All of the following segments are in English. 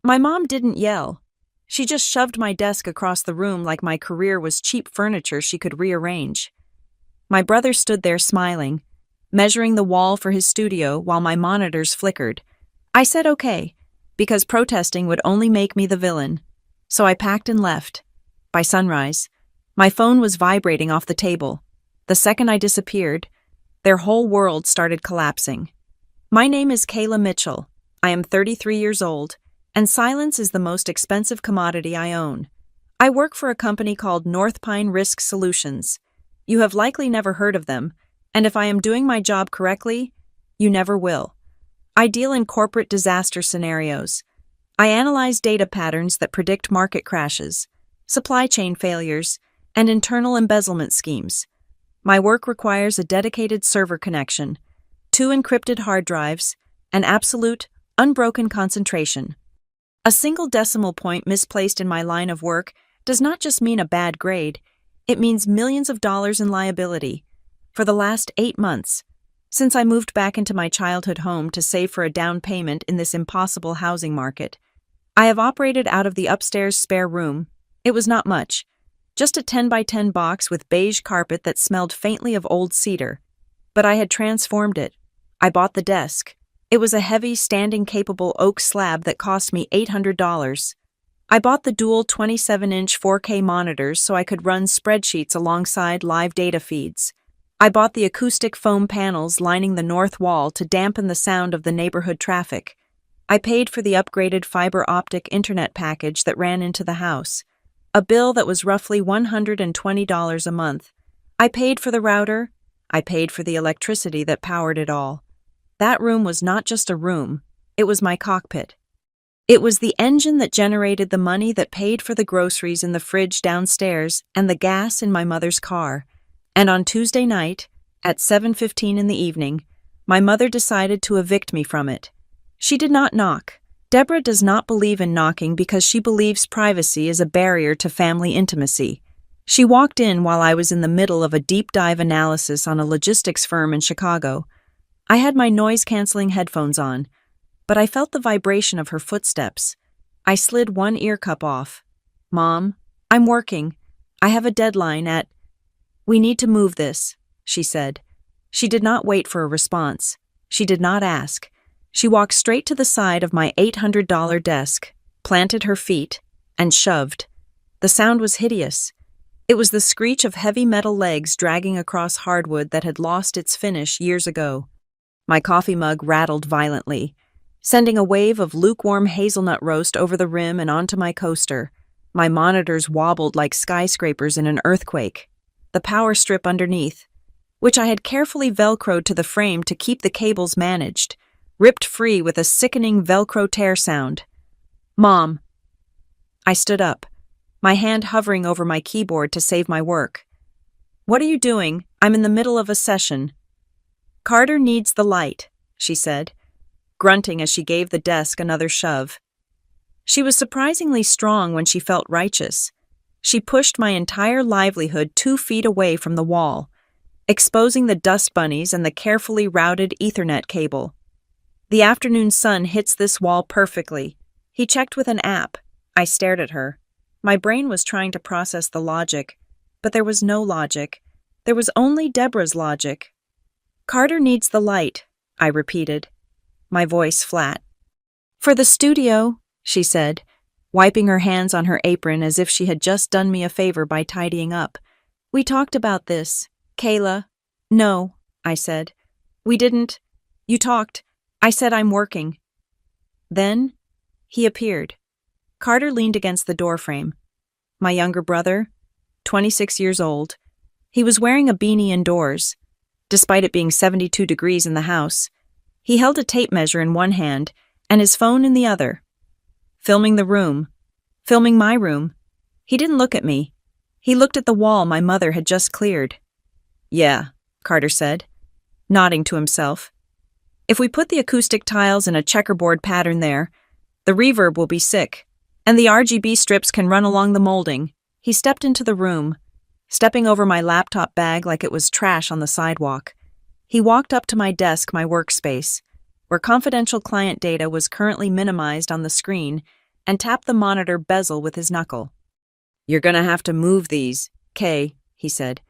My mom didn't yell. She just shoved my desk across the room like my career was cheap furniture she could rearrange. My brother stood there smiling, measuring the wall for his studio while my monitors flickered. I said okay, because protesting would only make me the villain. So I packed and left. By sunrise, my phone was vibrating off the table. The second I disappeared, their whole world started collapsing. My name is Kayla Mitchell. I am 33 years old, and silence is the most expensive commodity I own. I work for a company called North Pine Risk Solutions. You have likely never heard of them, and if I am doing my job correctly, you never will. I deal in corporate disaster scenarios. I analyze data patterns that predict market crashes, supply chain failures, and internal embezzlement schemes. My work requires a dedicated server connection, 2 encrypted hard drives, and absolute, unbroken concentration. A single decimal point misplaced in my line of work does not just mean a bad grade, it means millions of dollars in liability. For the last 8 months, since I moved back into my childhood home to save for a down payment in this impossible housing market, I have operated out of the upstairs spare room. It was not much, just a 10 by 10 box with beige carpet that smelled faintly of old cedar. But I had transformed it. I bought the desk. It was a heavy, standing-capable oak slab that cost me $800. I bought the dual 27-inch 4K monitors so I could run spreadsheets alongside live data feeds. I bought the acoustic foam panels lining the north wall to dampen the sound of the neighborhood traffic. I paid for the upgraded fiber optic internet package that ran into the house, a bill that was roughly $120 a month. I paid for the router. I paid for the electricity that powered it all. That room was not just a room, it was my cockpit. It was the engine that generated the money that paid for the groceries in the fridge downstairs and the gas in my mother's car. And on Tuesday night, at 7:15 in the evening, my mother decided to evict me from it. She did not knock. Deborah does not believe in knocking because she believes privacy is a barrier to family intimacy. She walked in while I was in the middle of a deep dive analysis on a logistics firm in Chicago. I had my noise-canceling headphones on, but I felt the vibration of her footsteps. I slid one ear cup off. "Mom, I'm working. I have a deadline at—" "We need to move this," she said. She did not wait for a response. She did not ask. She walked straight to the side of my $800 desk, planted her feet, and shoved. The sound was hideous. It was the screech of heavy metal legs dragging across hardwood that had lost its finish years ago. My coffee mug rattled violently, sending a wave of lukewarm hazelnut roast over the rim and onto my coaster. My monitors wobbled like skyscrapers in an earthquake. The power strip underneath, which I had carefully velcroed to the frame to keep the cables managed, ripped free with a sickening Velcro tear sound. "Mom." I stood up, my hand hovering over my keyboard to save my work. "What are you doing? I'm in the middle of a session." "Carter needs the light," she said, grunting as she gave the desk another shove. She was surprisingly strong when she felt righteous. She pushed my entire livelihood 2 feet away from the wall, exposing the dust bunnies and the carefully routed Ethernet cable. "The afternoon sun hits this wall perfectly." He checked with an app. I stared at her. My brain was trying to process the logic, but there was no logic. There was only Deborah's logic. "Carter needs the light," I repeated, my voice flat. "For the studio," she said, wiping her hands on her apron as if she had just done me a favor by tidying up. "We talked about this, Kayla." "No," I said. "We didn't. You talked. I said I'm working." Then he appeared. Carter leaned against the doorframe. My younger brother, 26 years old. He was wearing a beanie indoors, despite it being 72 degrees in the house. He held a tape measure in one hand and his phone in the other. Filming the room. Filming my room. He didn't look at me. He looked at the wall my mother had just cleared. "Yeah," Carter said, nodding to himself. "If we put the acoustic tiles in a checkerboard pattern there, the reverb will be sick, and the RGB strips can run along the molding." He stepped into the room, stepping over my laptop bag like it was trash on the sidewalk. He walked up to my desk, my workspace, where confidential client data was currently minimized on the screen, and tapped the monitor bezel with his knuckle. "You're gonna have to move these, Kay," he said.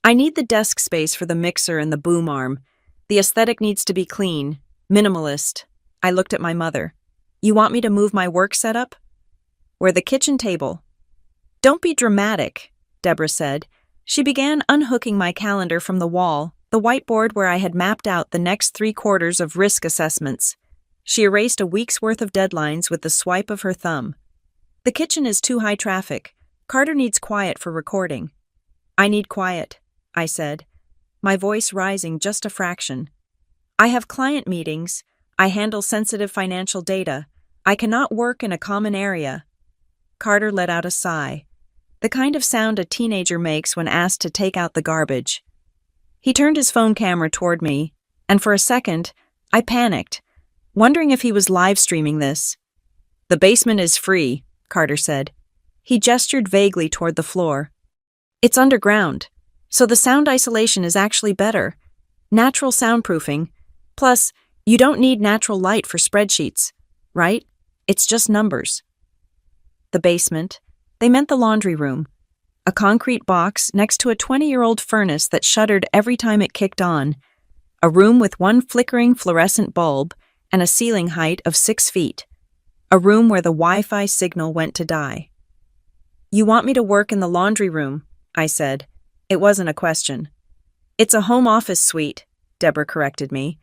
"I need the desk space for the mixer and the boom arm. The aesthetic needs to be clean, minimalist." I looked at my mother. "You want me to move my work setup?" "Where the kitchen table." "Don't be dramatic," Deborah said. She began unhooking my calendar from the wall, the whiteboard where I had mapped out the next 3/4 of risk assessments. She erased a week's worth of deadlines with the swipe of her thumb. "The kitchen is too high traffic. Carter needs quiet for recording." "I need quiet," I said, my voice rising just a fraction. "I have client meetings. I handle sensitive financial data. I cannot work in a common area." Carter let out a sigh, the kind of sound a teenager makes when asked to take out the garbage. He turned his phone camera toward me, and for a second, I panicked, wondering if he was live streaming this. "The basement is free," Carter said. He gestured vaguely toward the floor. "It's underground, so the sound isolation is actually better. Natural soundproofing. Plus, you don't need natural light for spreadsheets, right? It's just numbers." The basement. They meant the laundry room. A concrete box next to a 20-year-old furnace that shuddered every time it kicked on. A room with one flickering fluorescent bulb and a ceiling height of 6 feet. A room where the Wi-Fi signal went to die. "You want me to work in the laundry room," I said. It wasn't a question. "It's a home office suite," Deborah corrected me,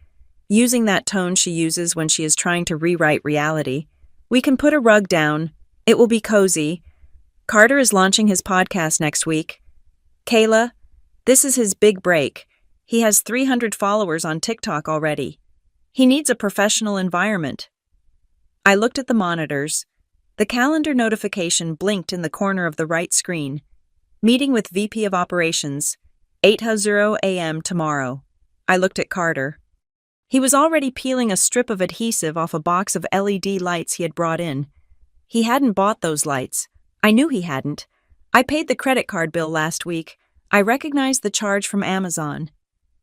using that tone she uses when she is trying to rewrite reality. "We can put a rug down. It will be cozy. Carter is launching his podcast next week. Kayla, this is his big break. He has 300 followers on TikTok already. He needs a professional environment." I looked at the monitors. The calendar notification blinked in the corner of the right screen. "Meeting with VP of Operations, 8:00 a.m. tomorrow." I looked at Carter. He was already peeling a strip of adhesive off a box of LED lights he had brought in. He hadn't bought those lights. I knew he hadn't. I paid the credit card bill last week. I recognized the charge from Amazon.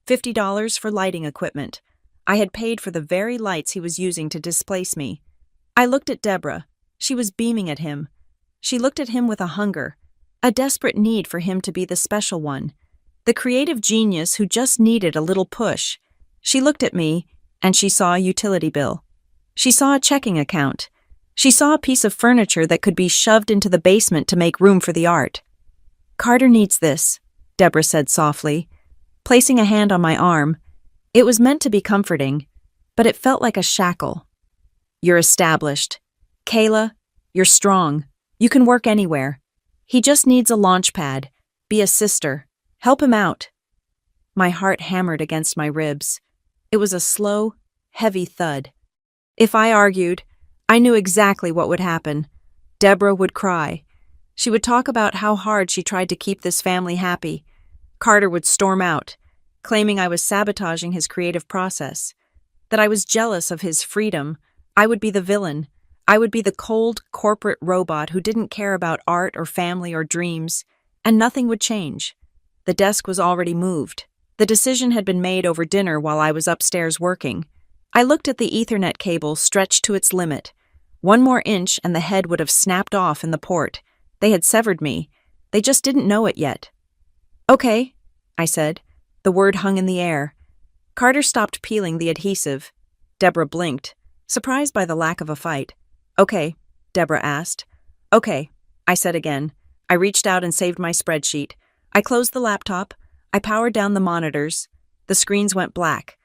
$50 for lighting equipment. I had paid for the very lights he was using to displace me. I looked at Deborah. She was beaming at him. She looked at him with a hunger, a desperate need for him to be the special one, the creative genius who just needed a little push. She looked at me, and she saw a utility bill. She saw a checking account. She saw a piece of furniture that could be shoved into the basement to make room for the art. "Carter needs this," Deborah said softly, placing a hand on my arm. It was meant to be comforting, but it felt like a shackle. "You're established. Kayla, you're strong. You can work anywhere. He just needs a launch pad. Be a sister. Help him out." My heart hammered against my ribs. It was a slow, heavy thud. If I argued, I knew exactly what would happen. Deborah would cry. She would talk about how hard she tried to keep this family happy. Carter would storm out, claiming I was sabotaging his creative process, that I was jealous of his freedom. I would be the villain. I would be the cold, corporate robot who didn't care about art or family or dreams, and nothing would change. The desk was already moved. The decision had been made over dinner while I was upstairs working. I looked at the Ethernet cable stretched to its limit. 1 more inch and the head would have snapped off in the port. They had severed me. They just didn't know it yet. "Okay," I said. The word hung in the air. Carter stopped peeling the adhesive. Deborah blinked, surprised by the lack of a fight. "Okay," Deborah asked. "Okay," I said again. I reached out and saved my spreadsheet. I closed the laptop. I powered down the monitors. The screens went black,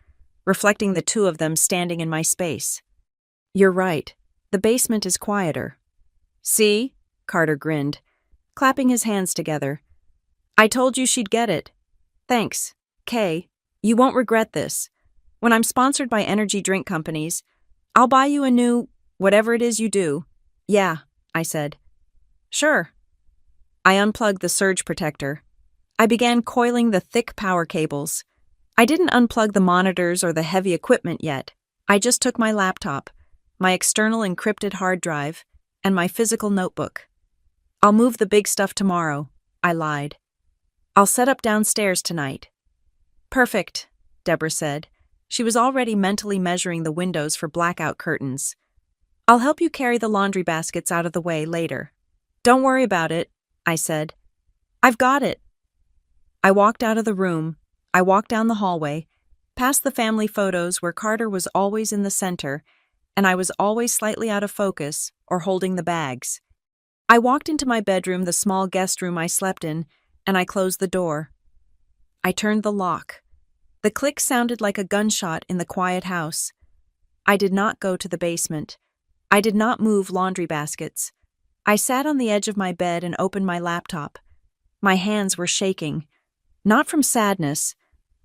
reflecting the 2 of them standing in my space. "You're right. The basement is quieter." "See?" Carter grinned, clapping his hands together. "I told you she'd get it. Thanks, Kay. You won't regret this. When I'm sponsored by energy drink companies, I'll buy you a new, whatever it is you do." "Yeah," I said. "Sure." I unplugged the surge protector. I began coiling the thick power cables. I didn't unplug the monitors or the heavy equipment yet. I just took my laptop, my external encrypted hard drive, and my physical notebook. "I'll move the big stuff tomorrow," I lied. "I'll set up downstairs tonight." "Perfect," Deborah said. She was already mentally measuring the windows for blackout curtains. I'll help you carry the laundry baskets out of the way later. Don't worry about it, I said. I've got it. I walked out of the room. I walked down the hallway, past the family photos where Carter was always in the center, and I was always slightly out of focus or holding the bags. I walked into my bedroom, the small guest room I slept in, and I closed the door. I turned the lock. The click sounded like a gunshot in the quiet house. I did not go to the basement. I did not move laundry baskets. I sat on the edge of my bed and opened my laptop. My hands were shaking, not from sadness,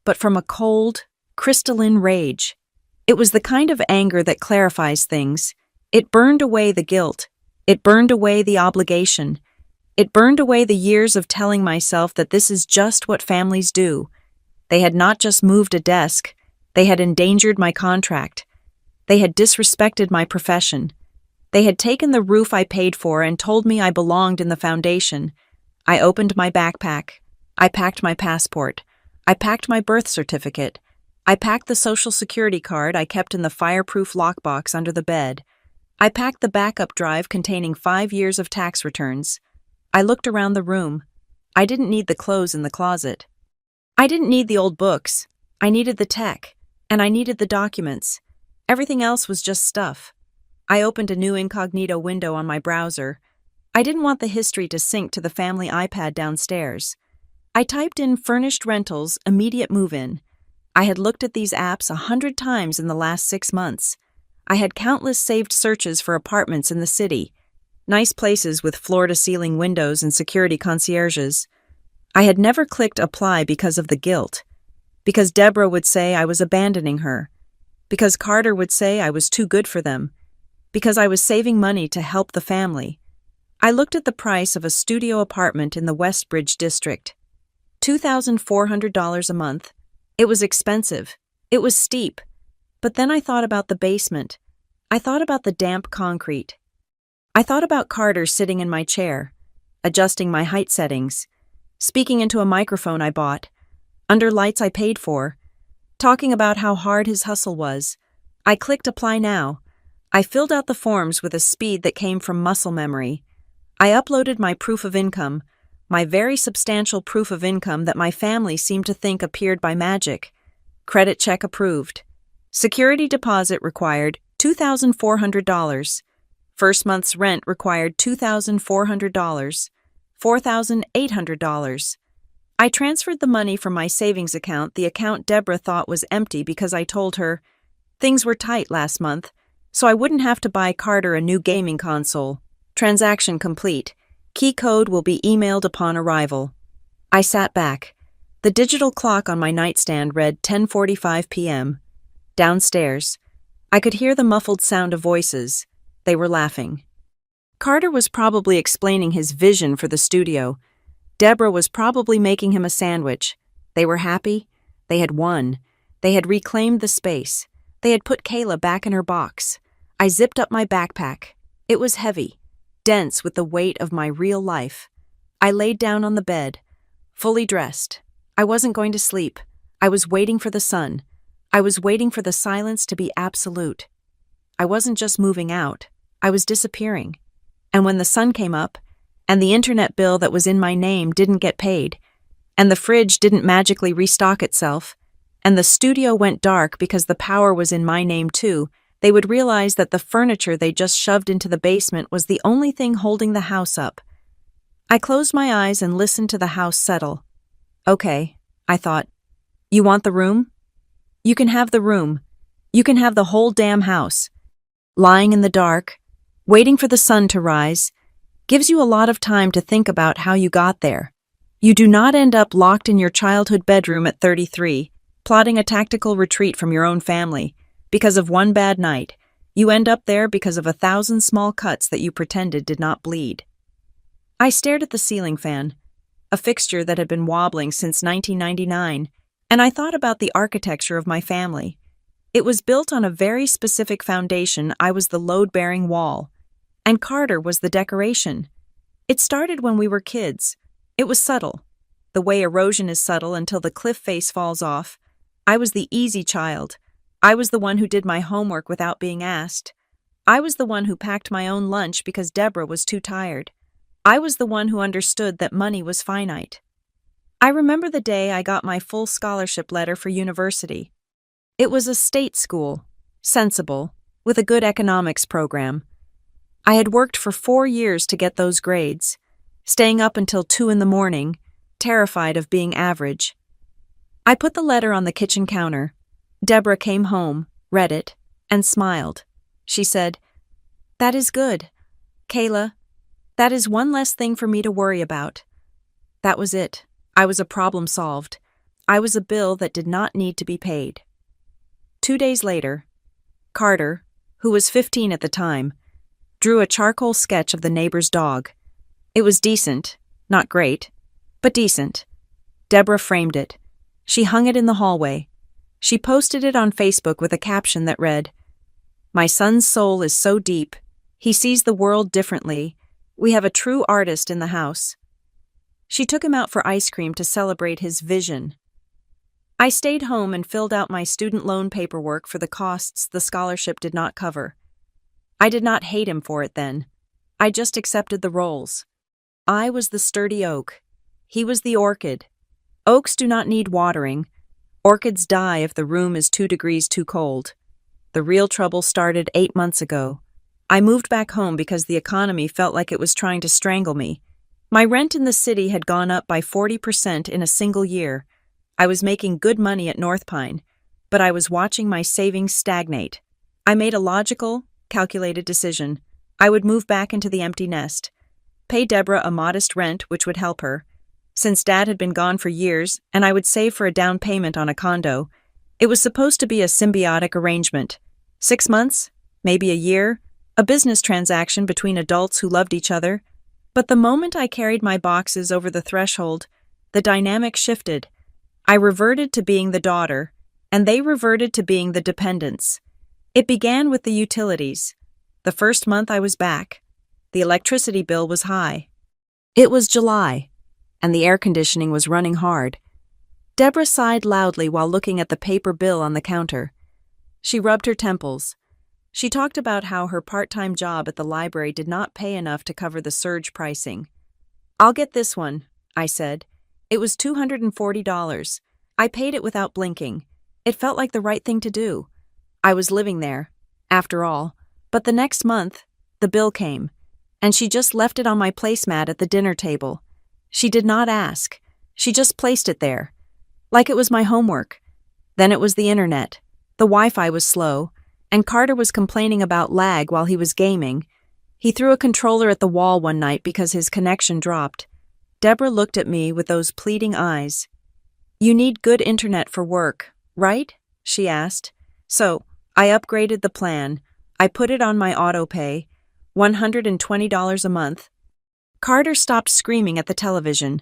but from a cold, crystalline rage. It was the kind of anger that clarifies things. It burned away the guilt. It burned away the obligation. It burned away the years of telling myself that this is just what families do. They had not just moved a desk. They had endangered my contract. They had disrespected my profession. They had taken the roof I paid for and told me I belonged in the foundation. I opened my backpack. I packed my passport. I packed my birth certificate. I packed the Social Security card I kept in the fireproof lockbox under the bed. I packed the backup drive containing 5 years of tax returns. I looked around the room. I didn't need the clothes in the closet. I didn't need the old books. I needed the tech. And I needed the documents. Everything else was just stuff. I opened a new incognito window on my browser. I didn't want the history to sync to the family iPad downstairs. I typed in furnished rentals, immediate move-in. I had looked at these apps 100 times in the last 6 months. I had countless saved searches for apartments in the city, nice places with floor-to-ceiling windows and security concierges. I had never clicked apply because of the guilt, because Deborah would say I was abandoning her, because Carter would say I was too good for them, because I was saving money to help the family. I looked at the price of a studio apartment in the Westbridge district. $2,400 a month. It was expensive. It was steep. But then I thought about the basement. I thought about the damp concrete. I thought about Carter sitting in my chair, adjusting my height settings, speaking into a microphone I bought, under lights I paid for, talking about how hard his hustle was. I clicked apply now. I filled out the forms with a speed that came from muscle memory. I uploaded my proof of income, my very substantial proof of income that my family seemed to think appeared by magic. Credit check approved. Security deposit required $2,400. First month's rent required $2,400. $4,800. I transferred the money from my savings account, the account Deborah thought was empty because I told her things were tight last month, so I wouldn't have to buy Carter a new gaming console. Transaction complete. Key code will be emailed upon arrival. I sat back. The digital clock on my nightstand read 10:45 p.m. Downstairs, I could hear the muffled sound of voices. They were laughing. Carter was probably explaining his vision for the studio. Deborah was probably making him a sandwich. They were happy. They had won. They had reclaimed the space. They had put Kayla back in her box. I zipped up my backpack. It was heavy, dense with the weight of my real life. I laid down on the bed, fully dressed. I wasn't going to sleep. I was waiting for the sun. I was waiting for the silence to be absolute. I wasn't just moving out. I was disappearing. And when the sun came up, and the internet bill that was in my name didn't get paid, and the fridge didn't magically restock itself, and the studio went dark because the power was in my name too, they would realize that the furniture they just shoved into the basement was the only thing holding the house up. I closed my eyes and listened to the house settle. Okay, I thought. You want the room? You can have the room. You can have the whole damn house. Lying in the dark, waiting for the sun to rise, gives you a lot of time to think about how you got there. You do not end up locked in your childhood bedroom at 33, plotting a tactical retreat from your own family. Because of one bad night, you end up there because of 1,000 small cuts that you pretended did not bleed. I stared at the ceiling fan, a fixture that had been wobbling since 1999, and I thought about the architecture of my family. It was built on a very specific foundation. I was the load-bearing wall, and Carter was the decoration. It started when we were kids. It was subtle, the way erosion is subtle until the cliff face falls off. I was the easy child. I was the one who did my homework without being asked. I was the one who packed my own lunch because Deborah was too tired. I was the one who understood that money was finite. I remember the day I got my full scholarship letter for university. It was a state school, sensible, with a good economics program. I had worked for 4 years to get those grades, staying up until 2 in the morning, terrified of being average. I put the letter on the kitchen counter. Deborah came home, read it, and smiled. She said, "That is good. Kayla, that is one less thing for me to worry about." That was it. I was a problem solved. I was a bill that did not need to be paid. 2 days later, Carter, who was 15 at the time, drew a charcoal sketch of the neighbor's dog. It was decent, not great, but decent. Deborah framed it. She hung it in the hallway. She posted it on Facebook with a caption that read, "My son's soul is so deep. He sees the world differently. We have a true artist in the house." She took him out for ice cream to celebrate his vision. I stayed home and filled out my student loan paperwork for the costs the scholarship did not cover. I did not hate him for it then. I just accepted the roles. I was the sturdy oak. He was the orchid. Oaks do not need watering. Orchids die if the room is 2 degrees too cold. The real trouble started 8 months ago. I moved back home because the economy felt like it was trying to strangle me. My rent in the city had gone up by 40% in a single year. I was making good money at North Pine, but I was watching my savings stagnate. I made a logical, calculated decision. I would move back into the empty nest, pay Deborah a modest rent which would help her, since Dad had been gone for years, and I would save for a down payment on a condo. It was supposed to be a symbiotic arrangement. 6 months, maybe a year, a business transaction between adults who loved each other. But the moment I carried my boxes over the threshold, the dynamic shifted. I reverted to being the daughter, and they reverted to being the dependents. It began with the utilities. The first month I was back. The electricity bill was high. It was July, and the air conditioning was running hard. Deborah sighed loudly while looking at the paper bill on the counter. She rubbed her temples. She talked about how her part-time job at the library did not pay enough to cover the surge pricing. "I'll get this one," I said. It was $240. I paid it without blinking. It felt like the right thing to do. I was living there, after all. But the next month, the bill came, and she just left it on my placemat at the dinner table. She did not ask. She just placed it there, like it was my homework. Then it was the internet. The Wi-Fi was slow, and Carter was complaining about lag while he was gaming. He threw a controller at the wall one night because his connection dropped. Deborah looked at me with those pleading eyes. "You need good internet for work, right?" she asked. So, I upgraded the plan. I put it on my auto-pay, $120 a month. Carter stopped screaming at the television,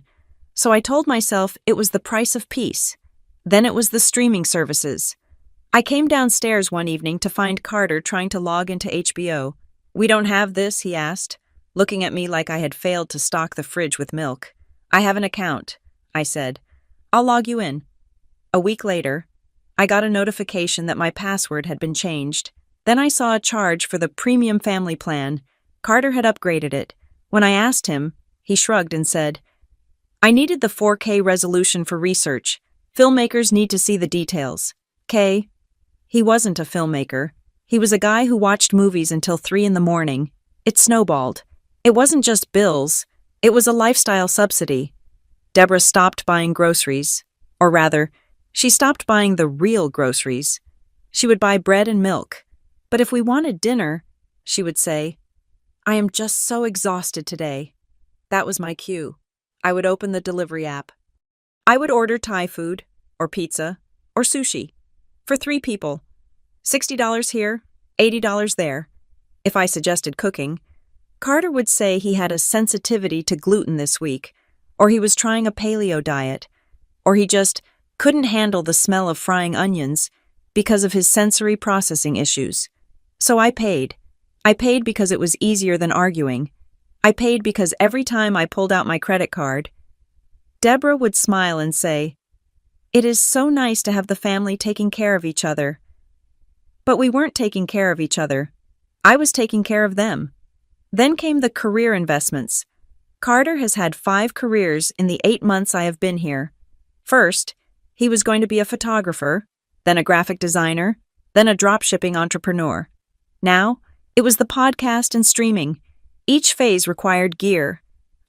so I told myself it was the price of peace. Then it was the streaming services. I came downstairs one evening to find Carter trying to log into HBO. "We don't have this," he asked, looking at me like I had failed to stock the fridge with milk. "I have an account," I said. "I'll log you in." A week later, I got a notification that my password had been changed. Then I saw a charge for the premium family plan. Carter had upgraded it. When I asked him, he shrugged and said, "I needed the 4K resolution for research. Filmmakers need to see the details." K. He wasn't a filmmaker. He was a guy who watched movies until 3 in the morning. It snowballed. It wasn't just bills. It was a lifestyle subsidy. Deborah stopped buying groceries. Or rather, she stopped buying the real groceries. She would buy bread and milk. But if we wanted dinner, she would say, "I am just so exhausted today." That was my cue. I would open the delivery app. I would order Thai food, or pizza, or sushi. For 3 people. $60 here, $80 there. If I suggested cooking, Carter would say he had a sensitivity to gluten this week, or he was trying a paleo diet, or he just couldn't handle the smell of frying onions because of his sensory processing issues. So I paid. I paid because it was easier than arguing. I paid because every time I pulled out my credit card, Deborah would smile and say, "It is so nice to have the family taking care of each other." But we weren't taking care of each other. I was taking care of them. Then came the career investments. Carter has had 5 careers in the 8 months I have been here. First, he was going to be a photographer, then a graphic designer, then a dropshipping entrepreneur. Now, it was the podcast and streaming. Each phase required gear.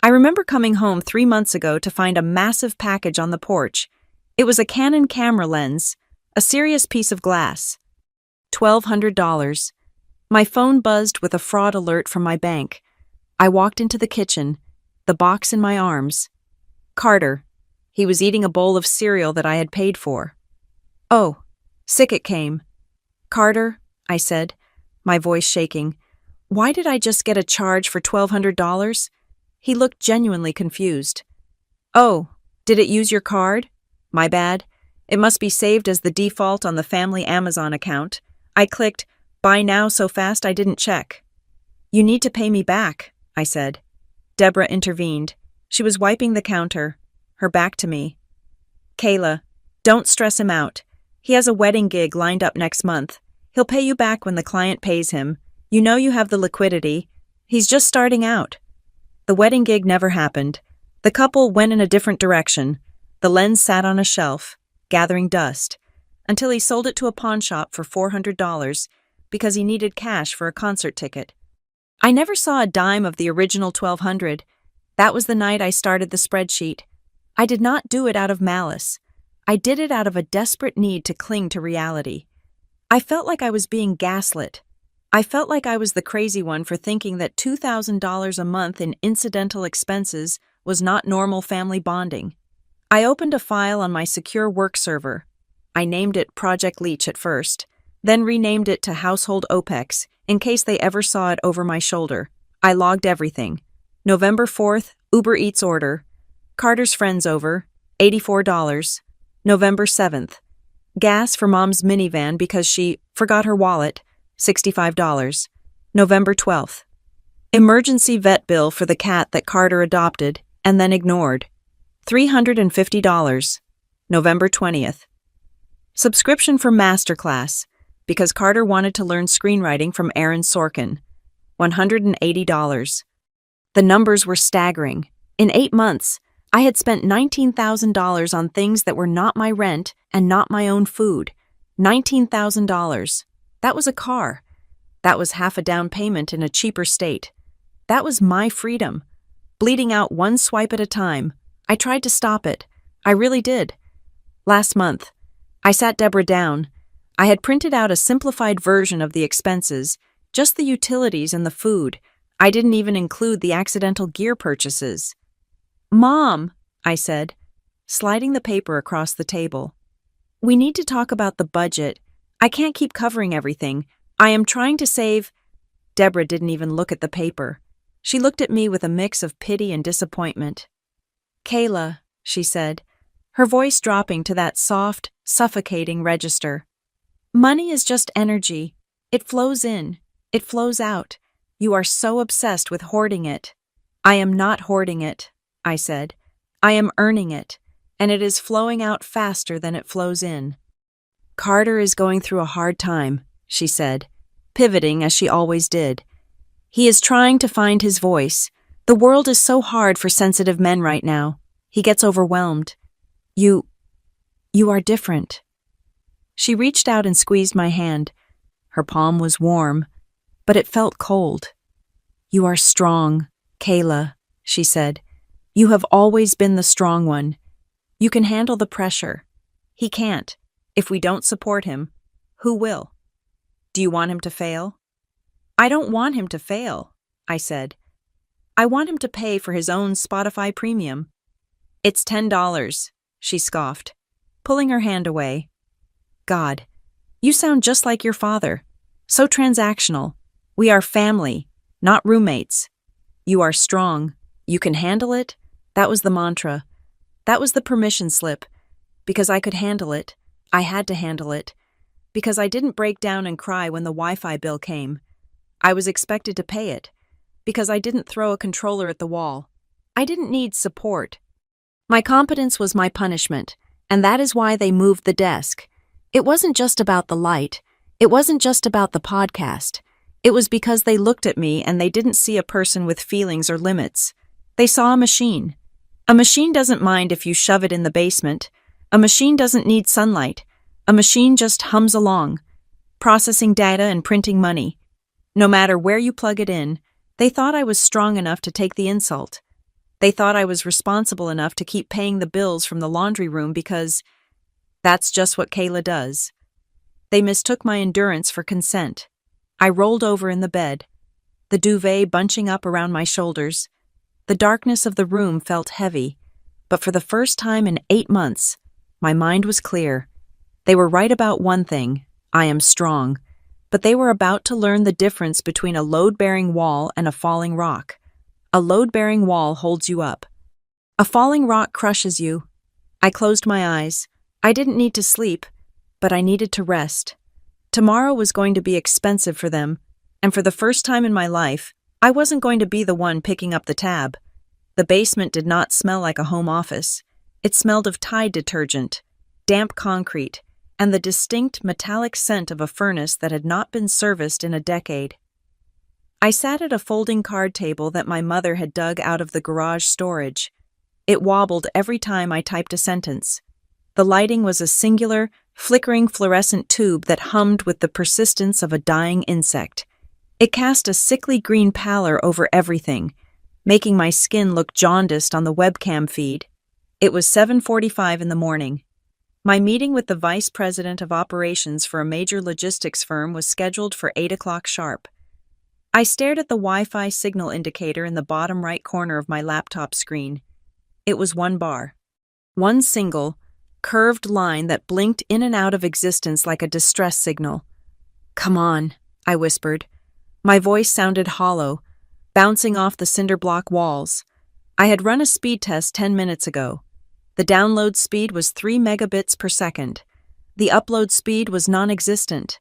I remember coming home 3 months ago to find a massive package on the porch. It was a Canon camera lens, a serious piece of glass. $1,200. My phone buzzed with a fraud alert from my bank. I walked into the kitchen, the box in my arms. Carter. He was eating a bowl of cereal that I had paid for. Oh, sick it came. Carter, I said, my voice shaking. Why did I just get a charge for $1,200? He looked genuinely confused. Oh, did it use your card? My bad. It must be saved as the default on the family Amazon account. I clicked, buy now so fast I didn't check. You need to pay me back, I said. Deborah intervened. She was wiping the counter, her back to me. Kayla, don't stress him out. He has a wedding gig lined up next month. He'll pay you back when the client pays him. You know you have the liquidity. He's just starting out. The wedding gig never happened. The couple went in a different direction. The lens sat on a shelf, gathering dust, until he sold it to a pawn shop for $400 because he needed cash for a concert ticket. I never saw a dime of the original $1,200. That was the night I started the spreadsheet. I did not do it out of malice. I did it out of a desperate need to cling to reality. I felt like I was being gaslit. I felt like I was the crazy one for thinking that $2,000 a month in incidental expenses was not normal family bonding. I opened a file on my secure work server. I named it Project Leech at first, then renamed it to Household OPEX in case they ever saw it over my shoulder. I logged everything. November 4th, Uber Eats order. Carter's friends over, $84. November 7th. Gas for Mom's minivan because she forgot her wallet, $65. November 12th. Emergency vet bill for the cat that Carter adopted and then ignored, $350. November 20th. Subscription for Masterclass because Carter wanted to learn screenwriting from Aaron Sorkin, $180. The numbers were staggering. In 8 months, I had spent $19,000 on things that were not my rent and not my own food. $19,000. That was a car. That was half a down payment in a cheaper state. That was my freedom. Bleeding out one swipe at a time. I tried to stop it. I really did. Last month, I sat Deborah down. I had printed out a simplified version of the expenses, just the utilities and the food. I didn't even include the accidental gear purchases. Mom, I said, sliding the paper across the table. We need to talk about the budget. I can't keep covering everything. I am trying to save. Deborah didn't even look at the paper. She looked at me with a mix of pity and disappointment. Kayla, she said, her voice dropping to that soft, suffocating register. Money is just energy. It flows in. It flows out. You are so obsessed with hoarding it. I am not hoarding it, I said. I am earning it, and it is flowing out faster than it flows in. Carter is going through a hard time, she said, pivoting as she always did. He is trying to find his voice. The world is so hard for sensitive men right now. He gets overwhelmed. You are different. She reached out and squeezed my hand. Her palm was warm, but it felt cold. You are strong, Kayla, she said. You have always been the strong one. You can handle the pressure. He can't. If we don't support him, who will? Do you want him to fail? I don't want him to fail, I said. I want him to pay for his own Spotify premium. It's $10, she scoffed, pulling her hand away. God, you sound just like your father. So transactional. We are family, not roommates. You are strong. You can handle it. That was the mantra. That was the permission slip. Because I could handle it, I had to handle it. Because I didn't break down and cry when the Wi-Fi bill came. I was expected to pay it. Because I didn't throw a controller at the wall. I didn't need support. My competence was my punishment, and that is why they moved the desk. It wasn't just about the light. It wasn't just about the podcast. It was because they looked at me and they didn't see a person with feelings or limits. They saw a machine. A machine doesn't mind if you shove it in the basement. A machine doesn't need sunlight. A machine just hums along, processing data and printing money. No matter where you plug it in, they thought I was strong enough to take the insult. They thought I was responsible enough to keep paying the bills from the laundry room because that's just what Kayla does. They mistook my endurance for consent. I rolled over in the bed, the duvet bunching up around my shoulders. The darkness of the room felt heavy, but for the first time in 8 months, my mind was clear. They were right about one thing: I am strong. But they were about to learn the difference between a load-bearing wall and a falling rock. A load-bearing wall holds you up. A falling rock crushes you. I closed my eyes. I didn't need to sleep, but I needed to rest. Tomorrow was going to be expensive for them, and for the first time in my life, I wasn't going to be the one picking up the tab. The basement did not smell like a home office. It smelled of Tide detergent, damp concrete, and the distinct metallic scent of a furnace that had not been serviced in a decade. I sat at a folding card table that my mother had dug out of the garage storage. It wobbled every time I typed a sentence. The lighting was a singular, flickering fluorescent tube that hummed with the persistence of a dying insect. It cast a sickly green pallor over everything, making my skin look jaundiced on the webcam feed. It was 7:45 in the morning. My meeting with the vice president of operations for a major logistics firm was scheduled for 8 o'clock sharp. I stared at the Wi-Fi signal indicator in the bottom right corner of my laptop screen. It was 1 bar. One single, curved line that blinked in and out of existence like a distress signal. "Come on," I whispered. My voice sounded hollow, bouncing off the cinder block walls. I had run a speed test 10 minutes ago. The download speed was 3 megabits per second. The upload speed was non-existent.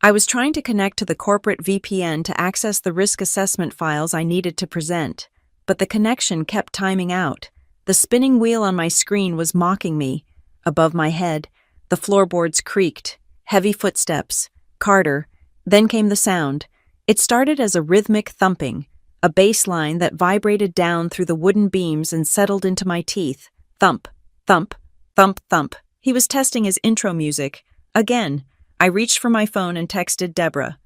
I was trying to connect to the corporate VPN to access the risk assessment files I needed to present, but the connection kept timing out. The spinning wheel on my screen was mocking me. Above my head, the floorboards creaked. Heavy footsteps. Carter. Then came the sound. It started as a rhythmic thumping, a bass line that vibrated down through the wooden beams and settled into my teeth. Thump, thump, thump, thump. He was testing his intro music. Again, I reached for my phone and texted Deborah.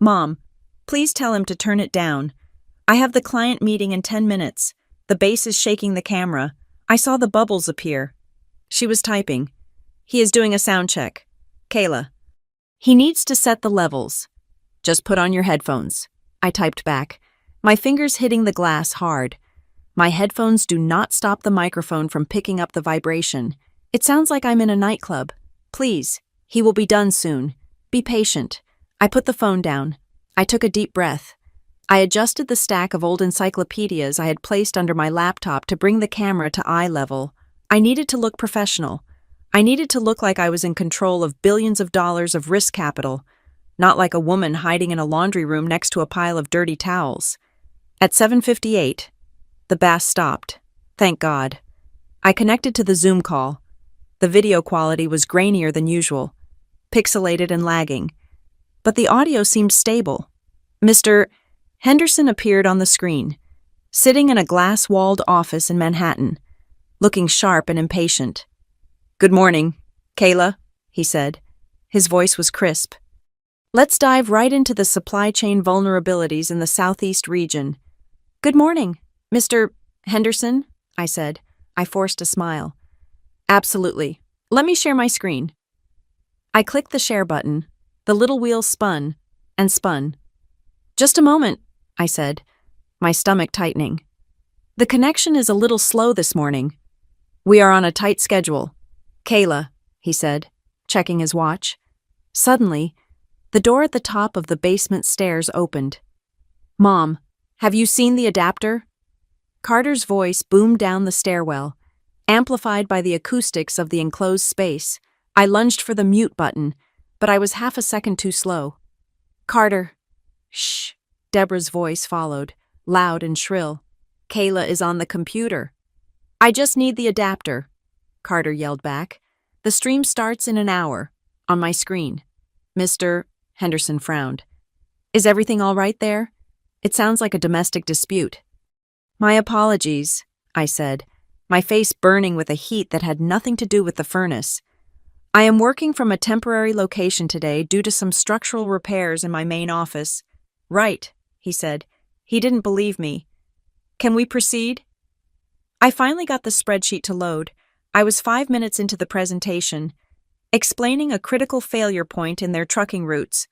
"Mom, please tell him to turn it down. I have the client meeting in 10 minutes. The bass is shaking the camera. I saw the bubbles appear." She was typing. "He is doing a sound check. Kayla. He needs to set the levels. Just put on your headphones." I typed back, my fingers hitting the glass hard. My headphones do not stop the microphone from picking up the vibration. It sounds like I'm in a nightclub. Please, he will be done soon. Be patient. I put the phone down. I took a deep breath. I adjusted the stack of old encyclopedias I had placed under my laptop to bring the camera to eye level. I needed to look professional. I needed to look like I was in control of billions of dollars of risk capital, not like a woman hiding in a laundry room next to a pile of dirty towels. At 7:58, the bass stopped. Thank God. I connected to the Zoom call. The video quality was grainier than usual, pixelated and lagging, but the audio seemed stable. Mr. Henderson appeared on the screen, sitting in a glass-walled office in Manhattan, looking sharp and impatient. "Good morning, Kayla," he said. His voice was crisp. "Let's dive right into the supply chain vulnerabilities in the Southeast region." "Good morning, Mr. Henderson," I said. I forced a smile. "Absolutely. Let me share my screen." I clicked the share button. The little wheel spun and spun. "Just a moment," I said, my stomach tightening. "The connection is a little slow this morning. We are on a tight schedule." "Kayla," he said, checking his watch. Suddenly, the door at the top of the basement stairs opened. "Mom, have you seen the adapter?" Carter's voice boomed down the stairwell, amplified by the acoustics of the enclosed space. I lunged for the mute button, but I was half a second too slow. "Carter." "Shh," Deborah's voice followed, loud and shrill. "Kayla is on the computer." "I just need the adapter," Carter yelled back. "The stream starts in an hour, on my screen." Mr. Henderson frowned. Is everything all right there? It sounds like a domestic dispute. My apologies, I said, my face burning with a heat that had nothing to do with the furnace. I am working from a temporary location today due to some structural repairs in my main office. Right, he said. He didn't believe me. Can we proceed? I finally got the spreadsheet to load. I was 5 minutes into the presentation, explaining a critical failure point in their trucking routes,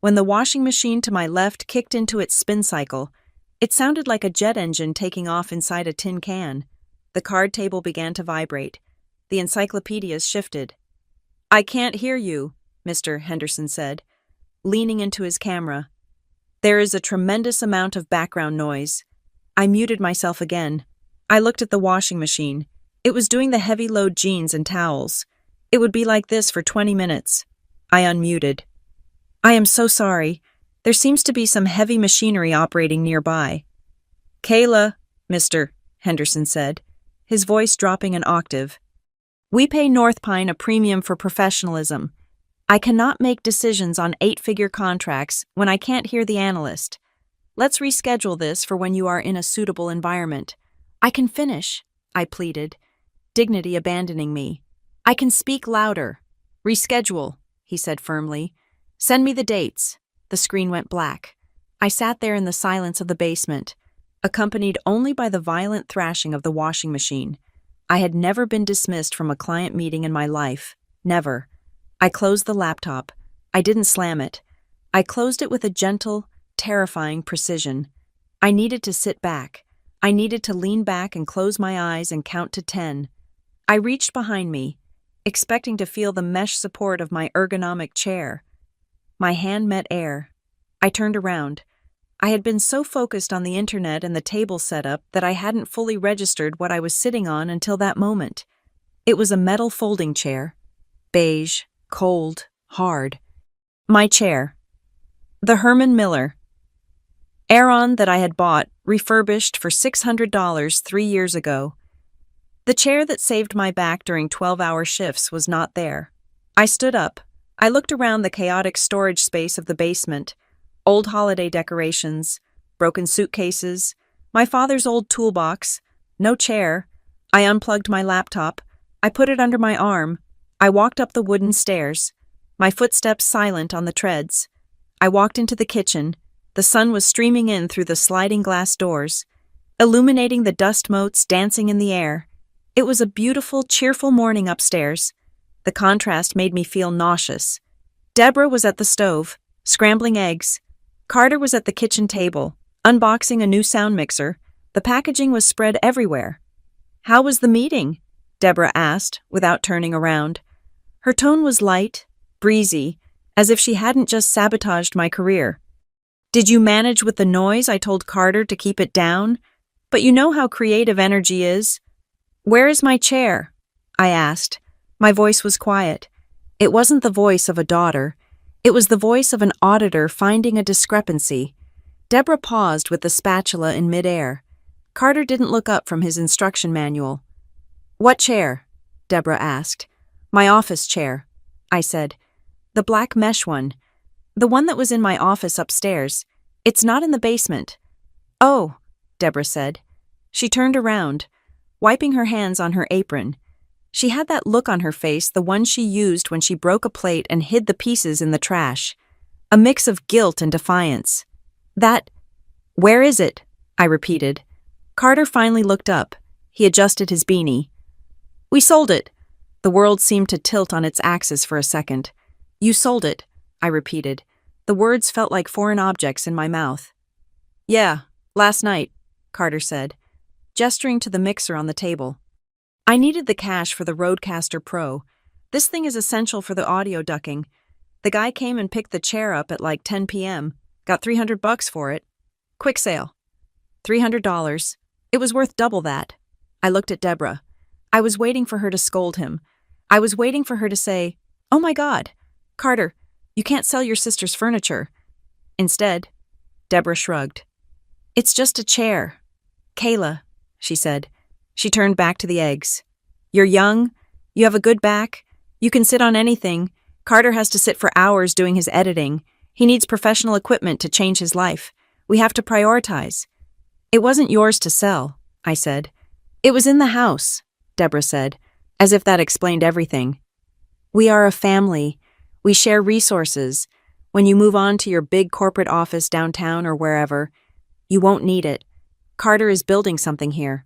when the washing machine to my left kicked into its spin cycle. It sounded like a jet engine taking off inside a tin can. The card table began to vibrate. The encyclopedias shifted. I can't hear you, Mr. Henderson said, leaning into his camera. There is a tremendous amount of background noise. I muted myself again. I looked at the washing machine. It was doing the heavy load jeans and towels. It would be like this for 20 minutes. I unmuted. I am so sorry. There seems to be some heavy machinery operating nearby. Kayla, Mr. Henderson said, his voice dropping an octave. We pay North Pine a premium for professionalism. I cannot make decisions on 8-figure contracts when I can't hear the analyst. Let's reschedule this for when you are in a suitable environment. I can finish, I pleaded, dignity abandoning me. I can speak louder. Reschedule, he said firmly. Send me the dates. The screen went black. I sat there in the silence of the basement, accompanied only by the violent thrashing of the washing machine. I had never been dismissed from a client meeting in my life. Never. I closed the laptop. I didn't slam it. I closed it with a gentle, terrifying precision. I needed to sit back. I needed to lean back and close my eyes and count to 10. I reached behind me, expecting to feel the mesh support of my ergonomic chair. My hand met air. I turned around. I had been so focused on the internet and the table setup that I hadn't fully registered what I was sitting on until that moment. It was a metal folding chair. Beige, cold, hard. My chair. The Herman Miller Aeron that I had bought, refurbished for $600 3 years ago. The chair that saved my back during 12-hour shifts was not there. I stood up. I looked around the chaotic storage space of the basement. Old holiday decorations, broken suitcases, my father's old toolbox, no chair. I unplugged my laptop. I put it under my arm. I walked up the wooden stairs, my footsteps silent on the treads. I walked into the kitchen. The sun was streaming in through the sliding glass doors, illuminating the dust motes dancing in the air. It was a beautiful, cheerful morning upstairs. The contrast made me feel nauseous. Deborah was at the stove, scrambling eggs. Carter was at the kitchen table, unboxing a new sound mixer. The packaging was spread everywhere. How was the meeting? Deborah asked, without turning around. Her tone was light, breezy, as if she hadn't just sabotaged my career. Did you manage with the noise? I told Carter to keep it down. But you know how creative energy is. Where is my chair? I asked. My voice was quiet. It wasn't the voice of a daughter. It was the voice of an auditor finding a discrepancy. Deborah paused with the spatula in midair. Carter didn't look up from his instruction manual. What chair? Deborah asked. My office chair, I said. The black mesh one. The one that was in my office upstairs. It's not in the basement. Oh, Deborah said. She turned around, wiping her hands on her apron. She had that look on her face, the one she used when she broke a plate and hid the pieces in the trash. A mix of guilt and defiance. Where is it? I repeated. Carter finally looked up. He adjusted his beanie. We sold it. The world seemed to tilt on its axis for a second. You sold it, I repeated. The words felt like foreign objects in my mouth. Yeah, last night, Carter said, gesturing to the mixer on the table. I needed the cash for the Rodecaster Pro. This thing is essential for the audio ducking. The guy came and picked the chair up at like 10 p.m. Got $300 for it. Quick sale. $300. It was worth double that. I looked at Deborah. I was waiting for her to scold him. I was waiting for her to say, "Oh my God, Carter, you can't sell your sister's furniture." Instead, Deborah shrugged. It's just a chair. Kayla, she said. She turned back to the eggs. You're young. You have a good back. You can sit on anything. Carter has to sit for hours doing his editing. He needs professional equipment to change his life. We have to prioritize. It wasn't yours to sell, I said. It was in the house, Deborah said, as if that explained everything. We are a family. We share resources. When you move on to your big corporate office downtown or wherever, you won't need it. Carter is building something here.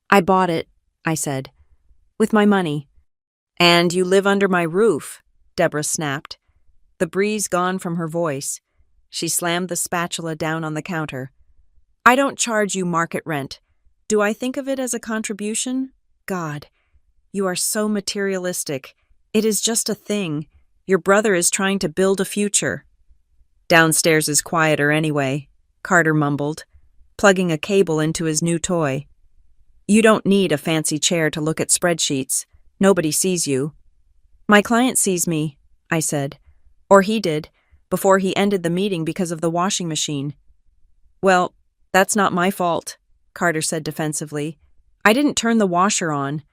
I bought it, I said, with my money. And you live under my roof, Deborah snapped, the breeze gone from her voice. She slammed the spatula down on the counter. I don't charge you market rent. Do I think of it as a contribution? God, you are so materialistic. It is just a thing. Your brother is trying to build a future. Downstairs is quieter anyway, Carter mumbled, plugging a cable into his new toy. You don't need a fancy chair to look at spreadsheets. Nobody sees you. My client sees me, I said. Or he did, before he ended the meeting because of the washing machine. Well, that's not my fault, Carter said defensively. I didn't turn the washer on.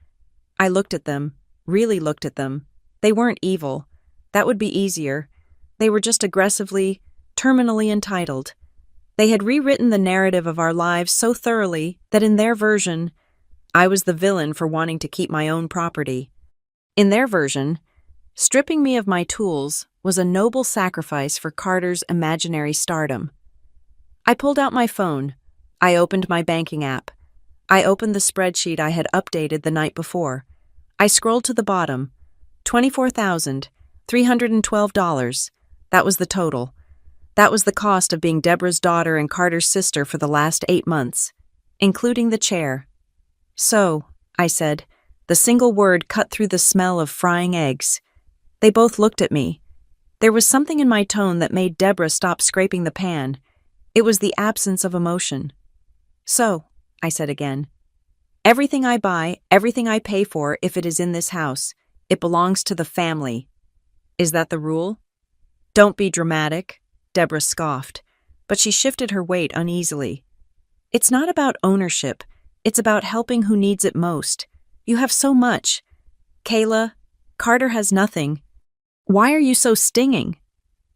I looked at them, really looked at them. They weren't evil. That would be easier. They were just aggressively, terminally entitled. They had rewritten the narrative of our lives so thoroughly that in their version, I was the villain for wanting to keep my own property. In their version, stripping me of my tools was a noble sacrifice for Carter's imaginary stardom. I pulled out my phone. I opened my banking app. I opened the spreadsheet I had updated the night before. I scrolled to the bottom. $24,312. That was the total. That was the cost of being Deborah's daughter and Carter's sister for the last 8 months, including the chair. So, I said, the single word cut through the smell of frying eggs. They both looked at me. There was something in my tone that made Deborah stop scraping the pan. It was the absence of emotion. So, I said again, everything I buy, everything I pay for, if it is in this house, it belongs to the family. Is that the rule? Don't be dramatic, Deborah scoffed, but she shifted her weight uneasily. It's not about ownership. It's about helping who needs it most. You have so much. Kayla, Carter has nothing. Why are you so stinging?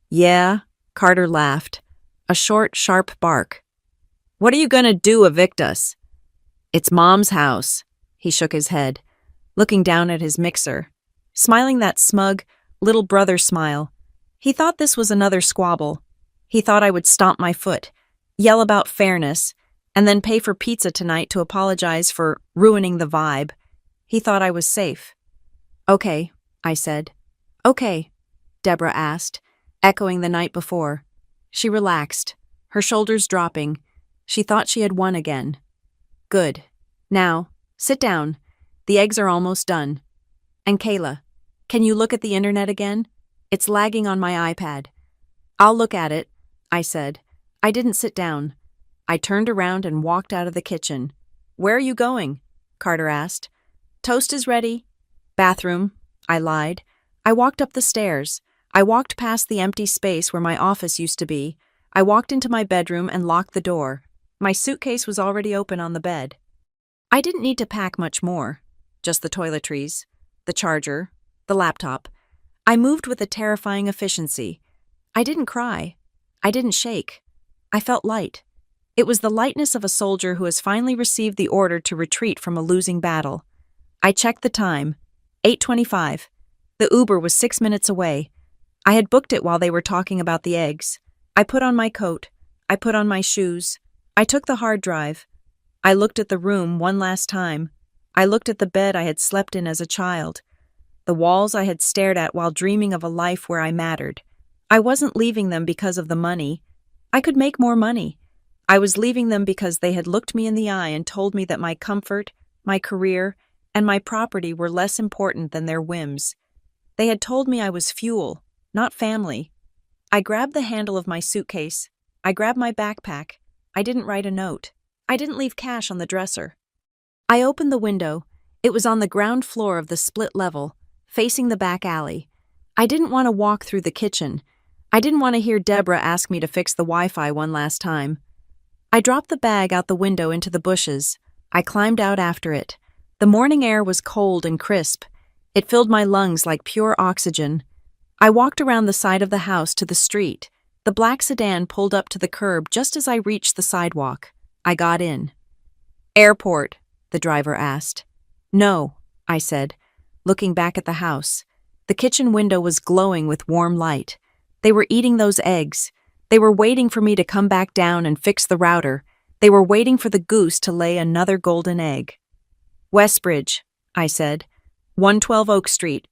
Yeah, Carter laughed. A short, sharp bark. What are you going to do, evict us? It's Mom's house. He shook his head, looking down at his mixer, smiling that smug, little brother smile. He thought this was another squabble. He thought I would stomp my foot, yell about fairness, and then pay for pizza tonight to apologize for ruining the vibe. He thought I was safe. Okay, I said. Okay, Deborah asked, echoing the night before. She relaxed, her shoulders dropping. She thought she had won again. Good. Now, sit down. The eggs are almost done. And Kayla, can you look at the internet again? It's lagging on my iPad. I'll look at it, I said. I didn't sit down. I turned around and walked out of the kitchen. Where are you going? Carter asked. Toast is ready. Bathroom, I lied. I walked up the stairs. I walked past the empty space where my office used to be. I walked into my bedroom and locked the door. My suitcase was already open on the bed. I didn't need to pack much more. Just the toiletries, the charger, the laptop. I moved with a terrifying efficiency. I didn't cry. I didn't shake. I felt light. It was the lightness of a soldier who has finally received the order to retreat from a losing battle. I checked the time. 8:25. The Uber was 6 minutes away. I had booked it while they were talking about the eggs. I put on my coat. I put on my shoes. I took the hard drive. I looked at the room one last time. I looked at the bed I had slept in as a child. The walls I had stared at while dreaming of a life where I mattered. I wasn't leaving them because of the money. I could make more money. I was leaving them because they had looked me in the eye and told me that my comfort, my career, and my property were less important than their whims. They had told me I was fuel, not family. I grabbed the handle of my suitcase. I grabbed my backpack. I didn't write a note. I didn't leave cash on the dresser. I opened the window. It was on the ground floor of the split level, facing the back alley. I didn't want to walk through the kitchen. I didn't want to hear Deborah ask me to fix the Wi-Fi one last time. I dropped the bag out the window into the bushes. I climbed out after it. The morning air was cold and crisp. It filled my lungs like pure oxygen. I walked around the side of the house to the street. The black sedan pulled up to the curb just as I reached the sidewalk. I got in. "Airport?" the driver asked. "No," I said, looking back at the house. The kitchen window was glowing with warm light. They were eating those eggs. They were waiting for me to come back down and fix the router. They were waiting for the goose to lay another golden egg. "Westbridge," I said. 112 Oak Street.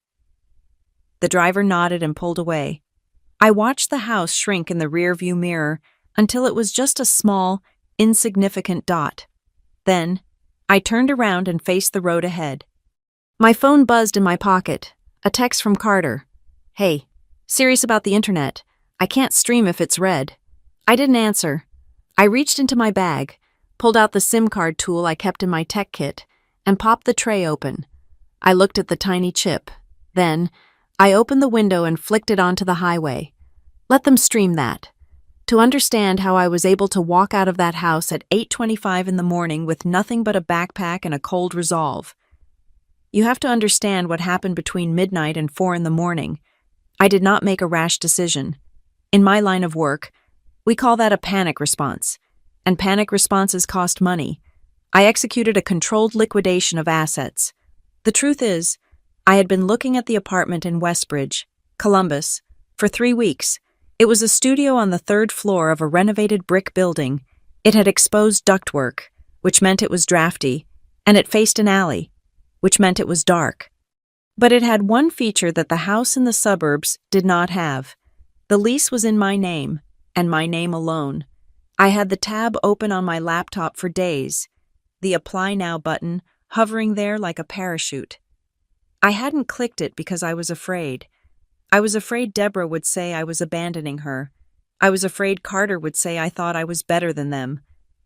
The driver nodded and pulled away. I watched the house shrink in the rearview mirror until it was just a small, insignificant dot. Then, I turned around and faced the road ahead. My phone buzzed in my pocket. A text from Carter. "Hey, serious about the internet. I can't stream if it's red." I didn't answer. I reached into my bag, pulled out the SIM card tool I kept in my tech kit, and popped the tray open. I looked at the tiny chip. Then, I opened the window and flicked it onto the highway. Let them stream that. To understand how I was able to walk out of that house at 8:25 in the morning with nothing but a backpack and a cold resolve. You have to understand what happened between midnight and 4 in the morning. I did not make a rash decision. In my line of work, we call that a panic response, and panic responses cost money. I executed a controlled liquidation of assets. The truth is, I had been looking at the apartment in Westbridge, Columbus, for 3 weeks. It was a studio on the 3rd floor of a renovated brick building. It had exposed ductwork, which meant it was drafty, and it faced an alley, which meant it was dark. But it had one feature that the house in the suburbs did not have. The lease was in my name, and my name alone. I had the tab open on my laptop for days, the Apply Now button hovering there like a parachute. I hadn't clicked it because I was afraid. I was afraid Deborah would say I was abandoning her. I was afraid Carter would say I thought I was better than them.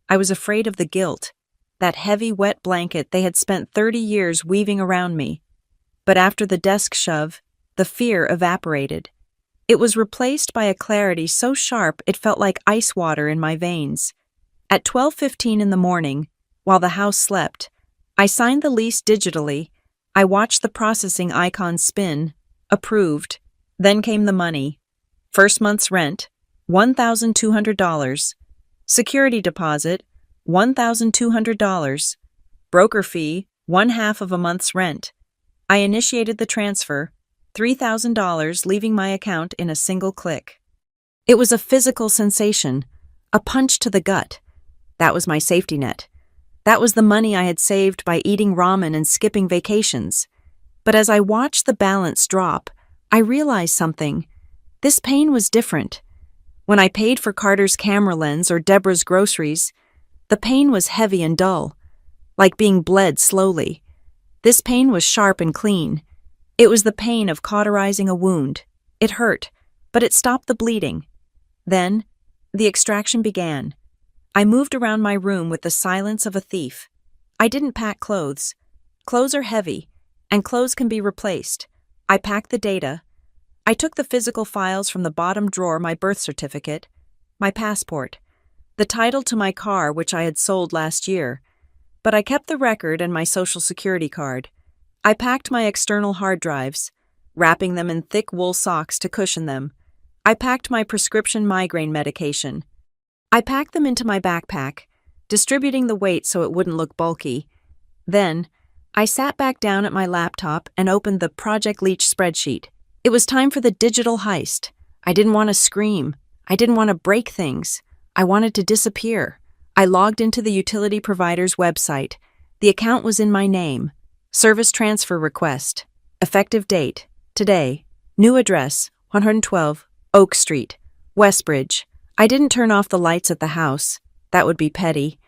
I was afraid of the guilt, that heavy, wet blanket they had spent 30 years weaving around me. But after the desk shove, the fear evaporated. It was replaced by a clarity so sharp it felt like ice water in my veins. At 12:15 in the morning, while the house slept, I signed the lease digitally. I watched the processing icon spin. Approved. Then came the money. First month's rent, $1,200. Security deposit, $1,200. Broker fee, 1/2 of a month's rent. I initiated the transfer, $3,000 leaving my account in a single click. It was a physical sensation, a punch to the gut. That was my safety net. That was the money I had saved by eating ramen and skipping vacations. But as I watched the balance drop, I realized something. This pain was different. When I paid for Carter's camera lens or Deborah's groceries, the pain was heavy and dull, like being bled slowly. This pain was sharp and clean. It was the pain of cauterizing a wound. It hurt, but it stopped the bleeding. Then, the extraction began. I moved around my room with the silence of a thief. I didn't pack clothes. Clothes are heavy, and clothes can be replaced. I packed the data. I took the physical files from the bottom drawer, my birth certificate, my passport, the title to my car, which I had sold last year, but I kept the record and my social security card. I packed my external hard drives, wrapping them in thick wool socks to cushion them. I packed my prescription migraine medication. I packed them into my backpack, distributing the weight so it wouldn't look bulky. Then, I sat back down at my laptop and opened the Project Leech spreadsheet. It was time for the digital heist. I didn't want to scream. I didn't want to break things. I wanted to disappear. I logged into the utility provider's website. The account was in my name. Service transfer request. Effective date. Today. New address. 112 Oak Street, Westbridge. I didn't turn off the lights at the house. That would be petty.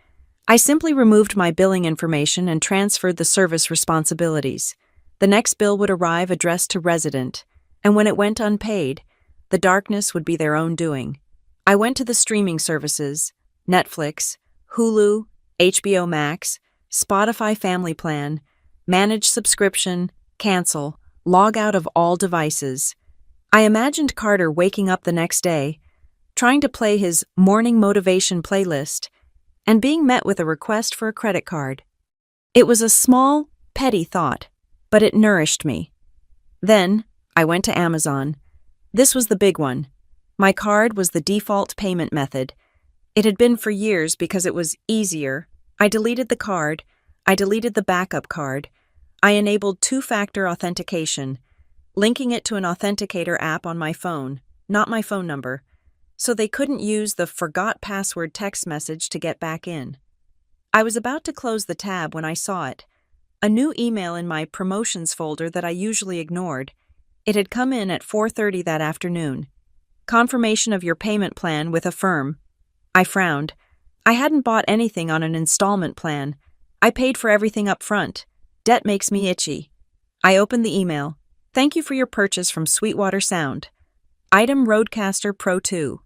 I simply removed my billing information and transferred the service responsibilities. The next bill would arrive addressed to resident, and when it went unpaid, the darkness would be their own doing. I went to the streaming services, Netflix, Hulu, HBO Max, Spotify Family Plan, manage subscription, cancel, log out of all devices. I imagined Carter waking up the next day, trying to play his morning motivation playlist, and being met with a request for a credit card. It was a small, petty thought, but it nourished me. Then, I went to Amazon. This was the big one. My card was the default payment method. It had been for years because it was easier. I deleted the card. I deleted the backup card. I enabled two-factor authentication, linking it to an authenticator app on my phone, not my phone number, so they couldn't use the forgot password text message to get back in. I was about to close the tab when I saw it. A new email in my promotions folder that I usually ignored. It had come in at 4:30 that afternoon. Confirmation of your payment plan with Affirm. I frowned. I hadn't bought anything on an installment plan. I paid for everything up front. Debt makes me itchy. I opened the email. Thank you for your purchase from Sweetwater Sound. Item Rodecaster Pro 2.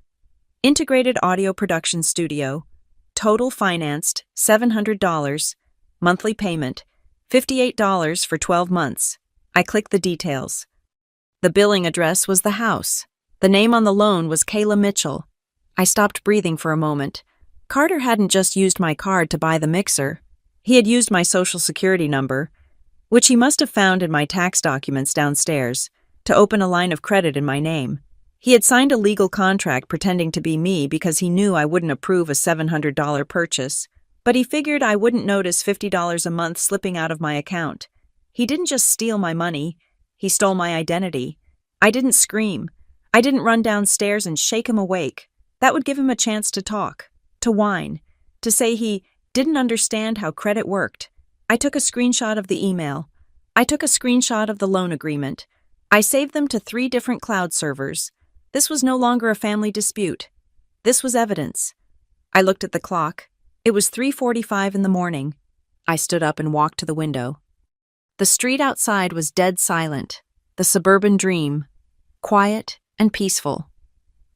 Integrated audio production studio. Total financed $700. Monthly payment $58 for 12 months. I clicked the details. The billing address was the house. The name on the loan was Kayla Mitchell. I stopped breathing for a moment. Carter hadn't just used my card to buy the mixer. He had used my social security number, which he must have found in my tax documents downstairs, to open a line of credit in my name. He had signed a legal contract pretending to be me because he knew I wouldn't approve a $700 purchase, but he figured I wouldn't notice $50 a month slipping out of my account. He didn't just steal my money, he stole my identity. I didn't scream. I didn't run downstairs and shake him awake. That would give him a chance to talk, to whine, to say he didn't understand how credit worked. I took a screenshot of the email. I took a screenshot of the loan agreement. I saved them to 3 different cloud servers. This was no longer a family dispute. This was evidence. I looked at the clock. It was 3:45 in the morning. I stood up and walked to the window. The street outside was dead silent, the suburban dream, quiet and peaceful.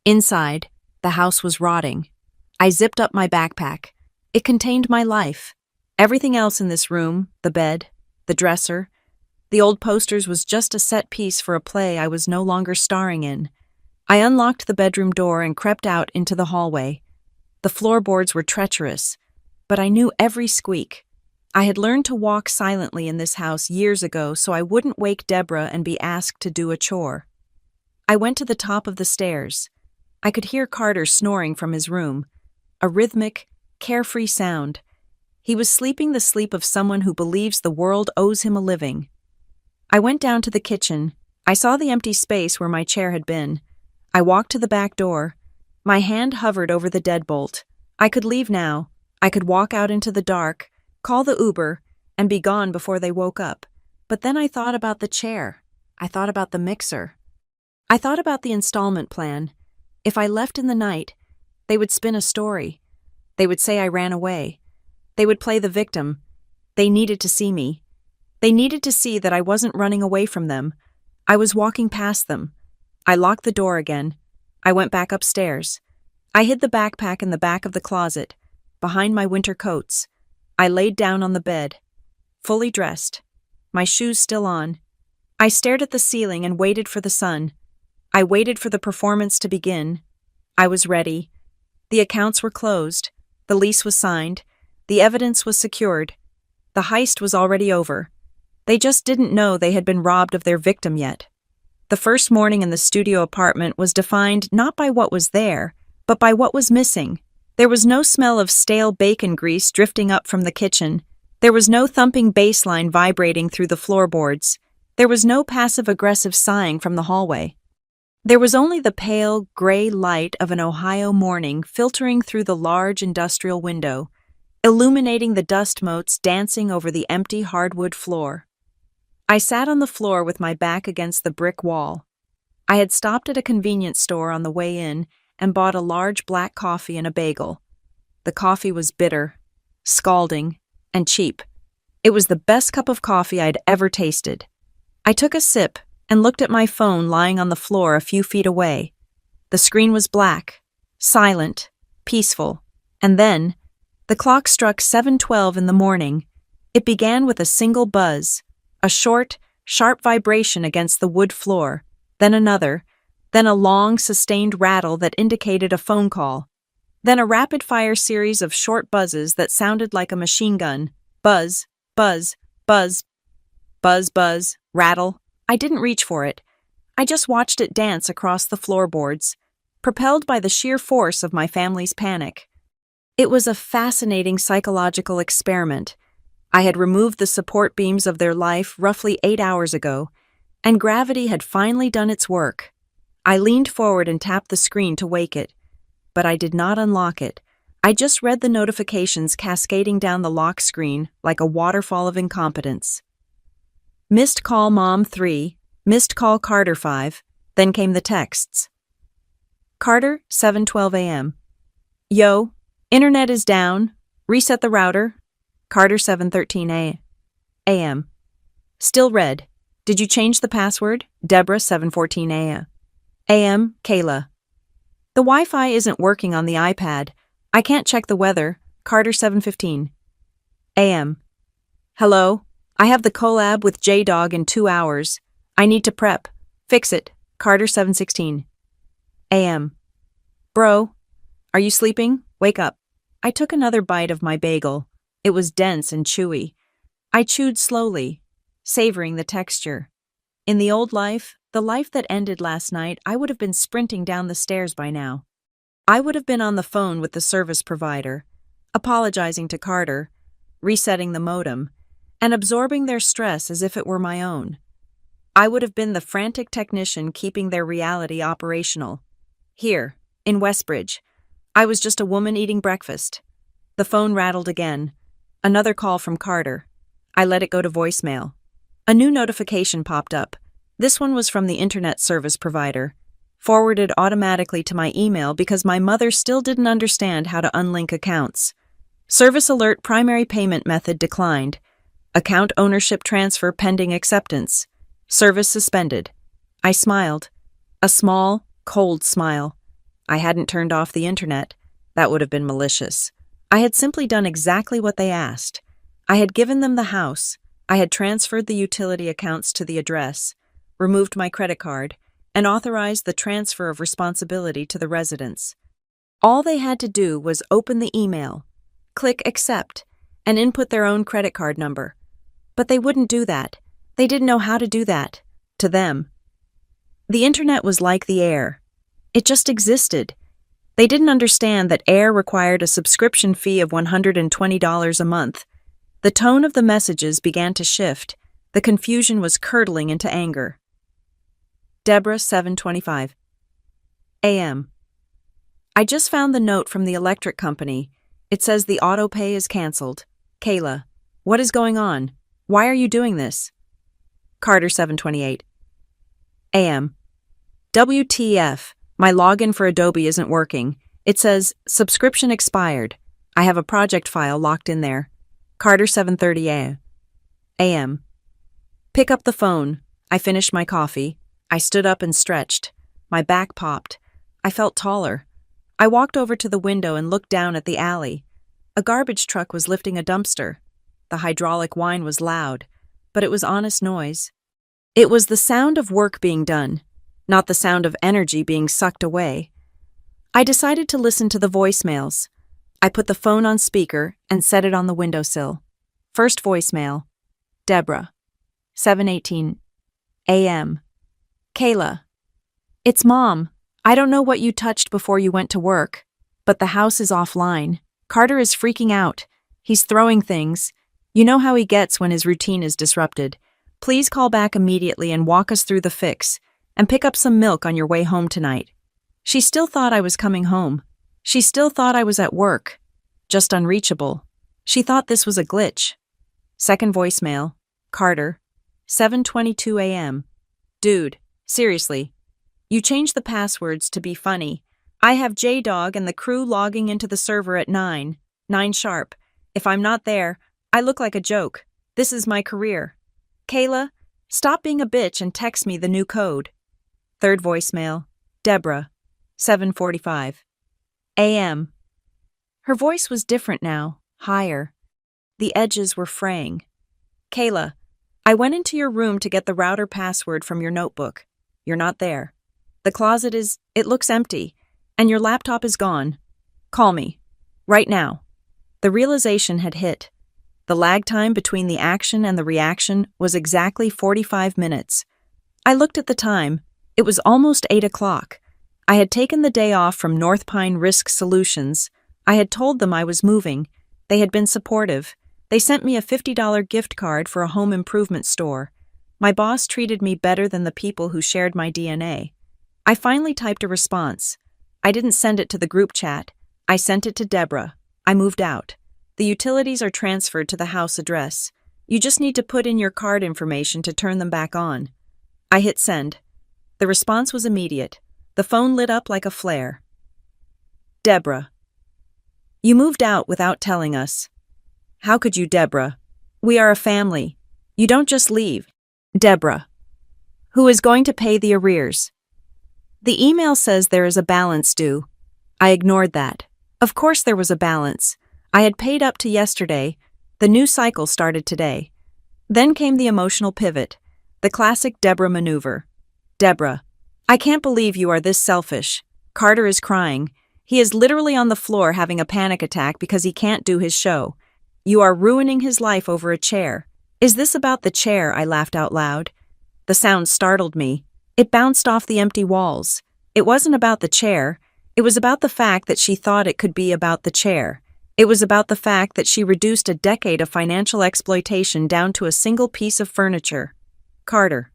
Inside, the house was rotting. I zipped up my backpack. It contained my life. Everything else in this room, the bed, the dresser, the old posters was just a set piece for a play I was no longer starring in. I unlocked the bedroom door and crept out into the hallway. The floorboards were treacherous, but I knew every squeak. I had learned to walk silently in this house years ago so I wouldn't wake Deborah and be asked to do a chore. I went to the top of the stairs. I could hear Carter snoring from his room, a rhythmic, carefree sound. He was sleeping the sleep of someone who believes the world owes him a living. I went down to the kitchen. I saw the empty space where my chair had been. I walked to the back door. My hand hovered over the deadbolt. I could leave now. I could walk out into the dark, call the Uber, and be gone before they woke up. But then I thought about the chair. I thought about the mixer. I thought about the installment plan. If I left in the night, they would spin a story. They would say I ran away. They would play the victim. They needed to see me. They needed to see that I wasn't running away from them. I was walking past them. I locked the door again. I went back upstairs. I hid the backpack in the back of the closet, behind my winter coats. I laid down on the bed, fully dressed, my shoes still on. I stared at the ceiling and waited for the sun. I waited for the performance to begin. I was ready. The accounts were closed. The lease was signed. The evidence was secured. The heist was already over. They just didn't know they had been robbed of their victim yet. The first morning in the studio apartment was defined not by what was there, but by what was missing. There was no smell of stale bacon grease drifting up from the kitchen. There was no thumping bass line vibrating through the floorboards. There was no passive-aggressive sighing from the hallway. There was only the pale, gray light of an Ohio morning filtering through the large industrial window, illuminating the dust motes dancing over the empty hardwood floor. I sat on the floor with my back against the brick wall. I had stopped at a convenience store on the way in and bought a large black coffee and a bagel. The coffee was bitter, scalding, and cheap. It was the best cup of coffee I'd ever tasted. I took a sip and looked at my phone lying on the floor a few feet away. The screen was black, silent, peaceful, and then the clock struck 7:12 in the morning. It began with a single buzz, a short, sharp vibration against the wood floor, then another, then a long, sustained rattle that indicated a phone call, then a rapid-fire series of short buzzes that sounded like a machine gun. Buzz, buzz, buzz, buzz, buzz, rattle. I didn't reach for it. I just watched it dance across the floorboards. propelled by the sheer force of my family's panic. It was a fascinating psychological experiment. I had removed the support beams of their life roughly 8 hours ago, and gravity had finally done its work. I leaned forward and tapped the screen to wake it, but I did not unlock it. I just read the notifications cascading down the lock screen like a waterfall of incompetence. Missed call Mom 3, missed call Carter 5, then came the texts. Carter, 7:12 a.m. Yo, internet is down. Reset the router. Carter, 7:13 a.m. Still red. Did you change the password? Deborah, 7:14 a.m. Kayla. The Wi-Fi isn't working on the iPad. I can't check the weather. Carter, 7:15 a.m. Hello? I have the collab with J-Dog in 2 hours. I need to prep. Fix it. Carter, 7:16 a.m. Bro, are you sleeping? Wake up. I took another bite of my bagel. It was dense and chewy. I chewed slowly, savoring the texture. In the old life, the life that ended last night, I would have been sprinting down the stairs by now. I would have been on the phone with the service provider, apologizing to Carter, resetting the modem, and absorbing their stress as if it were my own. I would have been the frantic technician keeping their reality operational. Here, in Westbridge, I was just a woman eating breakfast. The phone rattled again. Another call from Carter. I let it go to voicemail. A new notification popped up. This one was from the internet service provider, forwarded automatically to my email because my mother still didn't understand how to unlink accounts. Service alert: primary payment method declined. Account ownership transfer pending acceptance. Service suspended. I smiled. A small, cold smile. I hadn't turned off the internet. That would have been malicious. I had simply done exactly what they asked. I had given them the house. I had transferred the utility accounts to the address, removed my credit card, and authorized the transfer of responsibility to the residents. All they had to do was open the email, click accept, and input their own credit card number. But they wouldn't do that. They didn't know how to do that. To them. The internet was like the air. It just existed. They didn't understand that air required a subscription fee of $120 a month. The tone of the messages began to shift. The confusion was curdling into anger. Deborah, 7:25 a.m. I just found the note from the electric company. It says the auto pay is canceled. Kayla, what is going on? Why are you doing this? Carter, 7:28 a.m. WTF, my login for Adobe isn't working. It says subscription expired. I have a project file locked in there. Carter, 7:30 a.m. Pick up the phone. I finished my coffee. I stood up and stretched. My back popped. I felt taller. I walked over to the window and looked down at the alley. A garbage truck was lifting a dumpster. The hydraulic whine was loud, but it was honest noise. It was the sound of work being done, not the sound of energy being sucked away. I decided to listen to the voicemails. I put the phone on speaker and set it on the windowsill. First voicemail. Deborah, 7:18 a.m. Kayla, it's Mom. I don't know what you touched before you went to work, but the house is offline. Carter is freaking out. He's throwing things. You know how he gets when his routine is disrupted. Please call back immediately and walk us through the fix, and pick up some milk on your way home tonight. She still thought I was coming home. She still thought I was at work. Just unreachable. She thought this was a glitch. Second voicemail. Carter, 7:22 a.m. Dude, seriously. You changed the passwords to be funny. I have J-Dog and the crew logging into the server at 9 sharp. If I'm not there, I look like a joke. This is my career. Kayla, stop being a bitch and text me the new code. Third voicemail. Deborah, 7:45 a.m. Her voice was different now, higher. The edges were fraying. Kayla, I went into your room to get the router password from your notebook. You're not there. The closet it looks empty, and your laptop is gone. Call me. Right now. The realization had hit. The lag time between the action and the reaction was exactly 45 minutes. I looked at the time. It was almost 8 o'clock. I had taken the day off from North Pine Risk Solutions. I had told them I was moving. They had been supportive. They sent me a $50 gift card for a home improvement store. My boss treated me better than the people who shared my DNA. I finally typed a response. I didn't send it to the group chat. I sent it to Deborah. I moved out. The utilities are transferred to the house address. You just need to put in your card information to turn them back on. I hit send. The response was immediate. The phone lit up like a flare. Deborah. You moved out without telling us. How could you, Deborah? We are a family. You don't just leave. Deborah. Who is going to pay the arrears? The email says there is a balance due. I ignored that. Of course there was a balance. I had paid up to yesterday. The new cycle started today. Then came the emotional pivot. The classic Deborah maneuver. Deborah. I can't believe you are this selfish. Carter is crying. He is literally on the floor having a panic attack because he can't do his show. You are ruining his life over a chair. Is this about the chair? I laughed out loud. The sound startled me. It bounced off the empty walls. It wasn't about the chair. It was about the fact that she thought it could be about the chair. It was about the fact that she reduced a decade of financial exploitation down to a single piece of furniture. Carter.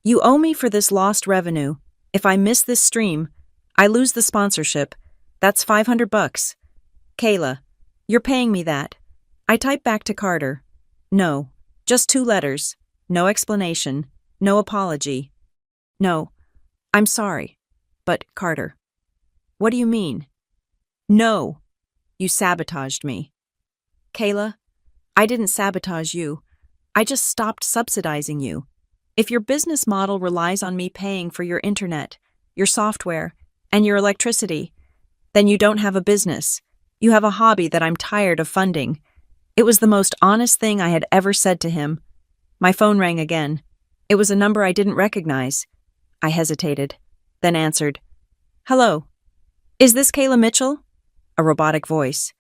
You owe me for this lost revenue. If I miss this stream, I lose the sponsorship. That's $500. Kayla. You're paying me that. I typed back to Carter. No. Just 2 letters. No explanation. No apology. No. I'm sorry. But, Carter. What do you mean? No. You sabotaged me. Kayla, I didn't sabotage you. I just stopped subsidizing you. If your business model relies on me paying for your internet, your software, and your electricity, then you don't have a business. You have a hobby that I'm tired of funding. It was the most honest thing I had ever said to him. My phone rang again. It was a number I didn't recognize. I hesitated, then answered. Hello. Is this Kayla Mitchell? A robotic voice.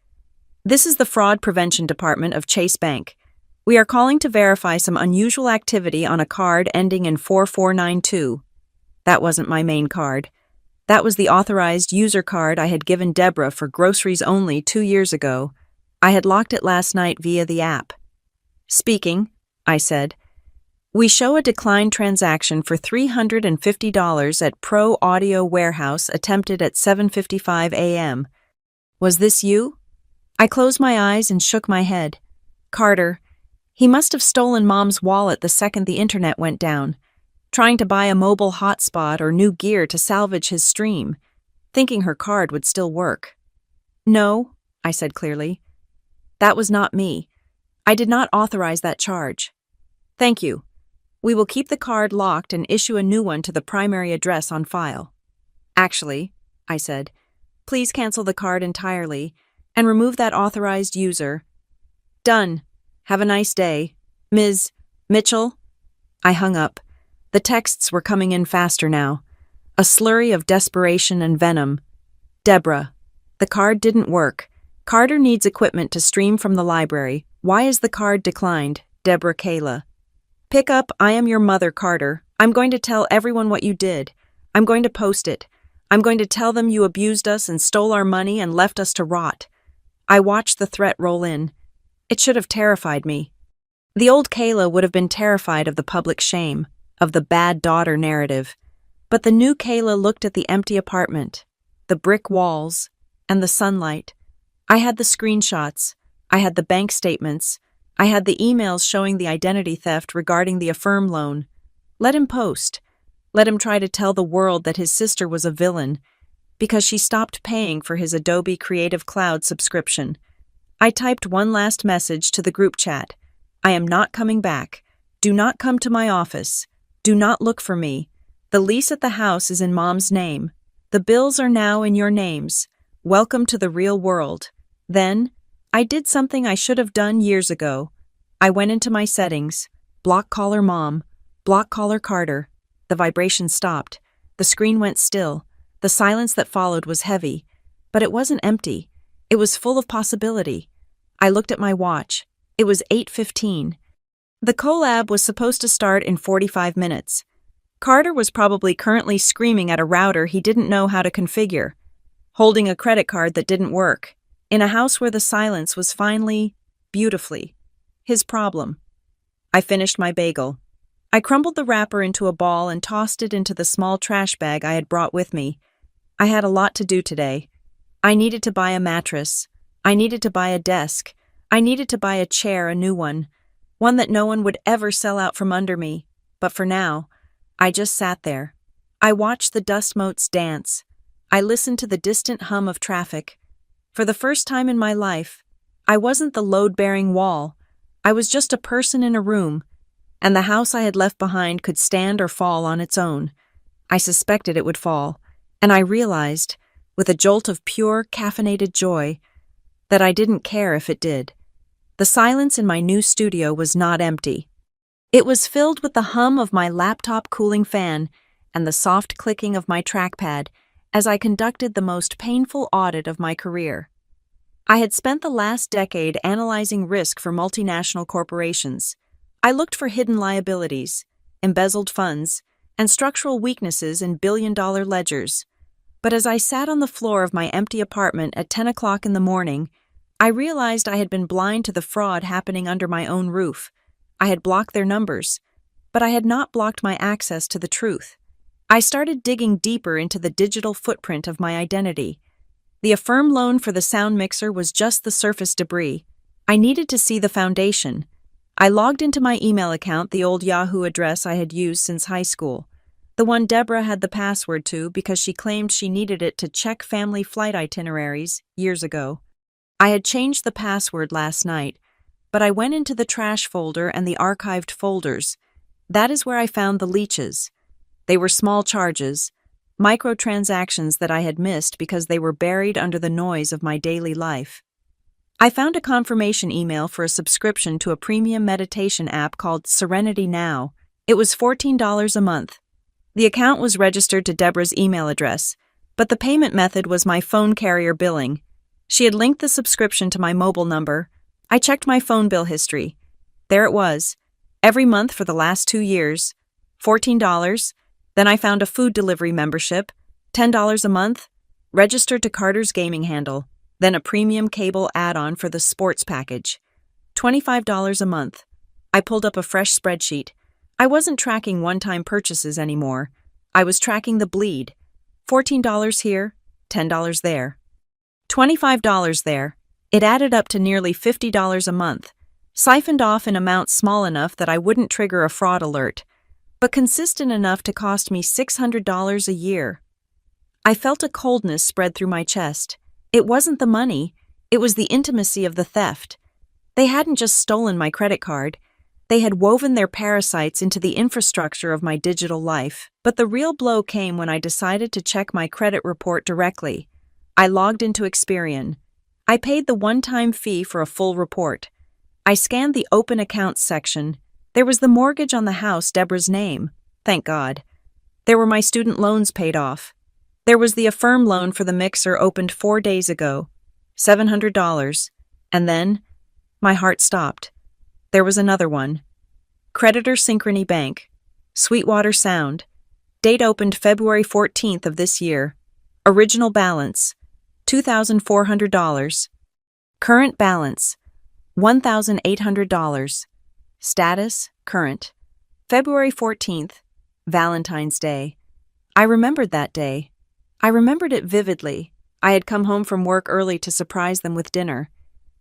This is the Fraud Prevention Department of Chase Bank. We are calling to verify some unusual activity on a card ending in 4492. That wasn't my main card. That was the authorized user card I had given Deborah for groceries only 2 years ago. I had locked it last night via the app. Speaking, I said. We show a declined transaction for $350 at Pro Audio Warehouse attempted at 7:55 a.m. Was this you? I closed my eyes and shook my head. Carter. He must have stolen Mom's wallet the second the internet went down, trying to buy a mobile hotspot or new gear to salvage his stream, thinking her card would still work. No, I said clearly. That was not me. I did not authorize that charge. Thank you. We will keep the card locked and issue a new one to the primary address on file. Actually, I said, please cancel the card entirely and remove that authorized user. Done. Have a nice day. Ms. Mitchell? I hung up. The texts were coming in faster now. A slurry of desperation and venom. Deborah. The card didn't work. Carter needs equipment to stream from the library. Why is the card declined? Deborah Kayla. Pick up, I am your mother, Carter. I'm going to tell everyone what you did. I'm going to post it. I'm going to tell them you abused us and stole our money and left us to rot. I watched the threat roll in. It should have terrified me. The old Kayla would have been terrified of the public shame, of the bad daughter narrative. But the new Kayla looked at the empty apartment, the brick walls, and the sunlight. I had the screenshots. I had the bank statements. I had the emails showing the identity theft regarding the Affirm loan. Let him post. Let him try to tell the world that his sister was a villain because she stopped paying for his Adobe Creative Cloud subscription. I typed one last message to the group chat. I am not coming back. Do not come to my office. Do not look for me. The lease at the house is in Mom's name. The bills are now in your names. Welcome to the real world. Then, I did something I should have done years ago. I went into my settings. Block caller Mom. Block caller Carter. The vibration stopped. The screen went still. The silence that followed was heavy. But it wasn't empty. It was full of possibility. I looked at my watch. It was 8:15. The collab was supposed to start in 45 minutes. Carter was probably currently screaming at a router he didn't know how to configure, holding a credit card that didn't work, in a house where the silence was finally, beautifully, his problem. I finished my bagel. I crumbled the wrapper into a ball and tossed it into the small trash bag I had brought with me. I had a lot to do today. I needed to buy a mattress. I needed to buy a desk. I needed to buy a chair, a new one that no one would ever sell out from under me. But for now, I just sat there. I watched the dust motes dance. I listened to the distant hum of traffic. For the first time in my life, I wasn't the load-bearing wall. I was just a person in a room, and the house I had left behind could stand or fall on its own. I suspected it would fall, and I realized, with a jolt of pure, caffeinated joy, that I didn't care if it did. The silence in my new studio was not empty. It was filled with the hum of my laptop cooling fan and the soft clicking of my trackpad as I conducted the most painful audit of my career. I had spent the last decade analyzing risk for multinational corporations. I looked for hidden liabilities, embezzled funds, and structural weaknesses in billion-dollar ledgers. But as I sat on the floor of my empty apartment at 10 o'clock in the morning, I realized I had been blind to the fraud happening under my own roof. I had blocked their numbers, but I had not blocked my access to the truth. I started digging deeper into the digital footprint of my identity. The Affirm loan for the sound mixer was just the surface debris. I needed to see the foundation. I logged into my email account, the old Yahoo address I had used since high school, the one Deborah had the password to because she claimed she needed it to check family flight itineraries years ago. I had changed the password last night, but I went into the trash folder and the archived folders. That is where I found the leeches. They were small charges, microtransactions that I had missed because they were buried under the noise of my daily life. I found a confirmation email for a subscription to a premium meditation app called Serenity Now. It was $14 a month. The account was registered to Deborah's email address, but the payment method was my phone carrier billing. She had linked the subscription to my mobile number. I checked my phone bill history. There it was. Every month for the last 2 years. $14. Then I found a food delivery membership. $10 a month. Registered to Carter's gaming handle. Then a premium cable add-on for the sports package. $25 a month. I pulled up a fresh spreadsheet. I wasn't tracking one-time purchases anymore. I was tracking the bleed. $14 here, $10 there. $25 there. It added up to nearly $50 a month, siphoned off in amounts small enough that I wouldn't trigger a fraud alert, but consistent enough to cost me $600 a year. I felt a coldness spread through my chest. It wasn't the money, it was the intimacy of the theft. They hadn't just stolen my credit card, they had woven their parasites into the infrastructure of my digital life. But the real blow came when I decided to check my credit report directly. I logged into Experian. I paid the one-time fee for a full report. I scanned the open accounts section. There was the mortgage on the house, Deborah's name. Thank God. There were my student loans paid off. There was the Affirm loan for the mixer opened 4 days ago. $700. And then, my heart stopped. There was another one. Creditor Synchrony Bank. Sweetwater Sound. Date opened February 14th of this year. Original balance, $2,400. Current balance, $1,800. Status, current. February 14th, Valentine's Day. I remembered that day. I remembered it vividly. I had come home from work early to surprise them with dinner.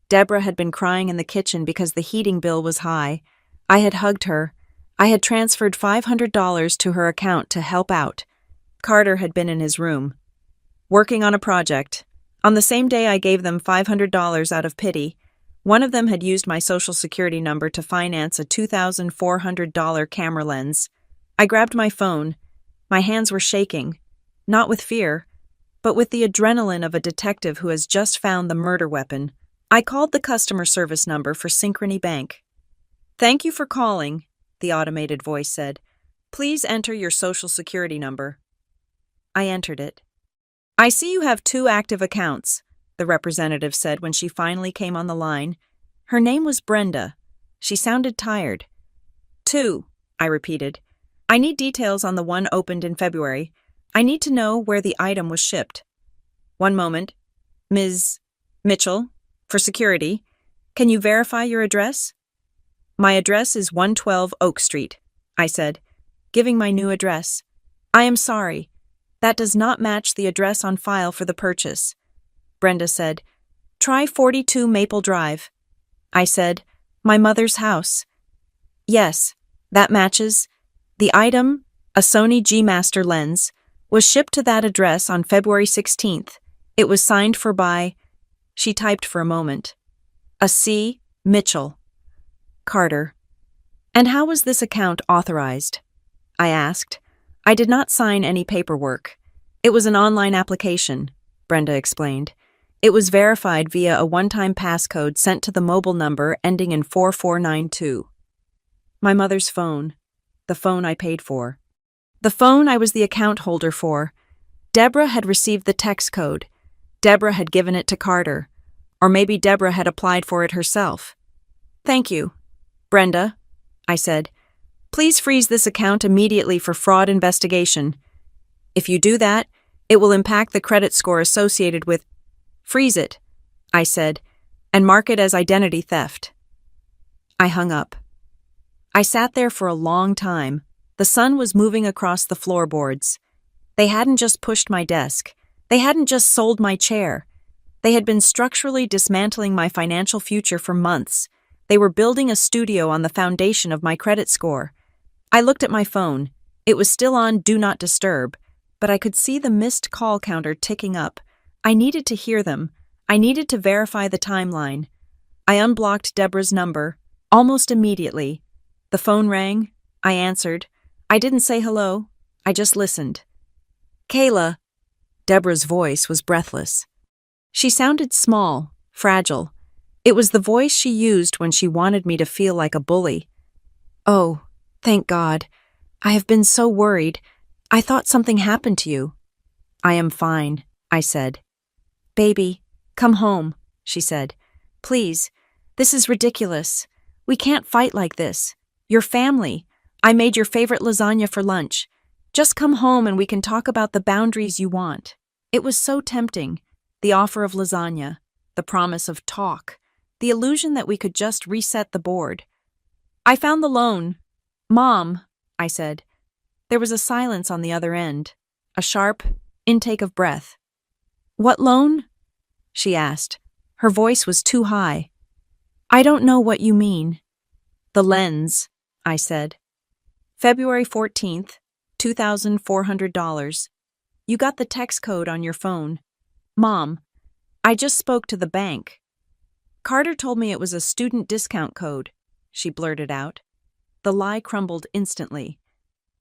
Deborah had been crying in the kitchen because the heating bill was high. I had hugged her. I had transferred $500 to her account to help out. Carter had been in his room, working on a project. On the same day I gave them $500 out of pity. One of them had used my social security number to finance a $2,400 camera lens. I grabbed my phone. My hands were shaking, not with fear, but with the adrenaline of a detective who has just found the murder weapon. I called the customer service number for Synchrony Bank. "Thank you for calling," the automated voice said. "Please enter your social security number." I entered it. "I see you have 2 active accounts," the representative said when she finally came on the line. Her name was Brenda. She sounded tired. "2," I repeated. I need details on the one opened in February. I need to know where the item was shipped. One moment. Ms. Mitchell, for security, can you verify your address? My address is 112 Oak Street, I said, giving my new address. I am sorry. That does not match the address on file for the purchase. Brenda said, try 42 Maple Drive. I said, my mother's house. Yes, that matches. The item, a Sony G Master lens, was shipped to that address on February 16th. It was signed for by, she typed for a moment, a C. Mitchell. Carter. And how was this account authorized? I asked. I did not sign any paperwork. It was an online application, Brenda explained. It was verified via a one-time passcode sent to the mobile number ending in 4492. My mother's phone. The phone I paid for. The phone I was the account holder for. Deborah had received the text code. Deborah had given it to Carter. Or maybe Deborah had applied for it herself. Thank you. Brenda, I said, please freeze this account immediately for fraud investigation. If you do that, it will impact the credit score associated with. Freeze it, I said, and mark it as identity theft. I hung up. I sat there for a long time. The sun was moving across the floorboards. They hadn't just pushed my desk. They hadn't just sold my chair. They had been structurally dismantling my financial future for months. They were building a studio on the foundation of my credit score. I looked at my phone. It was still on Do Not Disturb, but I could see the missed call counter ticking up. I needed to hear them. I needed to verify the timeline. I unblocked Deborah's number, almost immediately. The phone rang. I answered. I didn't say hello. I just listened. Kayla. Deborah's voice was breathless. She sounded small, fragile. It was the voice she used when she wanted me to feel like a bully. Oh, thank God. I have been so worried. I thought something happened to you. I am fine, I said. Baby, come home, she said. Please, this is ridiculous. We can't fight like this. Your family. I made your favorite lasagna for lunch. Just come home and we can talk about the boundaries you want. It was so tempting. The offer of lasagna, the promise of talk, the illusion that we could just reset the board. I found the loan. Mom, I said. There was a silence on the other end, a sharp intake of breath. What loan? She asked. Her voice was too high. I don't know what you mean. The lens, I said. February 14th, $2,400. You got the text code on your phone. Mom, I just spoke to the bank. Carter told me it was a student discount code, she blurted out. The lie crumbled instantly.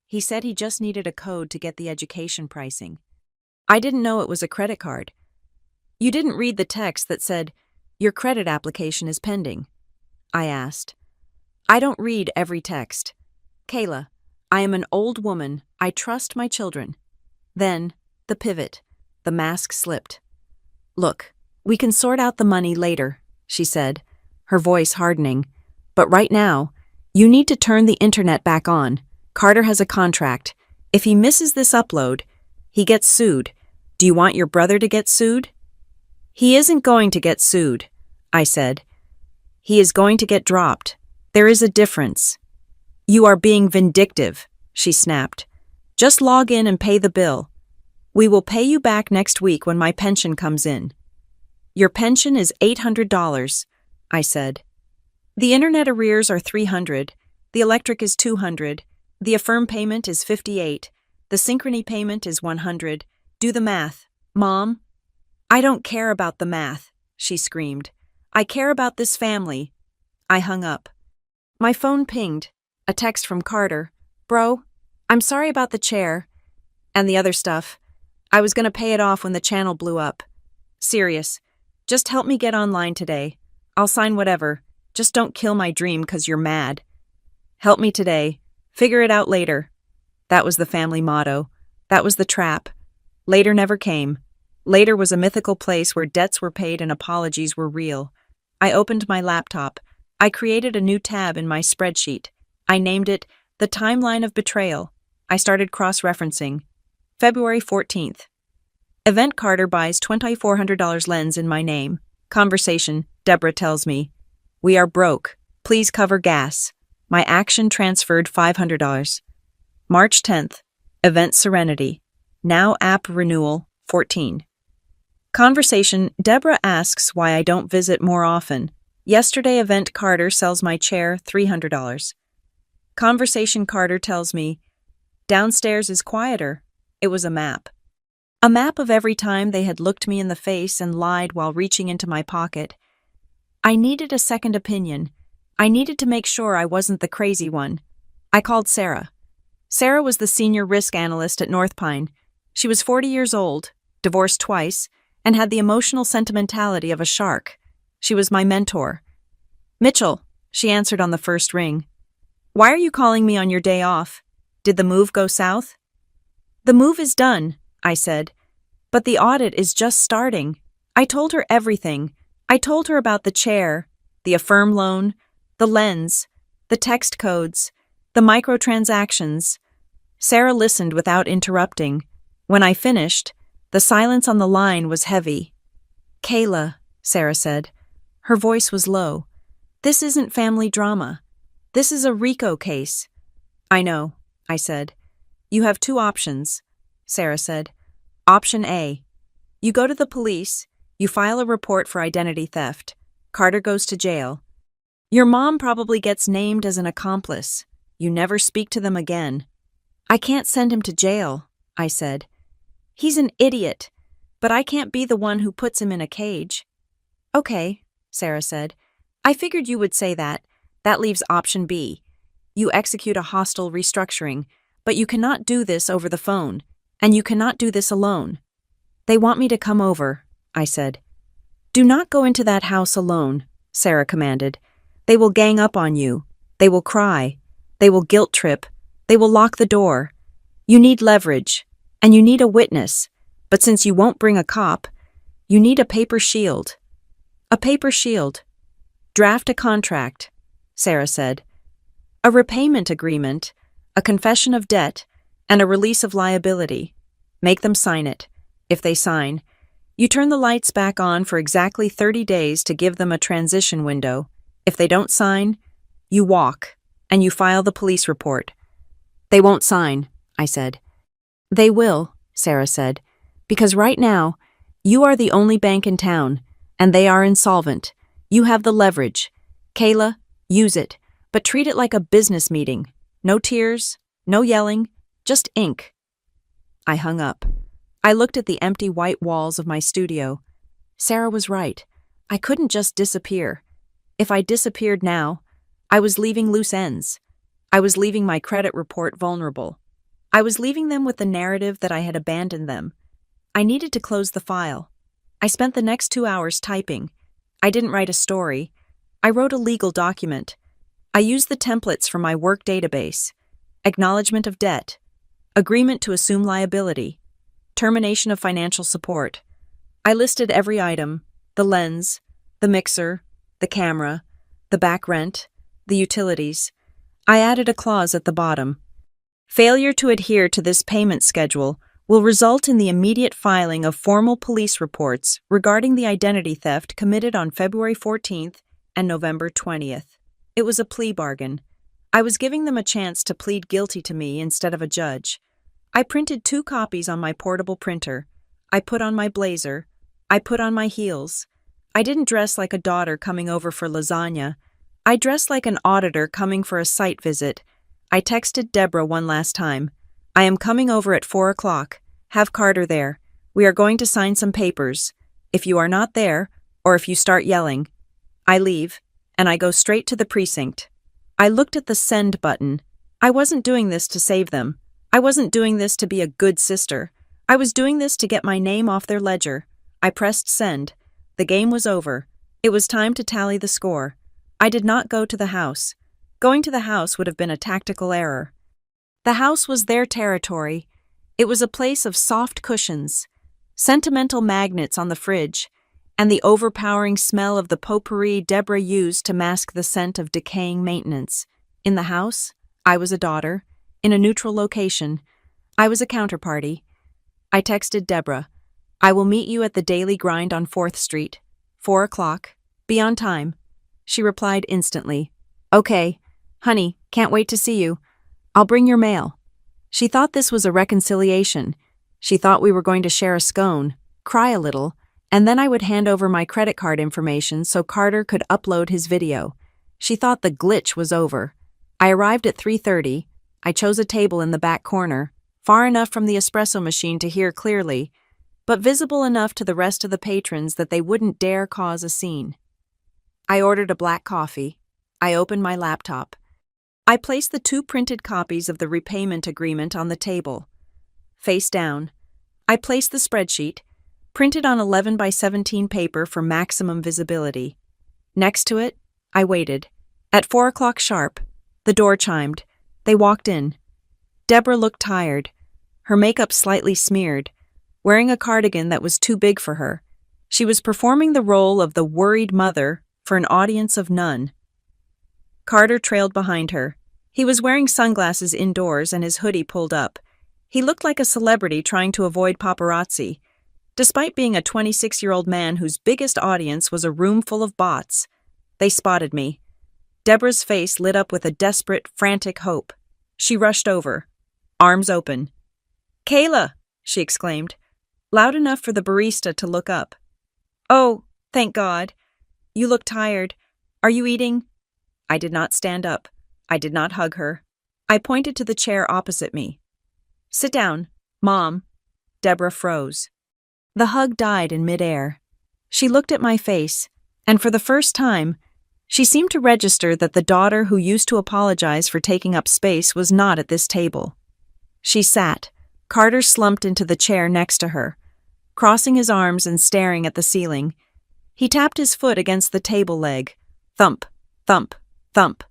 He said he just needed a code to get the education pricing. I didn't know it was a credit card. You didn't read the text that said, your credit application is pending, I asked. I don't read every text. Kayla, I am an old woman. I trust my children. Then, the pivot. The mask slipped. Look, we can sort out the money later, she said, her voice hardening. But right now, you need to turn the internet back on. Carter has a contract. If he misses this upload, he gets sued. Do you want your brother to get sued? He isn't going to get sued, I said. He is going to get dropped. There is a difference. You are being vindictive, she snapped. Just log in and pay the bill. We will pay you back next week when my pension comes in. Your pension is $800, I said. The internet arrears are $300. The electric is $200. The affirm payment is $58. The synchrony payment is $100. Do the math. Mom? I don't care about the math, she screamed. I care about this family. I hung up. My phone pinged. A text from Carter. Bro, I'm sorry about the chair. And the other stuff. I was going to pay it off when the channel blew up. Serious. Just help me get online today. I'll sign whatever. Just don't kill my dream 'cause you're mad. Help me today. Figure it out later. That was the family motto. That was the trap. Later never came. Later was a mythical place where debts were paid and apologies were real. I opened my laptop. I created a new tab in my spreadsheet. I named it The Timeline of Betrayal. I started cross-referencing. February 14th. Event Carter buys $2,400 lens in my name. Conversation, Deborah tells me. We are broke. Please cover gas. My action transferred $500. March 10th. Event Serenity. Now app renewal, 14. Conversation, Deborah asks why I don't visit more often. Yesterday Event Carter sells my chair, $300. Conversation, Carter tells me, downstairs is quieter. It was a map. A map of every time they had looked me in the face and lied while reaching into my pocket. I needed a second opinion. I needed to make sure I wasn't the crazy one. I called Sarah. Sarah was the senior risk analyst at North Pine. She was 40 years old, divorced twice, and had the emotional sentimentality of a shark. She was my mentor. Mitchell, she answered on the first ring. Why are you calling me on your day off? Did the move go south? The move is done, I said. But the audit is just starting. I told her everything. I told her about the chair, the Affirm loan, the lens, the text codes, the microtransactions. Sarah listened without interrupting. When I finished, the silence on the line was heavy. Kayla, Sarah said. Her voice was low. This isn't family drama. This is a RICO case. I know, I said. You have two options, Sarah said. Option A. You go to the police, you file a report for identity theft. Carter goes to jail. Your mom probably gets named as an accomplice. You never speak to them again. I can't send him to jail, I said. He's an idiot, but I can't be the one who puts him in a cage. Okay, Sarah said. I figured you would say that. That leaves option B. You execute a hostile restructuring, but you cannot do this over the phone, and you cannot do this alone. They want me to come over, I said. Do not go into that house alone, Sarah commanded. They will gang up on you. They will cry. They will guilt trip. They will lock the door. You need leverage, and you need a witness, but since you won't bring a cop, you need a paper shield. A paper shield. Draft a contract, Sarah said. A repayment agreement, a confession of debt, and a release of liability. Make them sign it. If they sign, you turn the lights back on for exactly 30 days to give them a transition window. If they don't sign, you walk, and you file the police report. They won't sign, I said. They will, Sarah said, because right now, you are the only bank in town, and they are insolvent. You have the leverage. Kayla, use it, but treat it like a business meeting. No tears, no yelling, just ink. I hung up. I looked at the empty white walls of my studio. Sarah was right. I couldn't just disappear. If I disappeared now, I was leaving loose ends. I was leaving my credit report vulnerable. I was leaving them with the narrative that I had abandoned them. I needed to close the file. I spent the next 2 hours typing. I didn't write a story. I wrote a legal document. I used the templates from my work database. Acknowledgement of debt. Agreement to assume liability. Termination of financial support. I listed every item, the lens, the mixer, the camera, the back rent, the utilities. I added a clause at the bottom. Failure to adhere to this payment schedule will result in the immediate filing of formal police reports regarding the identity theft committed on February 14th and November 20th. It was a plea bargain. I was giving them a chance to plead guilty to me instead of a judge. I printed 2 copies on my portable printer. I put on my blazer. I put on my heels. I didn't dress like a daughter coming over for lasagna. I dressed like an auditor coming for a site visit. I texted Deborah one last time. I am coming over at 4 o'clock. Have Carter there. We are going to sign some papers. If you are not there, or if you start yelling, I leave, and I go straight to the precinct. I looked at the send button. I wasn't doing this to save them. I wasn't doing this to be a good sister. I was doing this to get my name off their ledger. I pressed send. The game was over. It was time to tally the score. I did not go to the house. Going to the house would have been a tactical error. The house was their territory. It was a place of soft cushions, sentimental magnets on the fridge, and the overpowering smell of the potpourri Deborah used to mask the scent of decaying maintenance. In the house, I was a daughter. in a neutral location. I was a counterparty. I texted Deborah, "I will meet you at the Daily Grind on 4th Street, 4 o'clock. Be on time." She replied instantly, "Okay, honey, can't wait to see you. I'll bring your mail." She thought this was a reconciliation. She thought we were going to share a scone, cry a little, and then I would hand over my credit card information so Carter could upload his video. She thought the glitch was over. I arrived at 3:30. I chose a table in the back corner, far enough from the espresso machine to hear clearly, but visible enough to the rest of the patrons that they wouldn't dare cause a scene. I ordered a black coffee. I opened my laptop. I placed the 2 printed copies of the repayment agreement on the table. Face down, I placed the spreadsheet, printed on 11 by 17 paper for maximum visibility. Next to it, I waited. At 4 o'clock sharp, the door chimed. They walked in. Deborah looked tired, her makeup slightly smeared, wearing a cardigan that was too big for her. She was performing the role of the worried mother for an audience of none. Carter trailed behind her. He was wearing sunglasses indoors and his hoodie pulled up. He looked like a celebrity trying to avoid paparazzi. Despite being a 26-year-old man whose biggest audience was a room full of bots, they spotted me. Deborah's face lit up with a desperate, frantic hope. She rushed over, arms open. "Kayla!" she exclaimed, loud enough for the barista to look up. "Oh, thank God. You look tired. Are you eating?" I did not stand up. I did not hug her. I pointed to the chair opposite me. "Sit down, Mom." Deborah froze. The hug died in midair. She looked at my face, and for the first time, she seemed to register that the daughter who used to apologize for taking up space was not at this table. She sat, Carter slumped into the chair next to her, crossing his arms and staring at the ceiling. He tapped his foot against the table leg. Thump, thump, thump.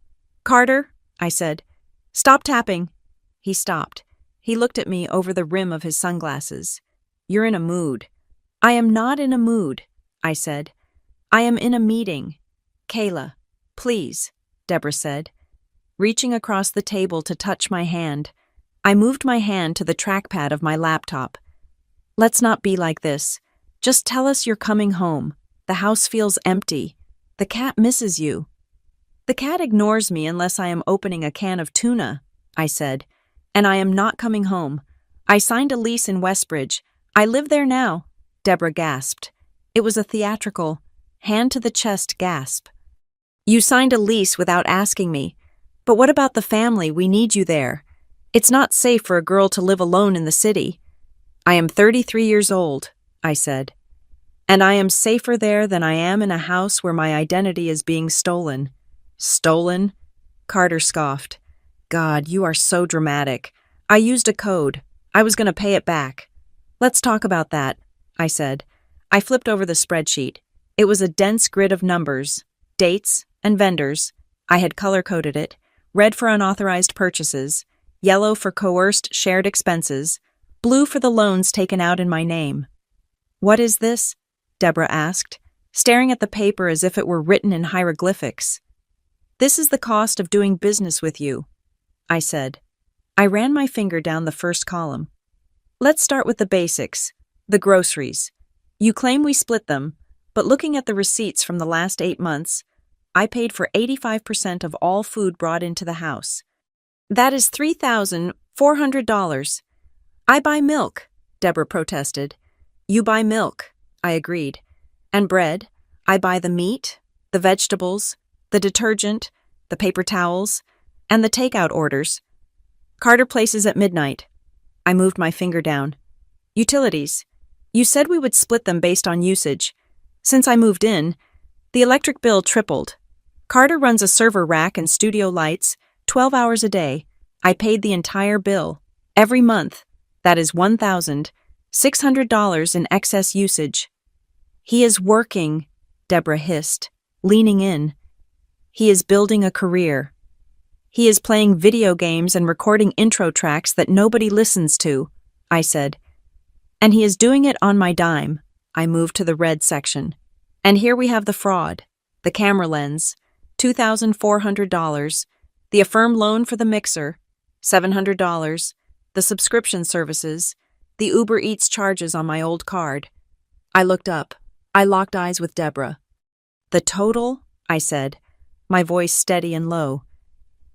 "Carter," I said, "stop tapping." He stopped. He looked at me over the rim of his sunglasses. "You're in a mood." "I am not in a mood," I said. "I am in a meeting." "Kayla, please," Deborah said. Reaching across the table to touch my hand, I moved my hand to the trackpad of my laptop. "Let's not be like this. Just tell us you're coming home. The house feels empty. The cat misses you." "The cat ignores me unless I am opening a can of tuna," I said, "and I am not coming home. I signed a lease in Westbridge. I live there now." Deborah gasped. It was a theatrical, hand-to-the-chest gasp. "You signed a lease without asking me. But what about the family? We need you there. It's not safe for a girl to live alone in the city." "I am 33 years old," I said, "and I am safer there than I am in a house where my identity is being stolen." "Stolen?" Carter scoffed. "God, you are so dramatic. I used a code. I was going to pay it back." "Let's talk about that," I said. I flipped over the spreadsheet. It was a dense grid of numbers, dates, and vendors. I had color-coded it, red for unauthorized purchases, yellow for coerced shared expenses, blue for the loans taken out in my name. "What is this?" Deborah asked, staring at the paper as if it were written in hieroglyphics. "This is the cost of doing business with you," I said. I ran my finger down the first column. "Let's start with the basics, the groceries. You claim we split them, but looking at the receipts from the last 8 months, I paid for 85% of all food brought into the house. That is $3,400. "I buy milk," Deborah protested. "You buy milk," I agreed. "And bread. I buy the meat, the vegetables, the detergent, the paper towels, and the takeout orders. Carter places at midnight." I moved my finger down. "Utilities. You said we would split them based on usage. Since I moved in, the electric bill tripled. Carter runs a server rack and studio lights, 12 hours a day. I paid the entire bill. Every month. That is $1,600 in excess usage." "He is working," Deborah hissed, leaning in. "He is building a career. He is playing video games and recording intro tracks that nobody listens to," I said. "And he is doing it on my dime." I moved to the red section. "And here we have the fraud, the camera lens, $2,400, the Affirm loan for the mixer, $700, the subscription services, the Uber Eats charges on my old card. I looked up. I locked eyes with Deborah. The total, I said, my voice steady and low,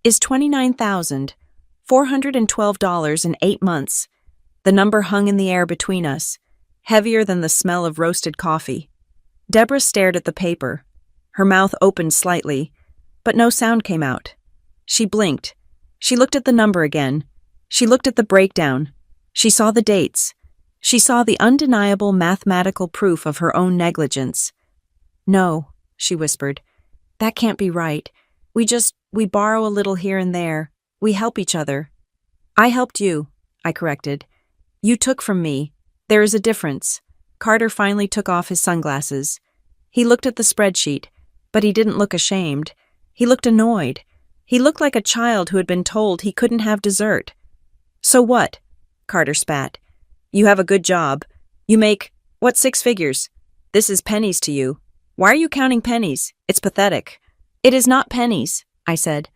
is $29,412 in 8 months. The number hung in the air between us, heavier than the smell of roasted coffee. Deborah stared at the paper. Her mouth opened slightly, but no sound came out. She blinked. She looked at the number again. She looked at the breakdown. She saw the dates. She saw the undeniable mathematical proof of her own negligence. "No," she whispered. "That can't be right. We borrow a little here and there. We help each other." "I helped you," I corrected. "You took from me. There is a difference." Carter finally took off his sunglasses. He looked at the spreadsheet, but he didn't look ashamed. He looked annoyed. He looked like a child who had been told he couldn't have dessert. "So what?" Carter spat. "You have a good job. You make, 6 figures? This is pennies to you. Why are you counting pennies? It's pathetic." "It is not pennies," I said.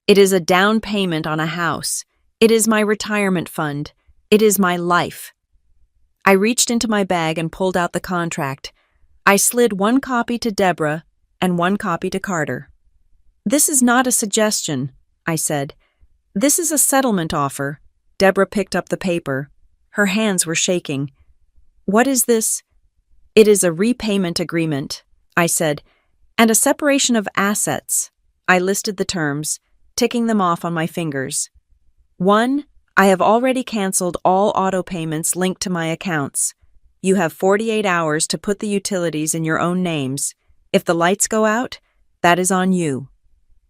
"It is a down payment on a house. It is my retirement fund. It is my life." I reached into my bag and pulled out the contract. I slid 1 copy to Deborah and 1 copy to Carter. "This is not a suggestion," I said. "This is a settlement offer." Deborah picked up the paper. Her hands were shaking. "What is this?" "It is a repayment agreement," I said, "and a separation of assets." I listed the terms, ticking them off on my fingers. 1. I have already canceled all auto payments linked to my accounts. You have 48 hours to put the utilities in your own names. If the lights go out, that is on you.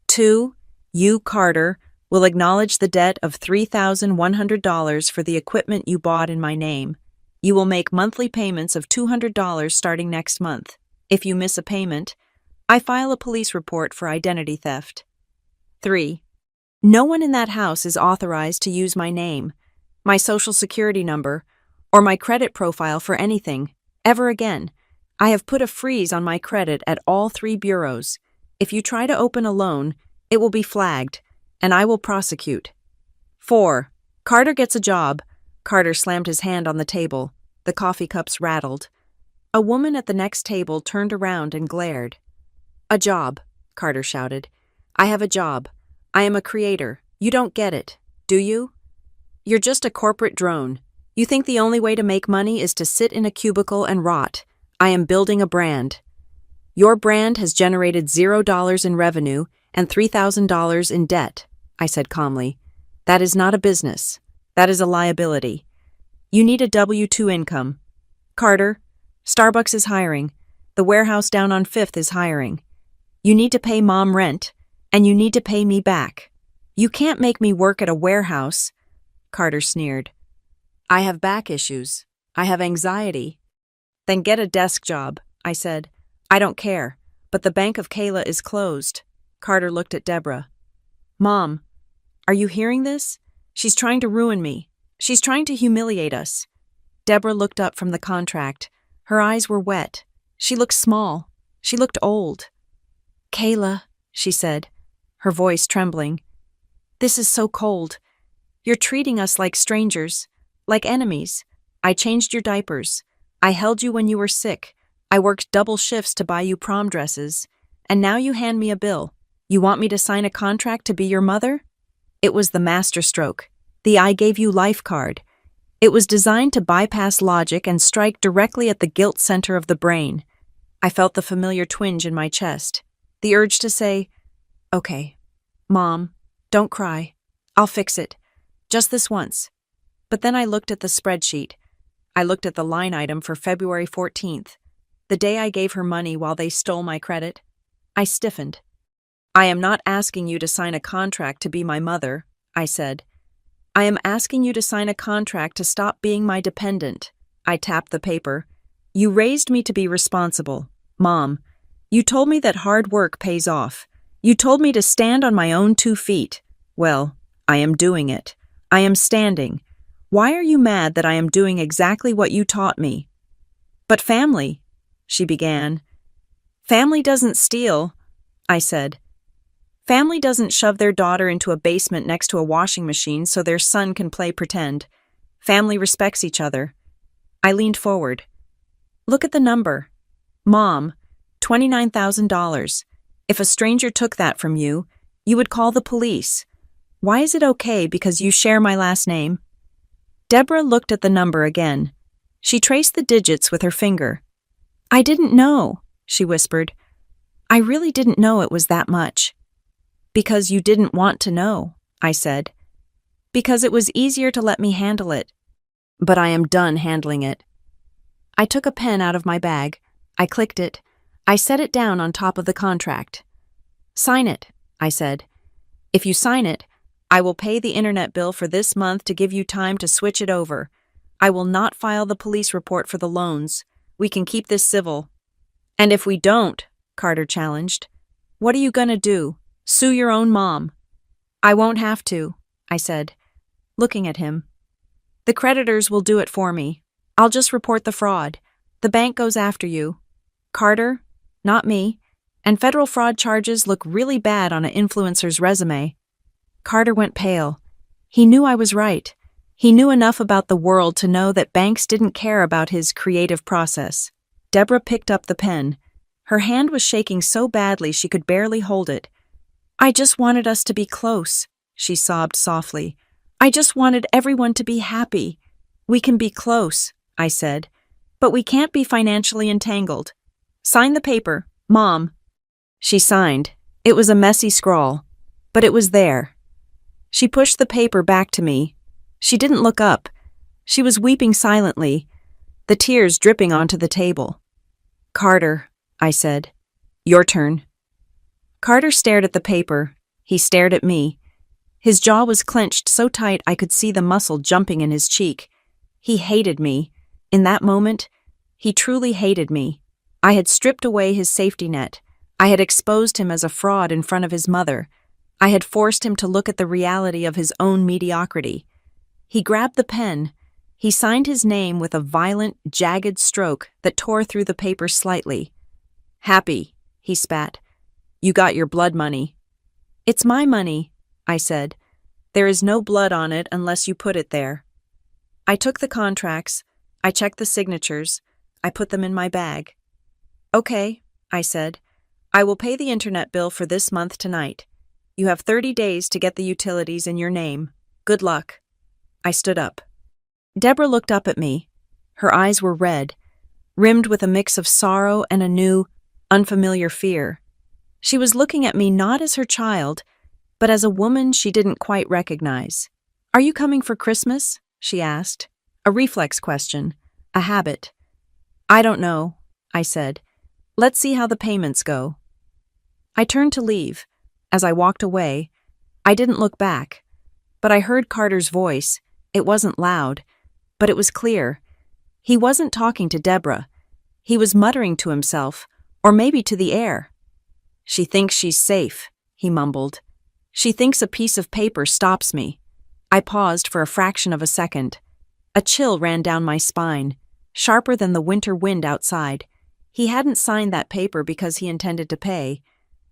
2. You, Carter, will acknowledge the debt of $3,100 for the equipment you bought in my name. You will make monthly payments of $200 starting next month. If you miss a payment, I file a police report for identity theft. 3. No one in that house is authorized to use my name, my social security number, or my credit profile for anything, ever again. I have put a freeze on my credit at all 3 bureaus. If you try to open a loan, it will be flagged, and I will prosecute. 4. Carter gets a job. Carter slammed his hand on the table. The coffee cups rattled. A woman at the next table turned around and glared. "A job," Carter shouted. "I have a job. I am a creator. You don't get it, do you? You're just a corporate drone. You think the only way to make money is to sit in a cubicle and rot. I am building a brand. Your brand has generated $0 in revenue and $3,000 in debt," I said calmly. "That is not a business. That is a liability. You need a W-2 income. Carter, Starbucks is hiring. The warehouse down on 5th is hiring. You need to pay Mom rent, and you need to pay me back. You can't make me work at a warehouse." Carter sneered. "I have back issues. I have anxiety." "Then get a desk job," I said. "I don't care, but the Bank of Kayla is closed." Carter looked at Deborah. "Mom, are you hearing this? She's trying to ruin me. She's trying to humiliate us." Deborah looked up from the contract. Her eyes were wet. She looked small. She looked old. "Kayla," she said, her voice trembling. "This is so cold. You're treating us like strangers, like enemies. I changed your diapers. I held you when you were sick. I worked double shifts to buy you prom dresses. And now you hand me a bill. You want me to sign a contract to be your mother?" It was the masterstroke, the "I gave you life" card. It was designed to bypass logic and strike directly at the guilt center of the brain. I felt the familiar twinge in my chest, the urge to say, "Okay, Mom, don't cry. I'll fix it. Just this once." But then I looked at the spreadsheet. I looked at the line item for February 14th, the day I gave her money while they stole my credit. I stiffened. "I am not asking you to sign a contract to be my mother," I said. "I am asking you to sign a contract to stop being my dependent." I tapped the paper. "You raised me to be responsible, Mom. You told me that hard work pays off. You told me to stand on my own 2 feet. Well, I am doing it. I am standing. Why are you mad that I am doing exactly what you taught me?" "But family," she began. "Family doesn't steal," I said. Family doesn't shove their daughter into a basement next to a washing machine so their son can play pretend. Family respects each other. I leaned forward. Look at the number. Mom, $29,000. If a stranger took that from you, you would call the police. Why is it okay because you share my last name? Deborah looked at the number again. She traced the digits with her finger. I didn't know, she whispered. I really didn't know it was that much. Because you didn't want to know, I said. Because it was easier to let me handle it. But I am done handling it. I took a pen out of my bag. I clicked it. I set it down on top of the contract. Sign it, I said. If you sign it, I will pay the internet bill for this month to give you time to switch it over. I will not file the police report for the loans. We can keep this civil. And if we don't, Carter challenged, what are you gonna do? Sue your own mom. I won't have to, I said, looking at him. The creditors will do it for me. I'll just report the fraud. The bank goes after you. Carter, not me. And federal fraud charges look really bad on an influencer's resume. Carter went pale. He knew I was right. He knew enough about the world to know that banks didn't care about his creative process. Deborah picked up the pen. Her hand was shaking so badly she could barely hold it. I just wanted us to be close, she sobbed softly. I just wanted everyone to be happy. We can be close, I said, but we can't be financially entangled. Sign the paper, Mom. She signed. It was a messy scrawl, but it was there. She pushed the paper back to me. She didn't look up. She was weeping silently, the tears dripping onto the table. Carter, I said. Your turn. Carter stared at the paper. He stared at me. His jaw was clenched so tight I could see the muscle jumping in his cheek. He hated me. In that moment, he truly hated me. I had stripped away his safety net. I had exposed him as a fraud in front of his mother. I had forced him to look at the reality of his own mediocrity. He grabbed the pen. He signed his name with a violent, jagged stroke that tore through the paper slightly. Happy, he spat. You got your blood money. It's my money, I said. There is no blood on it unless you put it there. I took the contracts. I checked the signatures. I put them in my bag. Okay, I said. I will pay the internet bill for this month tonight. You have 30 days to get the utilities in your name. Good luck. I stood up. Deborah looked up at me. Her eyes were red, rimmed with a mix of sorrow and a new, unfamiliar fear. She was looking at me not as her child, but as a woman she didn't quite recognize. Are you coming for Christmas? She asked. A reflex question. A habit. I don't know, I said. Let's see how the payments go. I turned to leave. As I walked away, I didn't look back, but I heard Carter's voice. It wasn't loud, but it was clear. He wasn't talking to Deborah. He was muttering to himself, or maybe to the air. She thinks she's safe, he mumbled. She thinks a piece of paper stops me. I paused for a fraction of a second. A chill ran down my spine, sharper than the winter wind outside. He hadn't signed that paper because he intended to pay.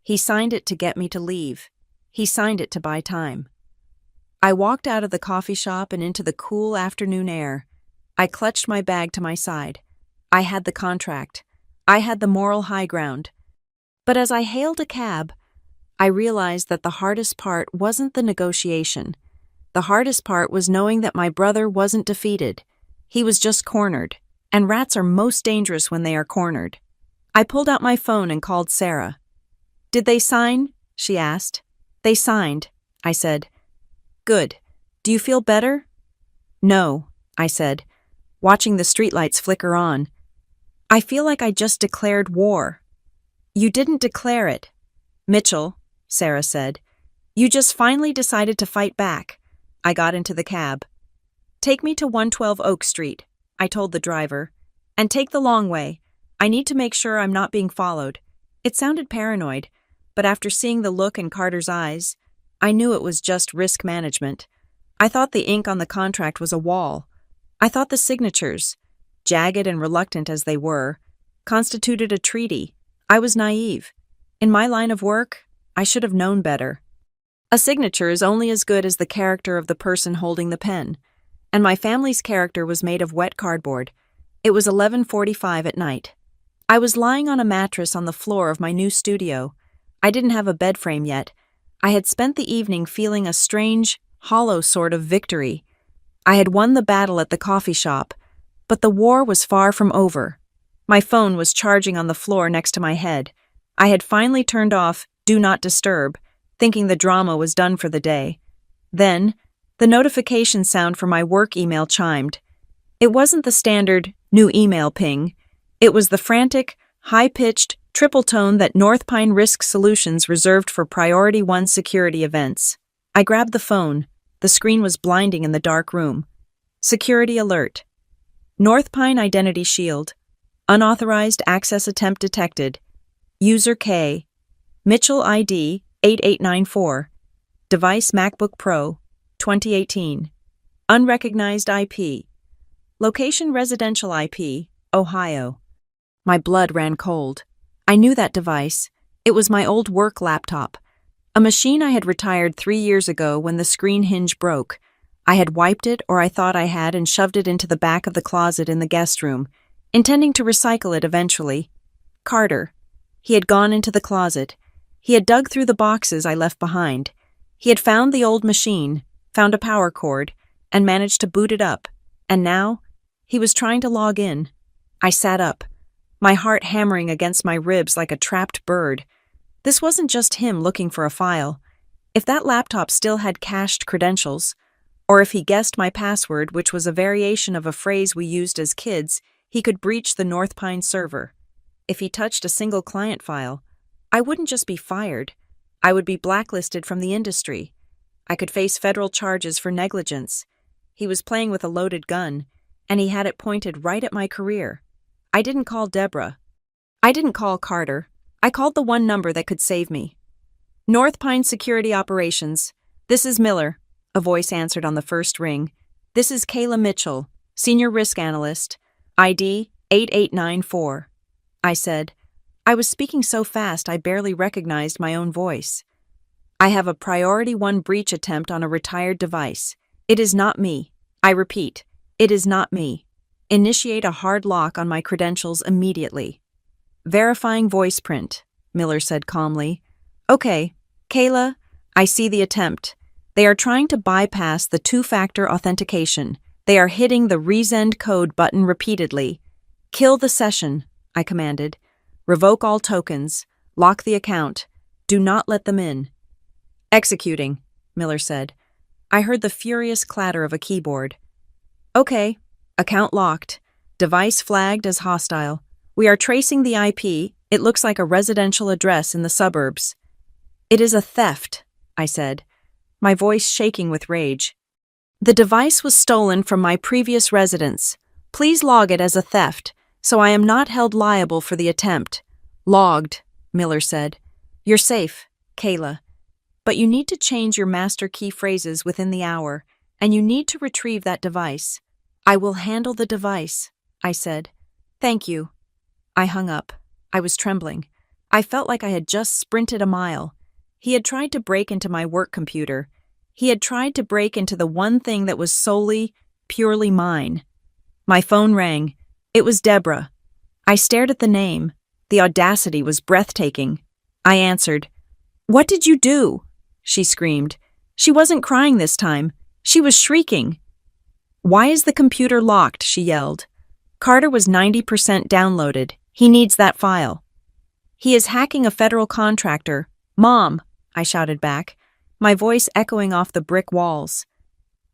He signed it to get me to leave. He signed it to buy time. I walked out of the coffee shop and into the cool afternoon air. I clutched my bag to my side. I had the contract. I had the moral high ground. But as I hailed a cab, I realized that the hardest part wasn't the negotiation. The hardest part was knowing that my brother wasn't defeated. He was just cornered, and rats are most dangerous when they are cornered. I pulled out my phone and called Sarah. Did they sign? She asked. They signed, I said. Good. Do you feel better? No, I said, watching the streetlights flicker on. I feel like I just declared war. You didn't declare it, Mitchell, Sarah said. You just finally decided to fight back. I got into the cab. Take me to 112 Oak Street, I told the driver. And take the long way. I need to make sure I'm not being followed. It sounded paranoid, but after seeing the look in Carter's eyes, I knew it was just risk management. I thought the ink on the contract was a wall. I thought the signatures, jagged and reluctant as they were, constituted a treaty. I was naive. In my line of work, I should have known better. A signature is only as good as the character of the person holding the pen, and my family's character was made of wet cardboard. It was 11:45 at night. I was lying on a mattress on the floor of my new studio. I didn't have a bed frame yet. I had spent the evening feeling a strange, hollow sort of victory. I had won the battle at the coffee shop, but the war was far from over. My phone was charging on the floor next to my head. I had finally turned off Do Not Disturb, thinking the drama was done for the day. Then, the notification sound for my work email chimed. It wasn't the standard new email ping. It was the frantic, high-pitched, triple tone that North Pine Risk Solutions reserved for Priority 1 security events. I grabbed the phone. The screen was blinding in the dark room. Security alert. North Pine Identity Shield. Unauthorized access attempt detected. User K. Mitchell ID 8894. Device MacBook Pro 2018. Unrecognized IP. Location residential IP, Ohio. My blood ran cold. I knew that device. It was my old work laptop. A machine I had retired 3 years ago when the screen hinge broke. I had wiped it, or I thought I had, and shoved it into the back of the closet in the guest room, intending to recycle it eventually. Carter. He had gone into the closet. He had dug through the boxes I left behind. He had found the old machine, found a power cord, and managed to boot it up. And now, he was trying to log in. I sat up, my heart hammering against my ribs like a trapped bird. This wasn't just him looking for a file. If that laptop still had cached credentials, or if he guessed my password, which was a variation of a phrase we used as kids, he could breach the North Pine server. If he touched a single client file, I wouldn't just be fired. I would be blacklisted from the industry. I could face federal charges for negligence. He was playing with a loaded gun, and he had it pointed right at my career. I didn't call Deborah. I didn't call Carter. I called the one number that could save me. North Pine Security Operations. This is Miller, a voice answered on the first ring. This is Kayla Mitchell, Senior Risk Analyst, ID 8894. I said. I was speaking so fast I barely recognized my own voice. I have a Priority 1 breach attempt on a retired device. It is not me. I repeat, it is not me. Initiate a hard lock on my credentials immediately. Verifying voice print, Miller said calmly. Okay, Kayla, I see the attempt. They are trying to bypass the two-factor authentication. They are hitting the resend code button repeatedly. Kill the session, I commanded. Revoke all tokens. Lock the account. Do not let them in. Executing, Miller said. I heard the furious clatter of a keyboard. Okay, account locked. Device flagged as hostile. We are tracing the IP. It looks like a residential address in the suburbs. It is a theft, I said, my voice shaking with rage. The device was stolen from my previous residence. Please log it as a theft, so I am not held liable for the attempt. Logged, Miller said. You're safe, Kayla. But you need to change your master key phrases within the hour, and you need to retrieve that device. I will handle the device, I said. Thank you. I hung up. I was trembling. I felt like I had just sprinted a mile. He had tried to break into my work computer. He had tried to break into the one thing that was solely, purely mine. My phone rang. It was Deborah. I stared at the name. The audacity was breathtaking. I answered. What did you do? She screamed. She wasn't crying this time. She was shrieking. Why is the computer locked? She yelled. Carter was 90% downloaded. He needs that file. He is hacking a federal contractor. Mom, I shouted back, my voice echoing off the brick walls.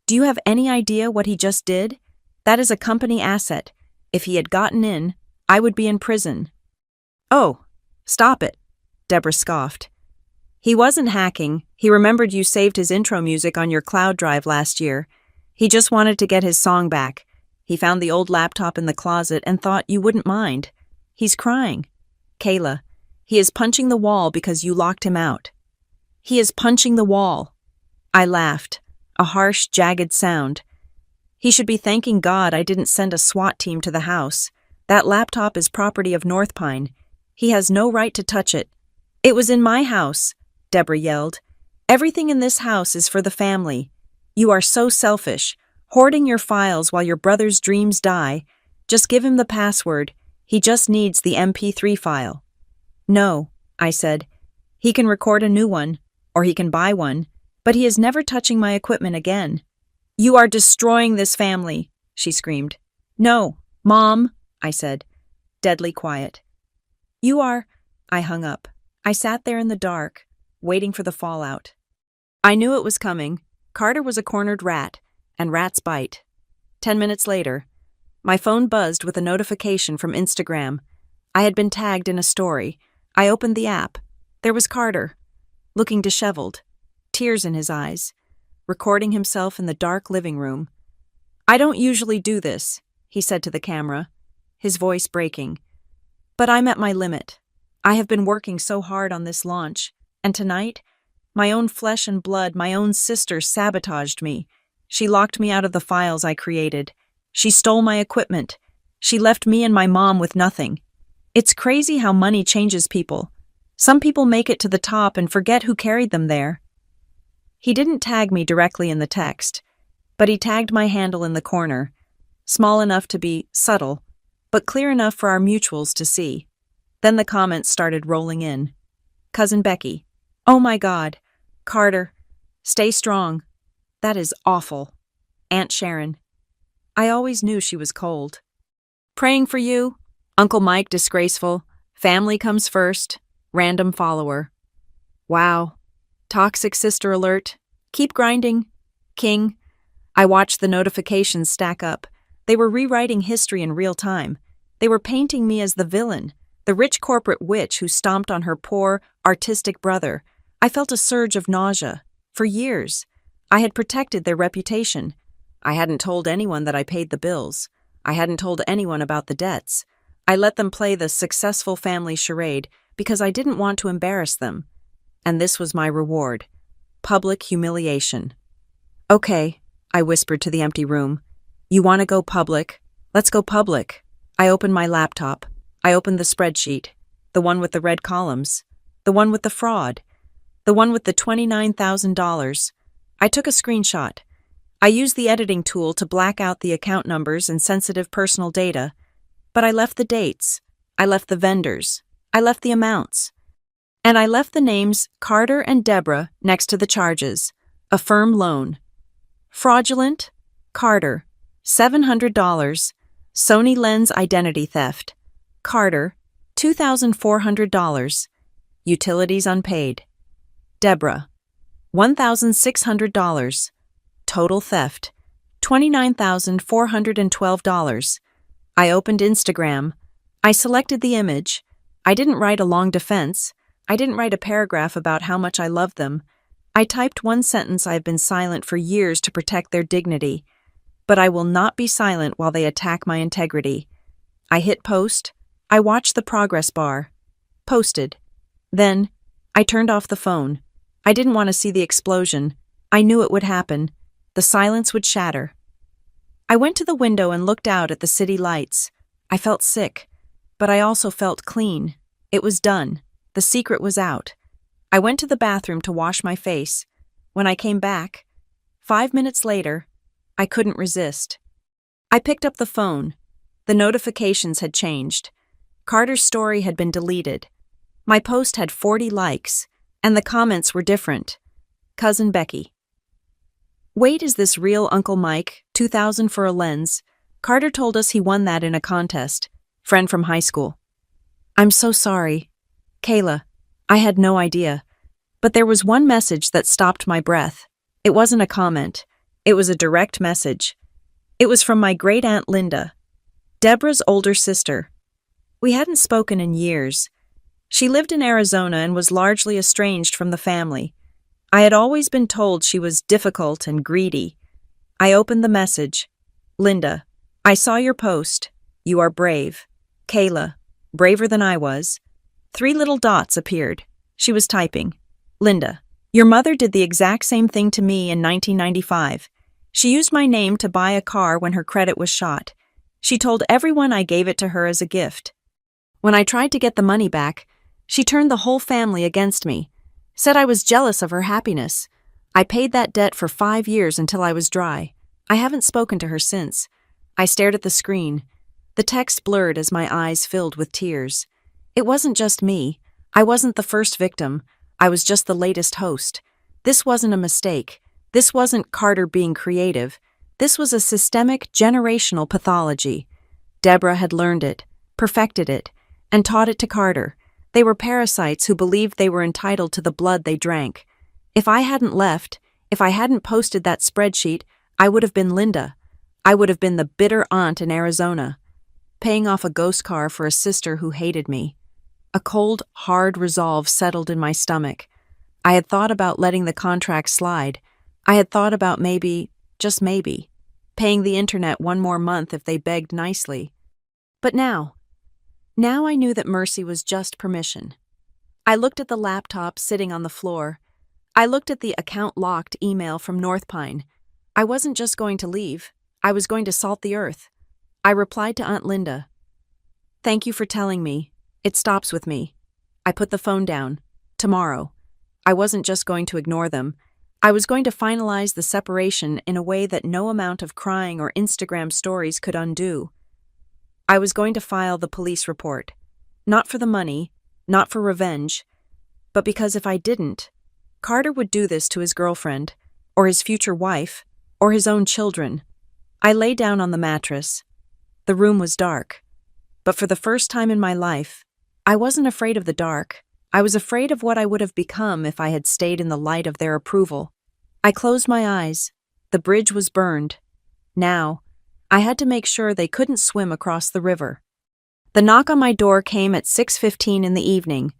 Do you have any idea what he just did? That is a company asset. If he had gotten in, I would be in prison. Oh, stop it, Deborah scoffed. He wasn't hacking. He remembered you saved his intro music on your cloud drive last year. He just wanted to get his song back. He found the old laptop in the closet and thought you wouldn't mind. He's crying. Kayla, he is punching the wall because you locked him out. He is punching the wall. I laughed, a harsh, jagged sound. He should be thanking God I didn't send a SWAT team to the house. That laptop is property of North Pine. He has no right to touch it. It was in my house. Deborah yelled. "Everything in this house is for the family. You are so selfish, hoarding your files while your brother's dreams die. Just give him the password. He just needs the MP3 file." "No," I said. "He can record a new one, or he can buy one, but he is never touching my equipment again." "You are destroying this family," she screamed. "No, Mom," I said, deadly quiet. "You are—" I hung up. I sat there in the dark, waiting for the fallout. I knew it was coming. Carter was a cornered rat, and rats bite. 10 minutes later, my phone buzzed with a notification from Instagram. I had been tagged in a story. I opened the app. There was Carter, looking disheveled, tears in his eyes, recording himself in the dark living room. "I don't usually do this," he said to the camera, his voice breaking. "But I'm at my limit. I have been working so hard on this launch, and tonight, my own flesh and blood, my own sister sabotaged me. She locked me out of the files I created. She stole my equipment. She left me and my mom with nothing. It's crazy how money changes people. Some people make it to the top and forget who carried them there." He didn't tag me directly in the text, but he tagged my handle in the corner, small enough to be subtle, but clear enough for our mutuals to see. Then the comments started rolling in. Cousin Becky. "Oh my God. Carter. Stay strong. That is awful. Aunt Sharon. I always knew she was cold. Praying for you. Uncle Mike disgraceful. Family comes first. Random follower. Wow. Toxic sister alert. Keep grinding. King." I watched the notifications stack up. They were rewriting history in real time. They were painting me as the villain, the rich corporate witch who stomped on her poor, artistic brother. I felt a surge of nausea. For years, I had protected their reputation. I hadn't told anyone that I paid the bills. I hadn't told anyone about the debts. I let them play the successful family charade because I didn't want to embarrass them. And this was my reward. Public humiliation. "Okay," I whispered to the empty room. "You want to go public? Let's go public." I opened my laptop. I opened the spreadsheet. The one with the red columns. The one with the fraud. The one with the $29,000. I took a screenshot. I used the editing tool to black out the account numbers and sensitive personal data, but I left the dates. I left the vendors. I left the amounts. And I left the names Carter and Deborah next to the charges. A firm loan. Fraudulent. Carter. $700. Sony lens identity theft. Carter. $2,400. Utilities unpaid. Deborah. $1,600. Total theft. $29,412. I opened Instagram. I selected the image. I didn't write a long defense. I didn't write a paragraph about how much I loved them. I typed one sentence I've been silent for years to protect their dignity. But I will not be silent while they attack my integrity. I hit post. I watched the progress bar. Posted. Then, I turned off the phone. I didn't want to see the explosion. I knew it would happen. The silence would shatter. I went to the window and looked out at the city lights. I felt sick, but I also felt clean. It was done. The secret was out. I went to the bathroom to wash my face. When I came back, 5 minutes later, I couldn't resist. I picked up the phone. The notifications had changed. Carter's story had been deleted. My post had 40 likes, and the comments were different. Cousin Becky. "Wait, is this real, Uncle Mike? $2,000 for a lens. Carter told us he won that in a contest. Friend from high school. I'm so sorry. Kayla, I had no idea. But there was one message that stopped my breath. It wasn't a comment. It was a direct message. It was from my great-aunt Linda, Deborah's older sister. We hadn't spoken in years. She lived in Arizona and was largely estranged from the family. I had always been told she was difficult and greedy. I opened the message. "Linda, I saw your post. You are brave. Kayla, braver than I was." 3 little dots appeared. She was typing. "Linda, your mother did the exact same thing to me in 1995. She used my name to buy a car when her credit was shot. She told everyone I gave it to her as a gift. When I tried to get the money back, she turned the whole family against me. Said I was jealous of her happiness. I paid that debt for 5 years until I was dry. I haven't spoken to her since. I stared at the screen. The text blurred as my eyes filled with tears. It wasn't just me. I wasn't the first victim. I was just the latest host. This wasn't a mistake. This wasn't Carter being creative. This was a systemic, generational pathology. Deborah had learned it, perfected it, and taught it to Carter. They were parasites who believed they were entitled to the blood they drank. If I hadn't left, if I hadn't posted that spreadsheet, I would have been Linda. I would have been the bitter aunt in Arizona, paying off a ghost car for a sister who hated me. A cold, hard resolve settled in my stomach. I had thought about letting the contract slide. I had thought about maybe, just maybe, paying the internet one more month if they begged nicely. But now I knew that mercy was just permission. I looked at the laptop sitting on the floor. I looked at the account-locked email from North Pine. I wasn't just going to leave. I was going to salt the earth. I replied to Aunt Linda. Thank you for telling me. It stops with me. I put the phone down. Tomorrow. I wasn't just going to ignore them. I was going to finalize the separation in a way that no amount of crying or Instagram stories could undo. I was going to file the police report. Not for the money, not for revenge, but because if I didn't, Carter would do this to his girlfriend, or his future wife, or his own children. I lay down on the mattress. The room was dark. But for the first time in my life, I wasn't afraid of the dark. I was afraid of what I would have become if I had stayed in the light of their approval. I closed my eyes. The bridge was burned. Now, I had to make sure they couldn't swim across the river. The knock on my door came at 6:15 in the evening.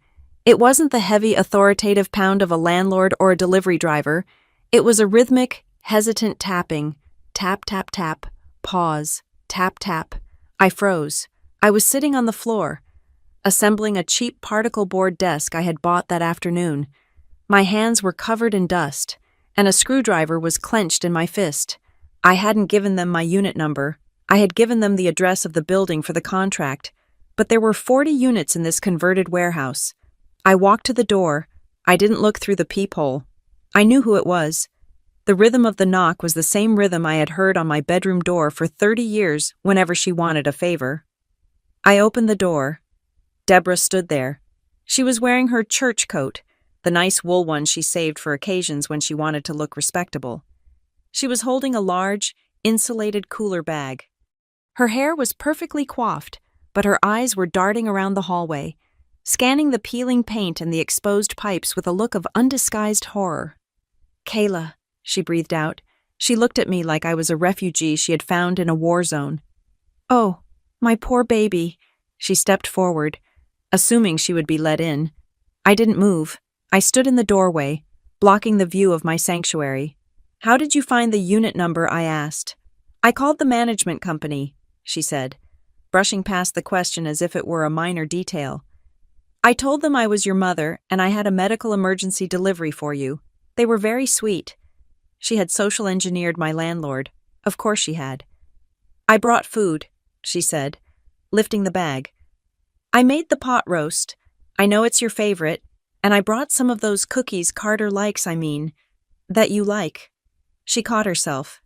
It wasn't the heavy, authoritative pound of a landlord or a delivery driver. It was a rhythmic, hesitant tapping. Tap, tap, tap. Pause. Tap, tap. I froze. I was sitting on the floor, assembling a cheap particle board desk I had bought that afternoon. My hands were covered in dust, and a screwdriver was clenched in my fist. I hadn't given them my unit number. I had given them the address of the building for the contract, but there were 40 units in this converted warehouse. I walked to the door. I didn't look through the peephole. I knew who it was. The rhythm of the knock was the same rhythm I had heard on my bedroom door for 30 years whenever she wanted a favor. I opened the door. Deborah stood there. She was wearing her church coat, the nice wool one she saved for occasions when she wanted to look respectable. She was holding a large, insulated cooler bag. Her hair was perfectly coiffed, but her eyes were darting around the hallway, scanning the peeling paint and the exposed pipes with a look of undisguised horror. "Kayla," she breathed out. She looked at me like I was a refugee she had found in a war zone. "Oh, my poor baby." She stepped forward, assuming she would be let in. I didn't move. I stood in the doorway, blocking the view of my sanctuary. "How did you find the unit number?" I asked. "I called the management company," she said, brushing past the question as if it were a minor detail. "I told them I was your mother and I had a medical emergency delivery for you. They were very sweet." She had social engineered my landlord. Of course she had. "I brought food," she said, lifting the bag. "I made the pot roast. I know it's your favorite, and I brought some of those cookies Carter likes, that you like." She caught herself.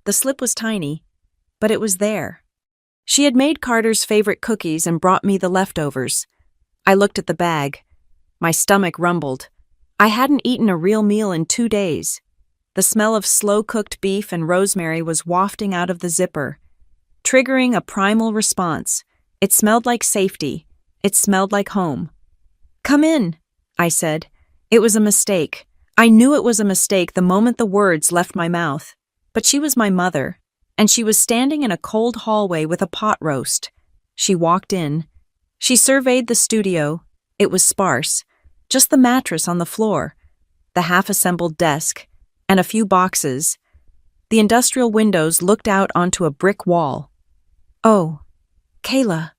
The slip was tiny, but it was there. She had made Carter's favorite cookies and brought me the leftovers. I looked at the bag. My stomach rumbled. I hadn't eaten a real meal in 2 days. The smell of slow-cooked beef and rosemary was wafting out of the zipper, triggering a primal response. It smelled like safety. It smelled like home. "Come in," I said. It was a mistake. I knew it was a mistake the moment the words left my mouth. But she was my mother, and she was standing in a cold hallway with a pot roast. She walked in. She surveyed the studio. It was sparse. Just the mattress on the floor, the half-assembled desk, and a few boxes. The industrial windows looked out onto a brick wall. "Oh, Kayla,"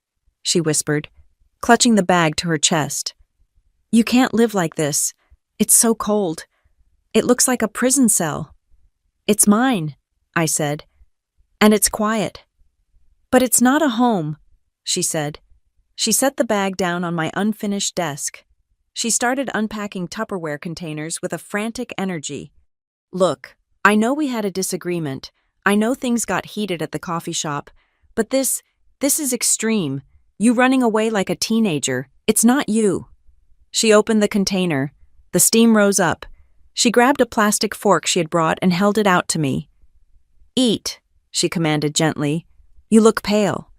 she whispered, clutching the bag to her chest. "You can't live like this. It's so cold. It looks like a prison cell." "It's mine," I said, "and it's quiet." "But it's not a home," she said. She set the bag down on my unfinished desk. She started unpacking Tupperware containers with a frantic energy. Look, I know we had a disagreement. I know things got heated at the coffee shop. But this is extreme. You running away like a teenager. It's not you. She opened the container. The steam rose up. She grabbed a plastic fork she had brought and held it out to me. Eat, she commanded gently. You look pale.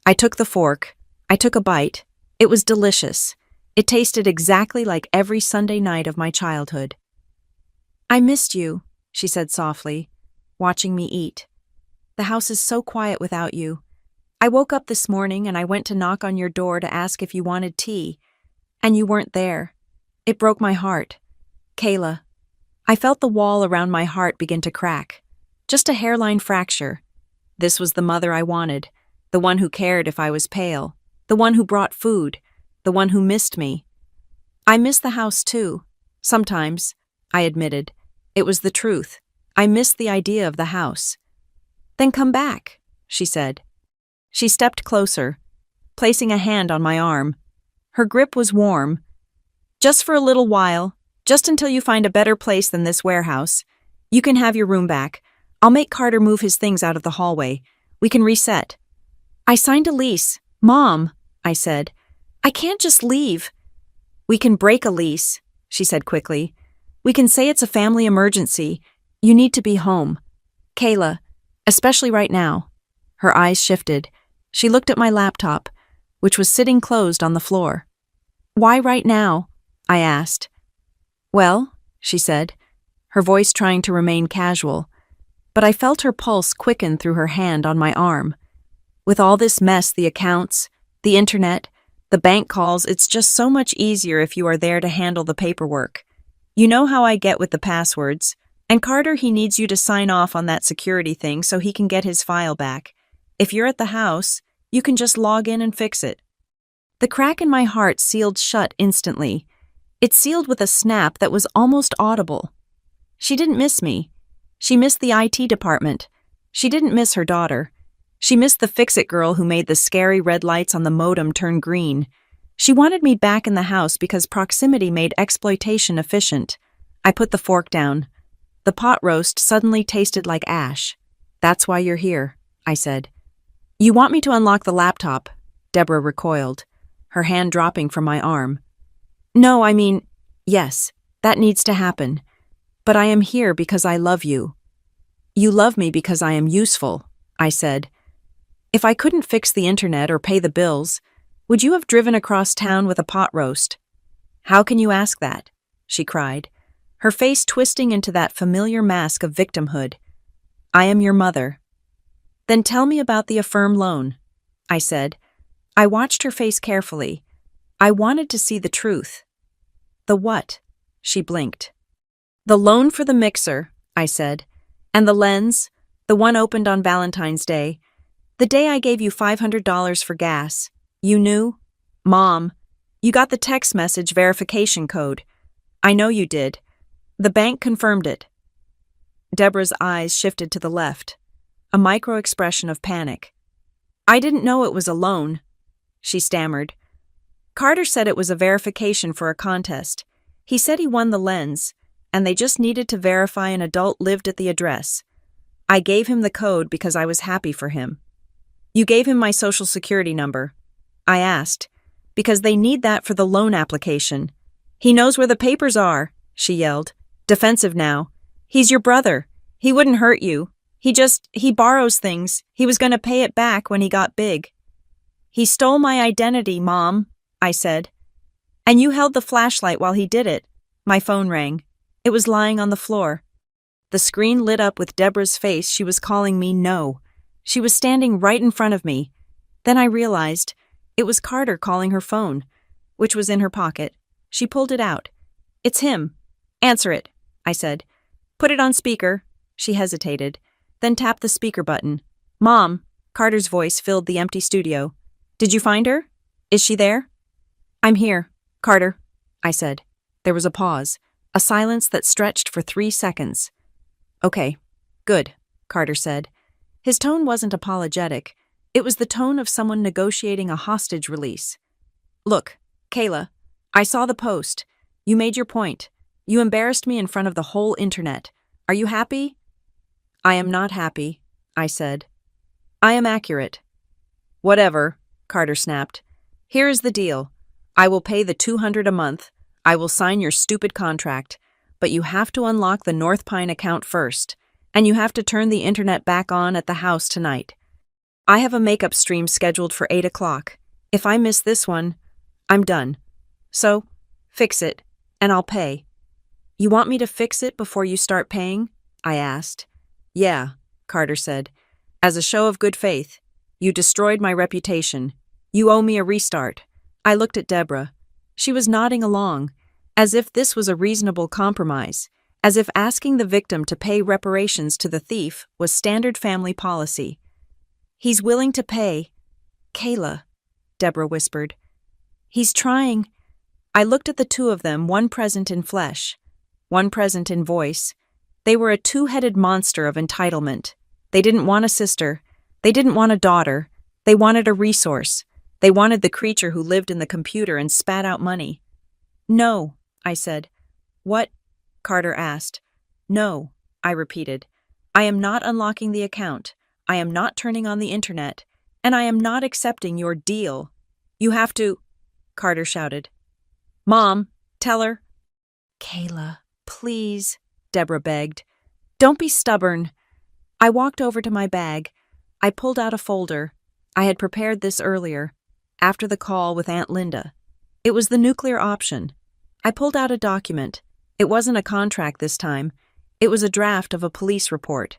I took the fork. I took a bite. It was delicious. It tasted exactly like every Sunday night of my childhood. I missed you, she said softly, watching me eat. The house is so quiet without you. I woke up this morning and I went to knock on your door to ask if you wanted tea, and you weren't there. It broke my heart. Kayla, I felt the wall around my heart begin to crack. Just a hairline fracture. This was the mother I wanted, the one who cared if I was pale, the one who brought food, the one who missed me. I miss the house too. Sometimes, I admitted. It was the truth. I missed the idea of the house. Then come back, she said. She stepped closer, placing a hand on my arm. Her grip was warm. Just for a little while, just until you find a better place than this warehouse. You can have your room back. I'll make Carter move his things out of the hallway. We can reset. I signed a lease. Mom, I said. I can't just leave. We can break a lease, she said quickly. We can say it's a family emergency. You need to be home. Kayla, especially right now. Her eyes shifted. She looked at my laptop, which was sitting closed on the floor. Why right now? I asked. Well, she said, her voice trying to remain casual, but I felt her pulse quicken through her hand on my arm. With all this mess, the accounts, the internet, the bank calls, it's just so much easier if you are there to handle the paperwork. You know how I get with the passwords. And Carter, he needs you to sign off on that security thing so he can get his file back. If you're at the house, you can just log in and fix it. The crack in my heart sealed shut instantly. It sealed with a snap that was almost audible. She didn't miss me. She missed the IT department. She didn't miss her daughter. She missed the fix-it girl who made the scary red lights on the modem turn green. She wanted me back in the house because proximity made exploitation efficient. I put the fork down. The pot roast suddenly tasted like ash. That's why you're here, I said. You want me to unlock the laptop? Deborah recoiled, her hand dropping from my arm. No, I mean, yes, that needs to happen. But I am here because I love you. You love me because I am useful, I said. If I couldn't fix the internet or pay the bills, would you have driven across town with a pot roast? How can you ask that? She cried, her face twisting into that familiar mask of victimhood. I am your mother. Then tell me about the Affirm loan, I said. I watched her face carefully. I wanted to see the truth. The what? She blinked. The loan for the mixer, I said. And the lens, the one opened on Valentine's Day. The day I gave you $500 for gas. You knew? Mom, you got the text message verification code. I know you did. The bank confirmed it. Deborah's eyes shifted to the left, a micro-expression of panic. I didn't know it was a loan, she stammered. Carter said it was a verification for a contest. He said he won the lens, and they just needed to verify an adult lived at the address. I gave him the code because I was happy for him. You gave him my social security number. I asked, because they need that for the loan application. He knows where the papers are, she yelled, defensive now. He's your brother. He wouldn't hurt you. He borrows things. He was going to pay it back when he got big. He stole my identity, Mom, I said. And you held the flashlight while he did it. My phone rang. It was lying on the floor. The screen lit up with Deborah's face. She was calling me no. She was standing right in front of me. Then I realized it was Carter calling her phone, which was in her pocket. She pulled it out. It's him. Answer it, I said. Put it on speaker. She hesitated, then tapped the speaker button. Mom, Carter's voice filled the empty studio. Did you find her? Is she there? I'm here, Carter, I said. There was a pause, a silence that stretched for 3 seconds. Okay, good, Carter said. His tone wasn't apologetic. It was the tone of someone negotiating a hostage release. Look, Kayla, I saw the post. You made your point. You embarrassed me in front of the whole internet. Are you happy? I am not happy, I said. I am accurate. Whatever, Carter snapped. Here is the deal. I will pay the $200 a month. I will sign your stupid contract. But you have to unlock the North Pine account first. And you have to turn the internet back on at the house tonight. I have a makeup stream scheduled for 8 o'clock. If I miss this one, I'm done. So, fix it, and I'll pay. You want me to fix it before you start paying? I asked. Yeah, Carter said. As a show of good faith. You destroyed my reputation. You owe me a restart. I looked at Deborah. She was nodding along, as if this was a reasonable compromise, as if asking the victim to pay reparations to the thief was standard family policy. He's willing to pay. Kayla, Deborah whispered. He's trying. I looked at the two of them, one present in flesh, one present in voice. They were a two-headed monster of entitlement. They didn't want a sister. They didn't want a daughter. They wanted a resource. They wanted the creature who lived in the computer and spat out money. No, I said. What? Carter asked. No, I repeated. I am not unlocking the account. I am not turning on the internet. And I am not accepting your deal. You have to, Carter shouted. Mom, tell her. Kayla, please, Deborah begged. Don't be stubborn. I walked over to my bag. I pulled out a folder. I had prepared this earlier, after the call with Aunt Linda. It was the nuclear option. I pulled out a document. It wasn't a contract this time. It was a draft of a police report.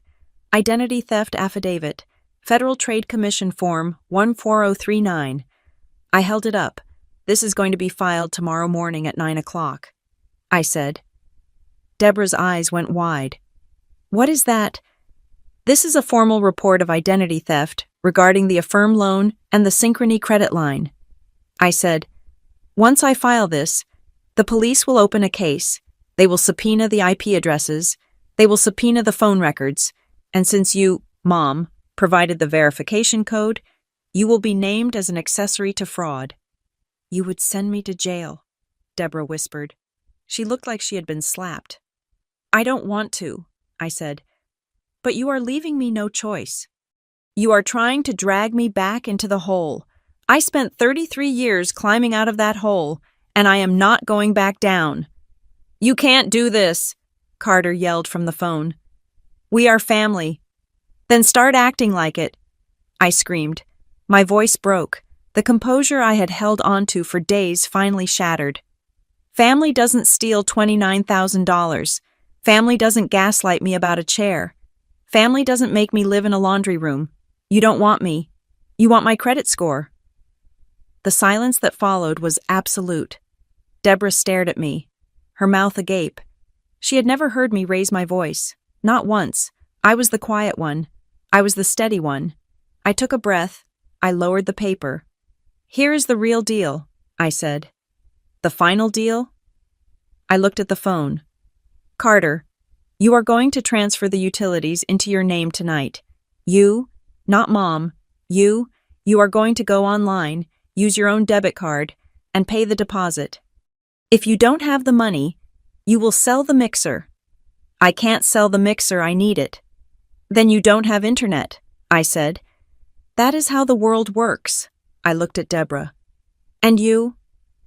Identity theft affidavit, Federal Trade Commission Form 14039. I held it up. This is going to be filed tomorrow morning at 9 o'clock. I said. Deborah's eyes went wide. What is that? This is a formal report of identity theft regarding the Affirm loan and the Synchrony credit line. I said, once I file this, the police will open a case. They will subpoena the IP addresses. They will subpoena the phone records. And since you, Mom, provided the verification code, you will be named as an accessory to fraud. You would send me to jail, Deborah whispered. She looked like she had been slapped. I don't want to, I said. But you are leaving me no choice. You are trying to drag me back into the hole. I spent 33 years climbing out of that hole, and I am not going back down. You can't do this, Carter yelled from the phone. We are family. Then start acting like it, I screamed. My voice broke. The composure I had held onto for days finally shattered. Family doesn't steal $29,000. Family doesn't gaslight me about a chair. Family doesn't make me live in a laundry room. You don't want me. You want my credit score. The silence that followed was absolute. Deborah stared at me, her mouth agape. She had never heard me raise my voice. Not once. I was the quiet one. I was the steady one. I took a breath. I lowered the paper. Here is the real deal, I said. The final deal? I looked at the phone. Carter, you are going to transfer the utilities into your name tonight. You, not Mom, you are going to go online, use your own debit card, and pay the deposit. If you don't have the money, you will sell the mixer. I can't sell the mixer, I need it. Then you don't have internet, I said. That is how the world works. I looked at Deborah. And you?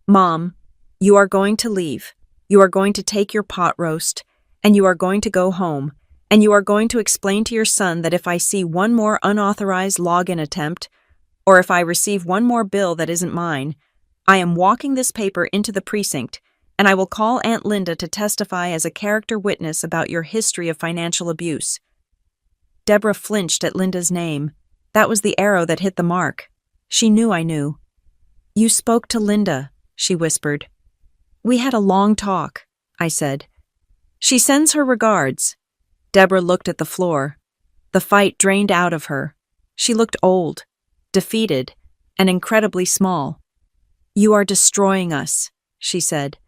Mom, you are going to leave. You are going to take your pot roast, and you are going to go home, and you are going to explain to your son that if I see one more unauthorized login attempt, or if I receive one more bill that isn't mine, I am walking this paper into the precinct, and I will call Aunt Linda to testify as a character witness about your history of financial abuse. Deborah flinched at Linda's name. That was the arrow that hit the mark. She knew I knew. You spoke to Linda, she whispered. We had a long talk, I said. She sends her regards. Deborah looked at the floor. The fight drained out of her. She looked old, defeated, and incredibly small. You are destroying us, she said.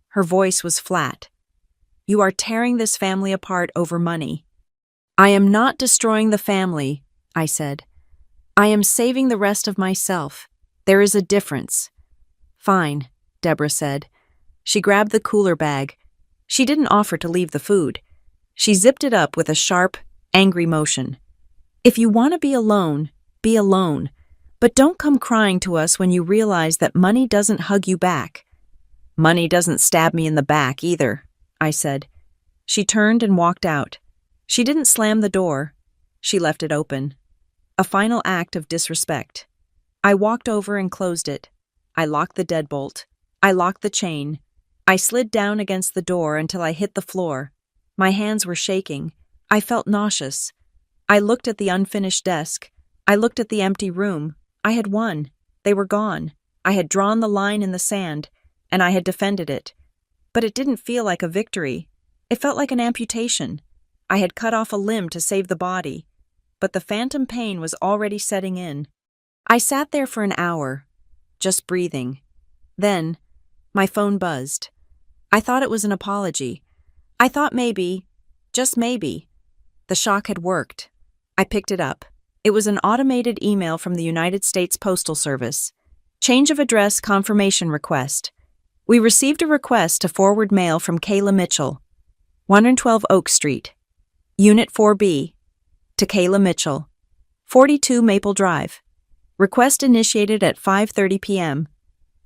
Her voice was flat. You are tearing this family apart over money. I am not destroying the family, I said. I am saving the rest of myself. There is a difference. Fine, Deborah said. She grabbed the cooler bag. She didn't offer to leave the food. She zipped it up with a sharp, angry motion. If you want to be alone, be alone. But don't come crying to us when you realize that money doesn't hug you back. Money doesn't stab me in the back either, I said. She turned and walked out. She didn't slam the door. She left it open. A final act of disrespect. I walked over and closed it. I locked the deadbolt. I locked the chain. I slid down against the door until I hit the floor. My hands were shaking. I felt nauseous. I looked at the unfinished desk. I looked at the empty room. I had won. They were gone. I had drawn the line in the sand, and I had defended it. But it didn't feel like a victory. It felt like an amputation. I had cut off a limb to save the body, but the phantom pain was already setting in. I sat there for an hour, just breathing. Then, my phone buzzed. I thought it was an apology. I thought maybe, just maybe, the shock had worked. I picked it up. It was an automated email from the United States Postal Service. Change of address confirmation request. We received a request to forward mail from Kayla Mitchell, 112 Oak Street, Unit 4B, to Kayla Mitchell, 42 Maple Drive. Request initiated at 5:30 p.m.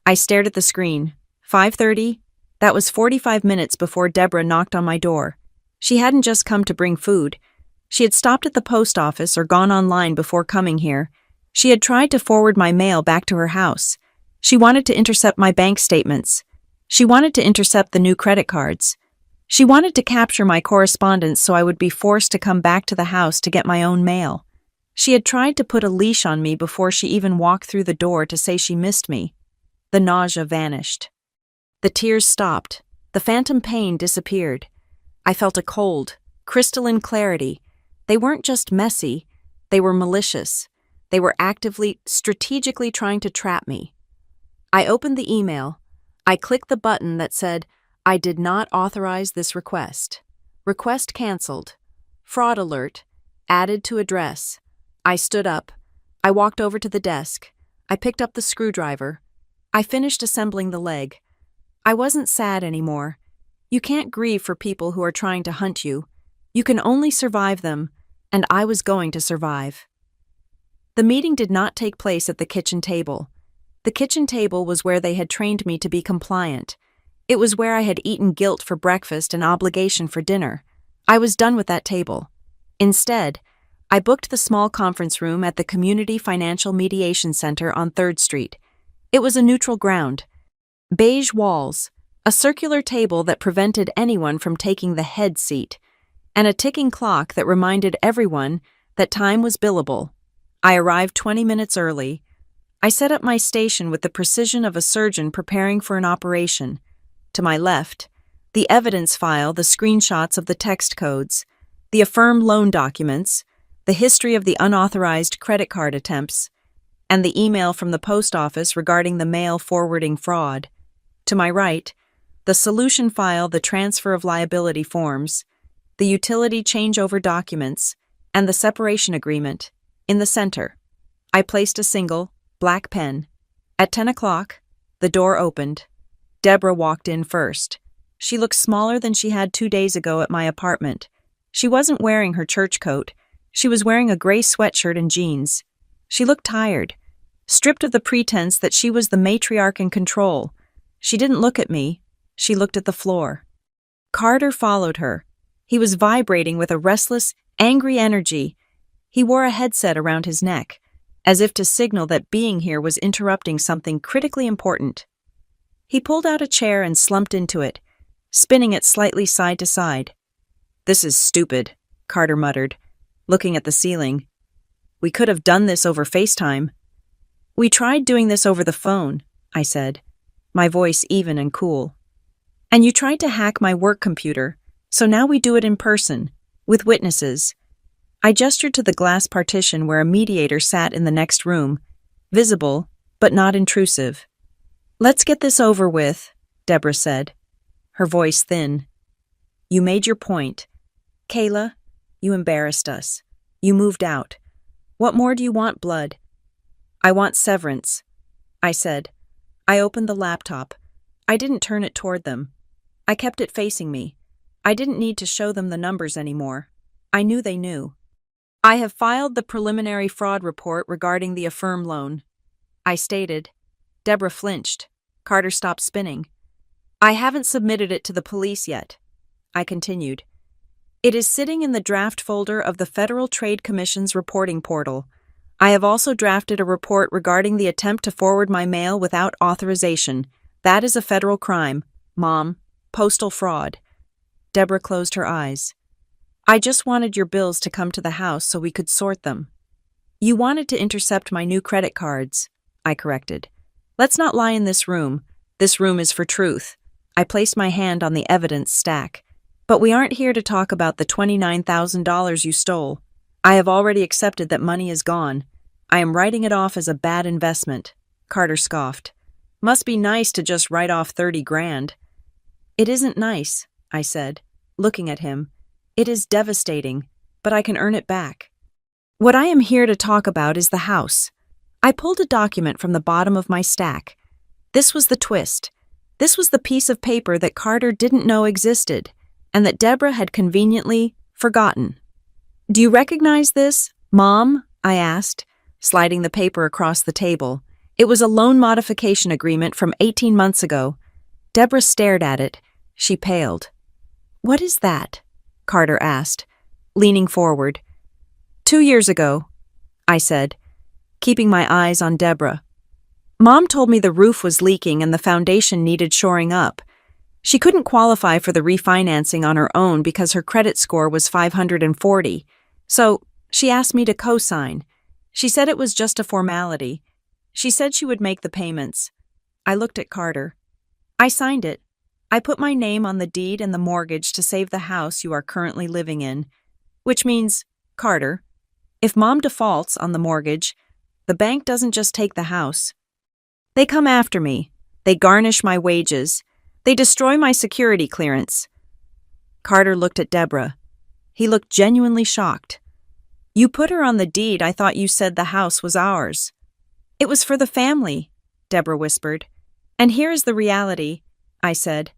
I stared at the screen. 5:30? That was 45 minutes before Deborah knocked on my door. She hadn't just come to bring food. She had stopped at the post office or gone online before coming here. She had tried to forward my mail back to her house. She wanted to intercept my bank statements. She wanted to intercept the new credit cards. She wanted to capture my correspondence so I would be forced to come back to the house to get my own mail. She had tried to put a leash on me before she even walked through the door to say she missed me. The nausea vanished. The tears stopped. The phantom pain disappeared. I felt a cold, crystalline clarity. They weren't just messy, they were malicious. They were actively, strategically trying to trap me. I opened the email. I clicked the button that said, I did not authorize this request. Request canceled. Fraud alert. Added to address. I stood up. I walked over to the desk. I picked up the screwdriver. I finished assembling the leg. I wasn't sad anymore. You can't grieve for people who are trying to hunt you. You can only survive them, and I was going to survive. The meeting did not take place at the kitchen table. The kitchen table was where they had trained me to be compliant. It was where I had eaten guilt for breakfast and obligation for dinner. I was done with that table. Instead, I booked the small conference room at the Community Financial Mediation Center on 3rd Street. It was a neutral ground. Beige walls, a circular table that prevented anyone from taking the head seat, and a ticking clock that reminded everyone that time was billable. I arrived 20 minutes early. I set up my station with the precision of a surgeon preparing for an operation. To my left, the evidence file, the screenshots of the text codes, the Affirm loan documents, the history of the unauthorized credit card attempts, and the email from the post office regarding the mail forwarding fraud. To my right, the solution file, the transfer of liability forms, the utility changeover documents, and the separation agreement. In the center, I placed a single, black pen. At 10 o'clock, the door opened. Deborah walked in first. She looked smaller than she had 2 days ago at my apartment. She wasn't wearing her church coat. She was wearing a gray sweatshirt and jeans. She looked tired, stripped of the pretense that she was the matriarch in control. She didn't look at me. She looked at the floor. Carter followed her. He was vibrating with a restless, angry energy. He wore a headset around his neck, as if to signal that being here was interrupting something critically important. He pulled out a chair and slumped into it, spinning it slightly side to side. "This is stupid," Carter muttered, looking at the ceiling. "We could have done this over FaceTime." "We tried doing this over the phone," I said, my voice even and cool. "And you tried to hack my work computer, so now we do it in person, with witnesses." I gestured to the glass partition where a mediator sat in the next room, visible, but not intrusive. "Let's get this over with," Deborah said, her voice thin. "You made your point. Kayla, you embarrassed us. You moved out. What more do you want, blood?" "I want severance," I said. I opened the laptop. I didn't turn it toward them. I kept it facing me. I didn't need to show them the numbers anymore. I knew they knew. I have filed the preliminary fraud report regarding the Affirm loan, I stated. Deborah flinched. Carter stopped spinning. I haven't submitted it to the police yet, I continued. It is sitting in the draft folder of the Federal Trade Commission's reporting portal. I have also drafted a report regarding the attempt to forward my mail without authorization. That is a federal crime, Mom. Postal fraud. Deborah closed her eyes. I just wanted your bills to come to the house so we could sort them. You wanted to intercept my new credit cards, I corrected. Let's not lie in this room. This room is for truth. I placed my hand on the evidence stack. But we aren't here to talk about the $29,000 you stole. I have already accepted that money is gone. I am writing it off as a bad investment, Carter scoffed. Must be nice to just write off 30 grand. It isn't nice, I said, looking at him. It is devastating, but I can earn it back. What I am here to talk about is the house. I pulled a document from the bottom of my stack. This was the twist. This was the piece of paper that Carter didn't know existed, and that Deborah had conveniently forgotten. Do you recognize this, Mom? I asked, sliding the paper across the table. It was a loan modification agreement from 18 months ago. Deborah stared at it. She paled. What is that? Carter asked, leaning forward. 2 years ago, I said, keeping my eyes on Deborah. Mom told me the roof was leaking and the foundation needed shoring up. She couldn't qualify for the refinancing on her own because her credit score was 540. So she asked me to co-sign. She said it was just a formality. She said she would make the payments. I looked at Carter. I signed it. I put my name on the deed and the mortgage to save the house you are currently living in. Which means, Carter, if Mom defaults on the mortgage, the bank doesn't just take the house. They come after me. They garnish my wages. They destroy my security clearance. Carter looked at Deborah. He looked genuinely shocked. You put her on the deed. I thought you said the house was ours. It was for the family, Deborah whispered. And here is the reality, I said,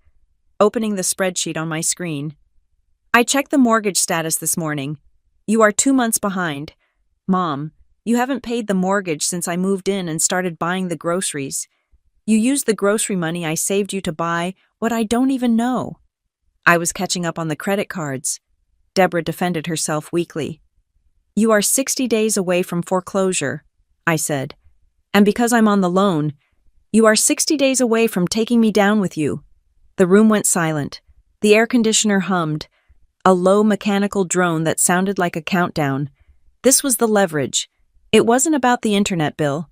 opening the spreadsheet on my screen. I checked the mortgage status this morning. You are 2 months behind. Mom, you haven't paid the mortgage since I moved in and started buying the groceries. You used the grocery money I saved you to buy what I don't even know. I was catching up on the credit cards. Deborah defended herself weakly. You are 60 days away from foreclosure, I said. And because I'm on the loan, you are 60 days away from taking me down with you. The room went silent. The air conditioner hummed, a low mechanical drone that sounded like a countdown. This was the leverage. It wasn't about the internet bill.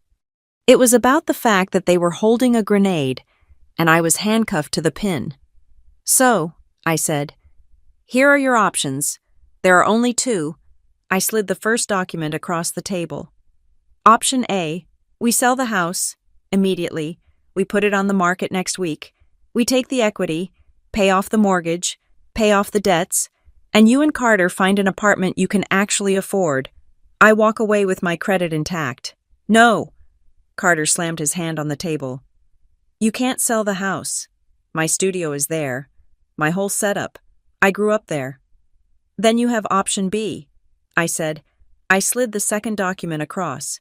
It was about the fact that they were holding a grenade, and I was handcuffed to the pin. So, I said, here are your options. There are only 2. I slid the first document across the table. Option A, we sell the house, immediately. We put it on the market next week. We take the equity, pay off the mortgage, pay off the debts, and you and Carter find an apartment you can actually afford. I walk away with my credit intact. No! Carter slammed his hand on the table. You can't sell the house. My studio is there. My whole setup. I grew up there. Then you have option B, I said. I slid the second document across.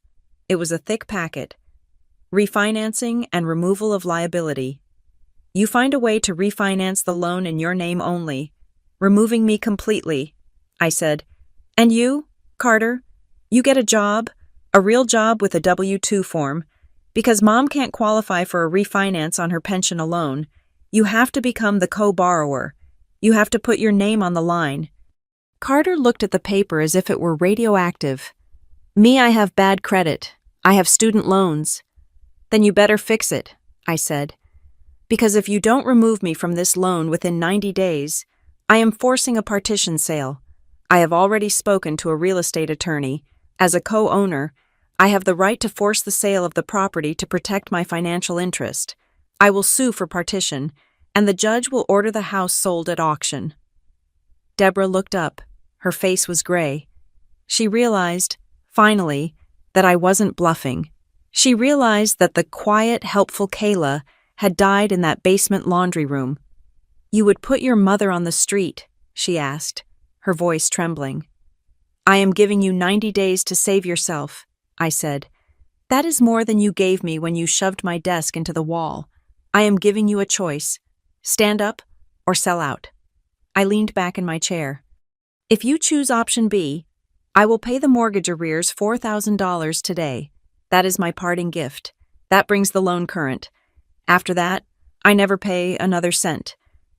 It was a thick packet. Refinancing and removal of liability. You find a way to refinance the loan in your name only, removing me completely, I said. And you, Carter, you get a job, a real job with a W-2 form. Because Mom can't qualify for a refinance on her pension alone, you have to become the co-borrower. You have to put your name on the line. Carter looked at the paper as if it were radioactive. Me, I have bad credit. I have student loans. Then you better fix it, I said. Because if you don't remove me from this loan within 90 days, I am forcing a partition sale. I have already spoken to a real estate attorney. As a co-owner, I have the right to force the sale of the property to protect my financial interest. I will sue for partition, and the judge will order the house sold at auction. Deborah looked up. Her face was gray. She realized, finally, that I wasn't bluffing. She realized that the quiet, helpful Kayla had died in that basement laundry room. You would put your mother on the street, she asked, her voice trembling. I am giving you 90 days to save yourself, I said. That is more than you gave me when you shoved my desk into the wall. I am giving you a choice. Stand up or sell out. I leaned back in my chair. If you choose option B, I will pay the mortgage arrears $4,000 today. That is my parting gift. That brings the loan current. After that, I never pay another cent.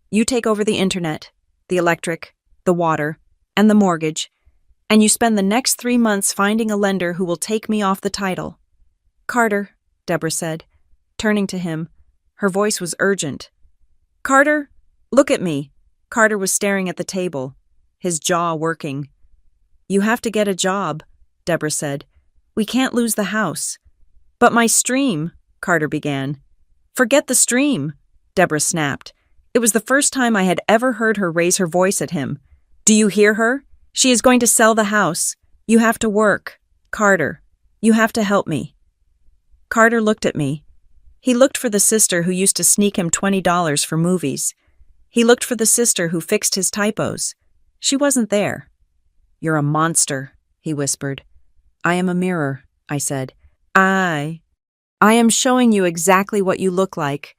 You take over the internet, the electric, the water, and the mortgage, and you spend the next 3 months finding a lender who will take me off the title. Carter, Deborah said, turning to him. Her voice was urgent. Carter, look at me. Carter was staring at the table, his jaw working. You have to get a job, Deborah said. We can't lose the house. But my stream, Carter began. Forget the stream, Deborah snapped. It was the first time I had ever heard her raise her voice at him. Do you hear her? She is going to sell the house. You have to work. Carter, you have to help me. Carter looked at me. He looked for the sister who used to sneak him $20 for movies. He looked for the sister who fixed his typos. She wasn't there. You're a monster, he whispered. I am a mirror, I said. I am showing you exactly what you look like.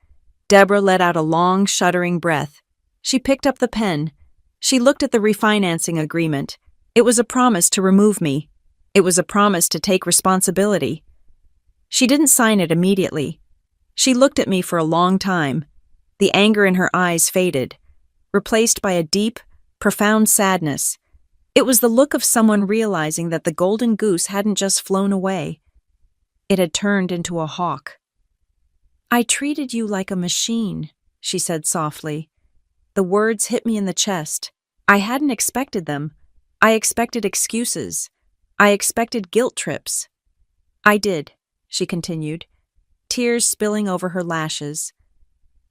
Deborah let out a long, shuddering breath. She picked up the pen. She looked at the refinancing agreement. It was a promise to remove me. It was a promise to take responsibility. She didn't sign it immediately. She looked at me for a long time. The anger in her eyes faded, replaced by a deep, profound sadness. It was the look of someone realizing that the golden goose hadn't just flown away. It had turned into a hawk. I treated you like a machine, she said softly. The words hit me in the chest. I hadn't expected them. I expected excuses. I expected guilt trips. I did, she continued, tears spilling over her lashes.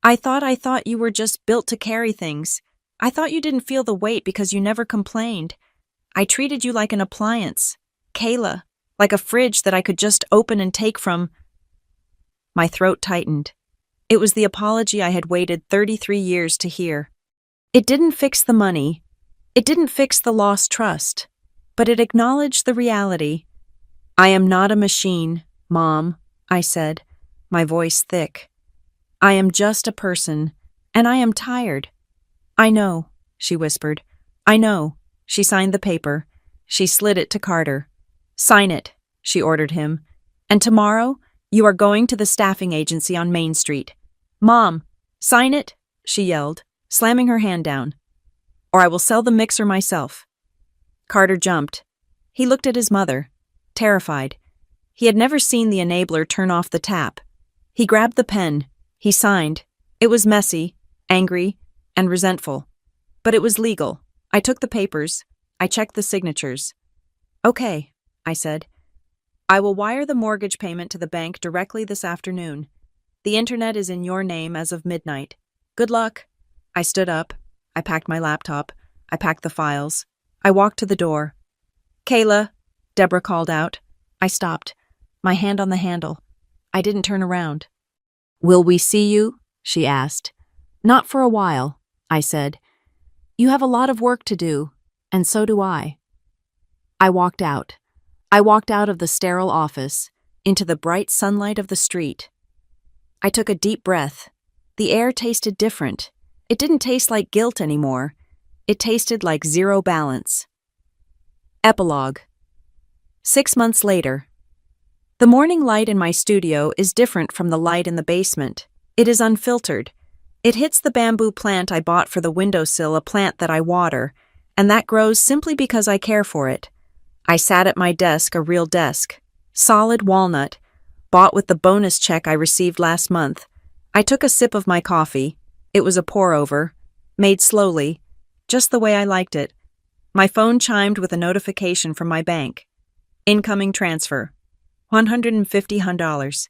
I thought you were just built to carry things. I thought you didn't feel the weight because you never complained. I treated you like an appliance, Kayla, like a fridge that I could just open and take from. My throat tightened. It was the apology I had waited 33 years to hear. It didn't fix the money. It didn't fix the lost trust. But it acknowledged the reality. I am not a machine, Mom, I said, my voice thick. I am just a person, and I am tired. I know, she whispered. I know. She signed the paper. She slid it to Carter. Sign it, she ordered him. And tomorrow, you are going to the staffing agency on Main Street. Mom, sign it, she yelled, slamming her hand down. Or I will sell the mixer myself. Carter jumped. He looked at his mother, terrified. He had never seen the enabler turn off the tap. He grabbed the pen. He signed. It was messy, angry, and resentful. But it was legal. I took the papers. I checked the signatures. Okay, I said. I will wire the mortgage payment to the bank directly this afternoon. The internet is in your name as of midnight. Good luck. I stood up. I packed my laptop. I packed the files. I walked to the door. Kayla, Deborah called out. I stopped, my hand on the handle. I didn't turn around. Will we see you? She asked. Not for a while, I said. You have a lot of work to do, and so do I. I walked out. I walked out of the sterile office, into the bright sunlight of the street. I took a deep breath. The air tasted different. It didn't taste like guilt anymore. It tasted like zero balance. Epilogue. 6 months later. The morning light in my studio is different from the light in the basement. It is unfiltered. It hits the bamboo plant I bought for the windowsill, a plant that I water, and that grows simply because I care for it. I sat at my desk, a real desk, solid walnut, bought with the bonus check I received last month. I took a sip of my coffee. It was a pour-over, made slowly, just the way I liked it. My phone chimed with a notification from my bank. Incoming transfer. $150.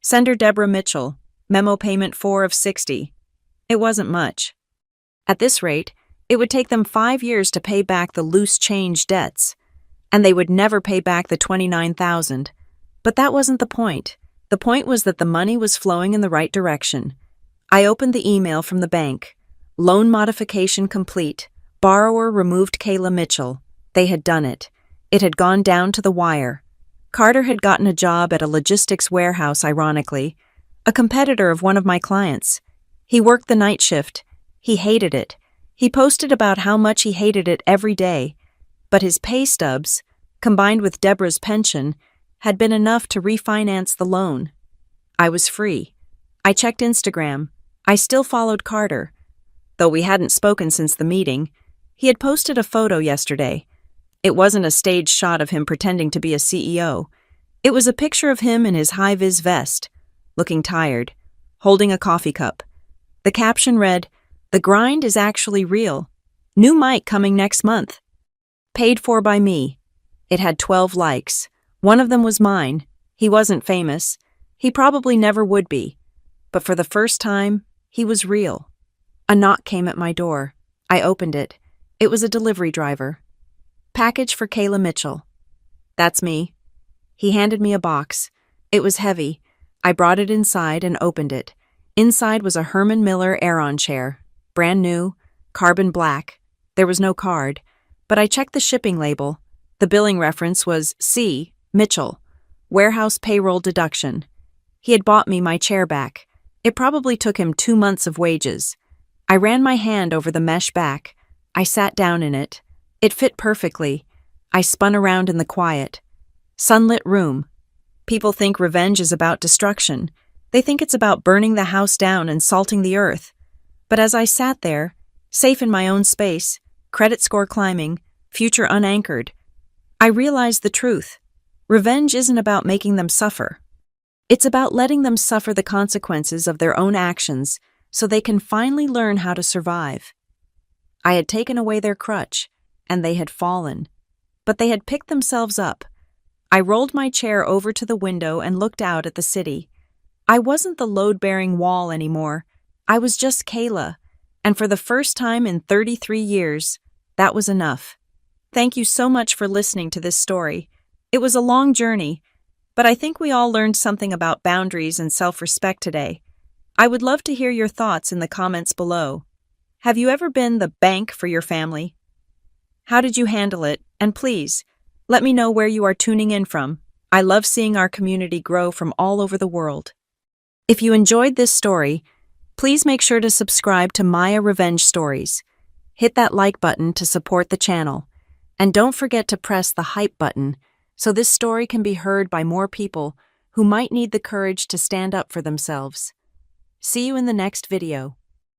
Sender Deborah Mitchell. Memo payment 4 of 60. It wasn't much. At this rate, it would take them 5 years to pay back the loose change debts, and they would never pay back the $29,000. But that wasn't the point. The point was that the money was flowing in the right direction. I opened the email from the bank. Loan modification complete. Borrower removed Kayla Mitchell. They had done it. It had gone down to the wire. Carter had gotten a job at a logistics warehouse, ironically, a competitor of one of my clients. He worked the night shift. He hated it. He posted about how much he hated it every day, but his pay stubs, combined with Deborah's pension, had been enough to refinance the loan. I was free. I checked Instagram. I still followed Carter. Though we hadn't spoken since the meeting, he had posted a photo yesterday. It wasn't a staged shot of him pretending to be a CEO. It was a picture of him in his high-vis vest, looking tired, holding a coffee cup. The caption read, "The grind is actually real. New mic coming next month. Paid for by me." It had 12 likes. One of them was mine. He wasn't famous. He probably never would be. But for the first time, he was real. A knock came at my door. I opened it. It was a delivery driver. "Package for Kayla Mitchell." "That's me." He handed me a box. It was heavy. I brought it inside and opened it. Inside was a Herman Miller Aeron chair. Brand new, carbon black. There was no card, but I checked the shipping label. The billing reference was C. Mitchell, warehouse payroll deduction. He had bought me my chair back. It probably took him 2 months of wages. I ran my hand over the mesh back. I sat down in it. It fit perfectly. I spun around in the quiet. Sunlit room. People think revenge is about destruction. They think it's about burning the house down and salting the earth. But as I sat there, safe in my own space, credit score climbing, future unanchored, I realized the truth. Revenge isn't about making them suffer. It's about letting them suffer the consequences of their own actions so they can finally learn how to survive. I had taken away their crutch, and they had fallen. But they had picked themselves up. I rolled my chair over to the window and looked out at the city. I wasn't the load-bearing wall anymore. I was just Kayla, and for the first time in 33 years, that was enough. Thank you so much for listening to this story. It was a long journey, but I think we all learned something about boundaries and self-respect today. I would love to hear your thoughts in the comments below. Have you ever been the bank for your family? How did you handle it? And please, let me know where you are tuning in from. I love seeing our community grow from all over the world. If you enjoyed this story, please make sure to subscribe to Maya Revenge Stories. Hit that like button to support the channel. And don't forget to press the hype button so this story can be heard by more people who might need the courage to stand up for themselves. See you in the next video.